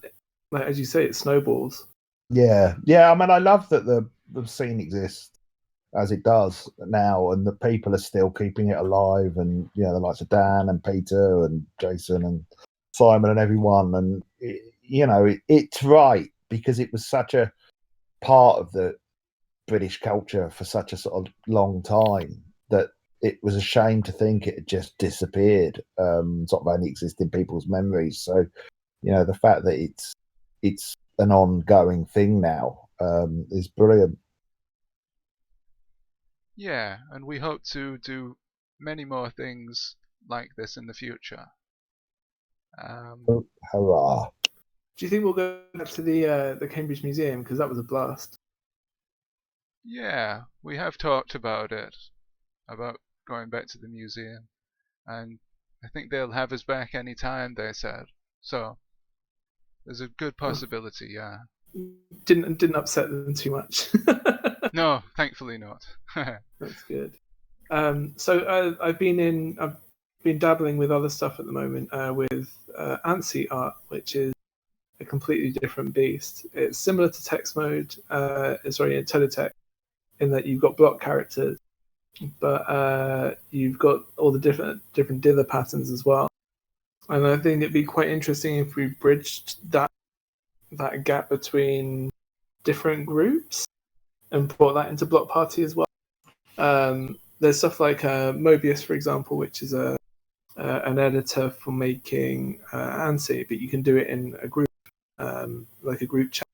like as you say, it snowballs. Yeah. I mean, I love that the scene exists as it does now, and the people are still keeping it alive. And you know, the likes of Dan and Peter and Jason and Simon and everyone. And it's right, because it was such a part of the British culture for such a sort of long time that it was a shame to think it had just disappeared, sort of only exist in people's memories. So, you know, the fact that it's an ongoing thing now is brilliant. Yeah, and we hope to do many more things like this in the future. Hurrah! Do you think we'll go back to the Cambridge Museum, because that was a blast? Yeah, we have talked about it, about going back to the museum, and I think they'll have us back any time, they said. So there's a good possibility, yeah. Didn't upset them too much. No, thankfully not. That's good. So I've been dabbling with other stuff at the moment, with ANSI art, which is a completely different beast. It's similar to text mode, in teletext, in that you've got block characters, but you've got all the different dither patterns as well. And I think it'd be quite interesting if we bridged that gap between different groups and brought that into Block Party as well. There's stuff like Mobius, for example, which is an editor for making ANSI, but you can do it in a group, like a group chat.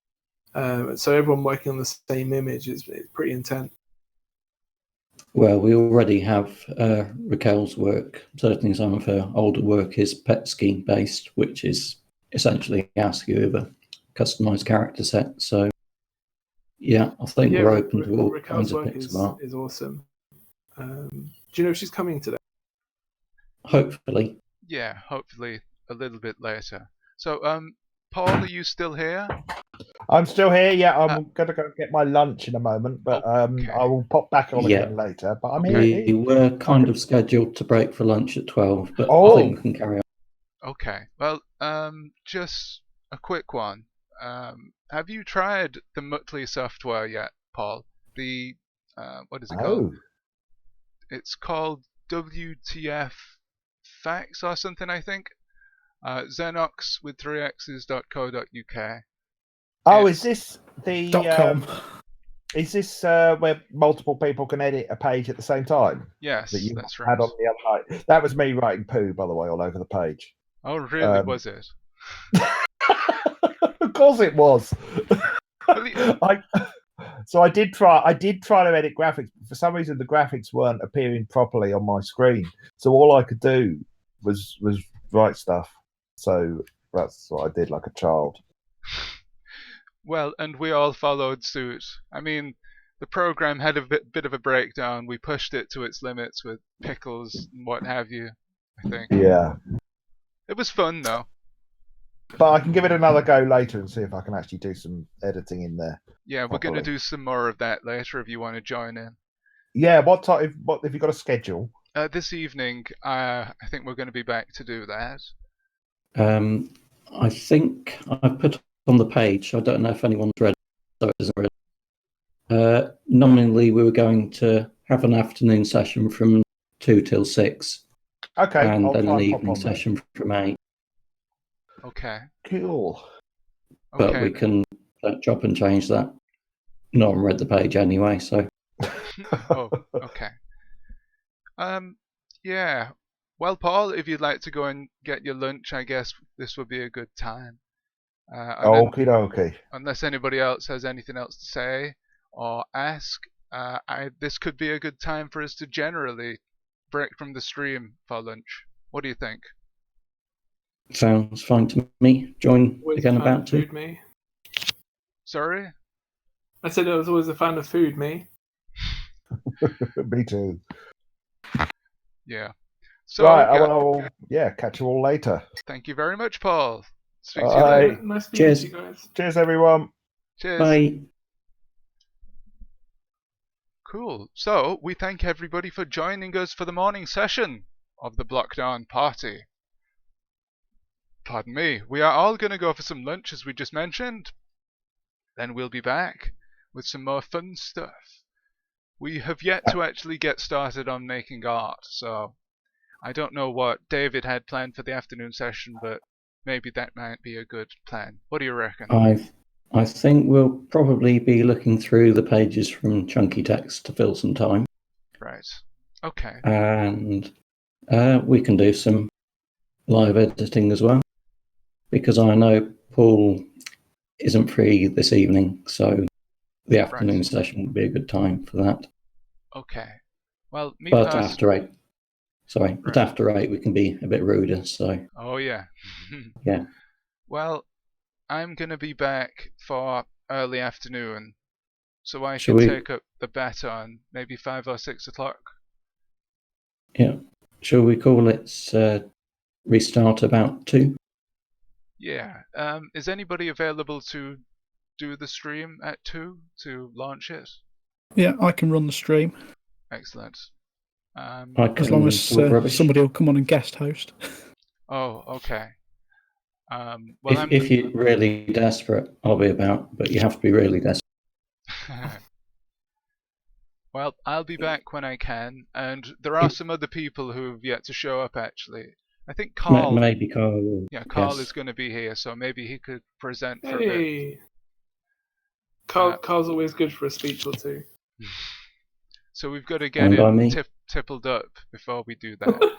So everyone working on the same image is pretty intense. Well, we already have Raquel's work. Certainly some of her older work is pet scheme based, which is essentially ASCII of a customized character set. So yeah, I think we're open to all kinds of bits of art. Is awesome. Do you know if she's coming today? Hopefully. Yeah, hopefully a little bit later. So, Paul, are you still here? I'm still here. Yeah, I'm going to go get my lunch in a moment, but Okay. I will pop back on Yeah. again later. But I'm Okay. here. We were kind of scheduled to break for lunch at 12, but Oh. I think we can carry on. Okay. Well, just a quick one. Have you tried the Mutley software yet, Paul? The what is it called? Oh, It's called WTF Facts or something, I think. Xenox with 3x's.co.uk. oh, It's- is this the .com. Is this where multiple people can edit a page at the same time? Yes, That you that's had right. on the other night. That was me writing poo, by the way, all over the page. Oh, really? Was it? Of course, it was. Well, yeah. I did try to edit graphics, but for some reason the graphics weren't appearing properly on my screen. So all I could do was write stuff. So that's what I did, like a child. Well, and we all followed suit. I mean, the program had a bit of a breakdown. We pushed it to its limits with pickles and what have you, I think. Yeah, It was fun, though. but I can give it another go later and see if I can actually do some editing in there. Yeah, we're going to Properly. do some more of that later if you want to join in. Yeah, what time? What have you got a schedule? This evening, I think we're going to be back to do that. I think I've put on the page. I don't know if anyone's read it, so it isn't read. Nominally, we were going to have an afternoon session from 2 till 6. Okay, and I'll then try an and pop evening on there. session from 8. Okay. Cool. But Okay. we can chop and change that. No one read the page anyway, so. Oh, okay. Yeah. Well, Paul, if you'd like to go and get your lunch, I guess this would be a good time. Okie dokie. Unless anybody else has anything else to say or ask, this could be a good time for us to generally break from the stream for lunch. What do you think? Sounds fine to me. Join Always again a fan about of 2. food, me. Sorry? I said I was always a fan of food, me. Me too. Yeah. So, Right, yeah, I will catch you all later. thank you very much, Paul. Speak to you Bye. later. Nice speaking Cheers. to you guys. Cheers, everyone. Cheers. Bye. Cool. So, we thank everybody for joining us for the morning session of the BLOCKDOWN Party. Pardon me. We are all going to go for some lunch, as we just mentioned. Then we'll be back with some more fun stuff. We have yet to actually get started on making art, so I don't know what David had planned for the afternoon session, but maybe that might be a good plan. What do you reckon? I think we'll probably be looking through the pages from Chunky Text to fill some time. Right. Okay. And we can do some live editing as well. Because I know Paul isn't free this evening, so the afternoon session would be a good time for that. Okay. Well, But after 8. Sorry, Right. but after 8 we can be a bit ruder, so. Oh, yeah. Yeah. Well, I'm going to be back for early afternoon, so I Shall can we- take up the baton maybe 5 or 6 o'clock. Yeah. Shall we call it restart about 2? Yeah. Is anybody available to do the stream at 2 to launch it? Yeah, I can run the stream. Excellent. As long as somebody will come on and guest host. Oh, okay. Well, if you're really desperate, I'll be about, but you have to be really desperate. Well, I'll be back when I can, and there are some other people who've yet to show up, actually. I think Carl... Maybe Carl. Yeah, Carl yes. is going to be here, so maybe he could present for a bit. Hey. Carl's always good for a speech or two. So we've got to get And by him me. tippled up before we do that.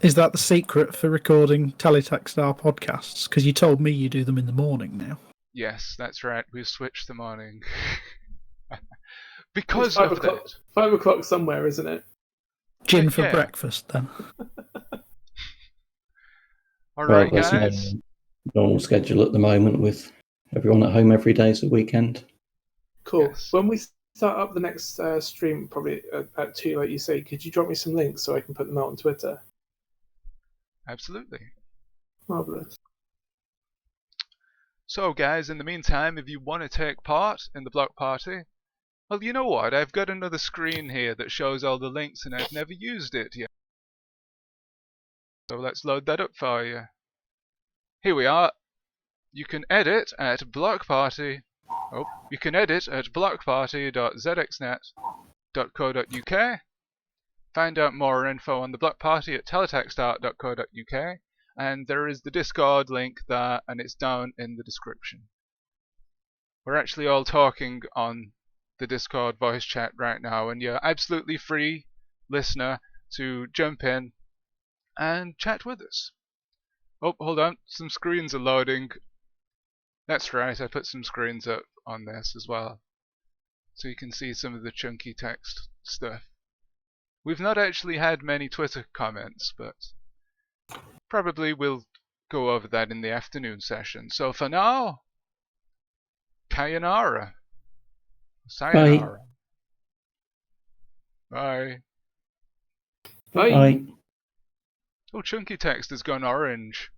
Is that the secret for recording Teletext our podcasts? Because you told me you do them in the morning now. Yes, that's right. We've switched the morning. Because It's 5 of o'clock. that. 5 o'clock somewhere, isn't it? Gin for yeah. breakfast, then. All Well, right, there's guys. no normal schedule at the moment with everyone at home every day is a weekend. Cool. Yes. When we start up the next stream, probably at 2, like you say, could you drop me some links so I can put them out on Twitter? Absolutely. Marvellous. So guys, in the meantime, if you want to take part in the block party, well, you know what? I've got another screen here that shows all the links and I've never used it yet. So let's load that up for you. Here we are. You can edit at blockparty.zxnet.co.uk. Find out more info on the block party at teletextart.co.uk. And there is the Discord link there, and it's down in the description. We're actually all talking on the Discord voice chat right now, and you're absolutely free, listener, to jump in and chat with us. Oh, hold on, some screens are loading. That's right, I put some screens up on this as well, so you can see some of the chunky text stuff. We've not actually had many Twitter comments, but probably we'll go over that in the afternoon session. So for now, sayonara. Sayonara. Bye. Bye. Bye. Oh, chunky text has gone orange.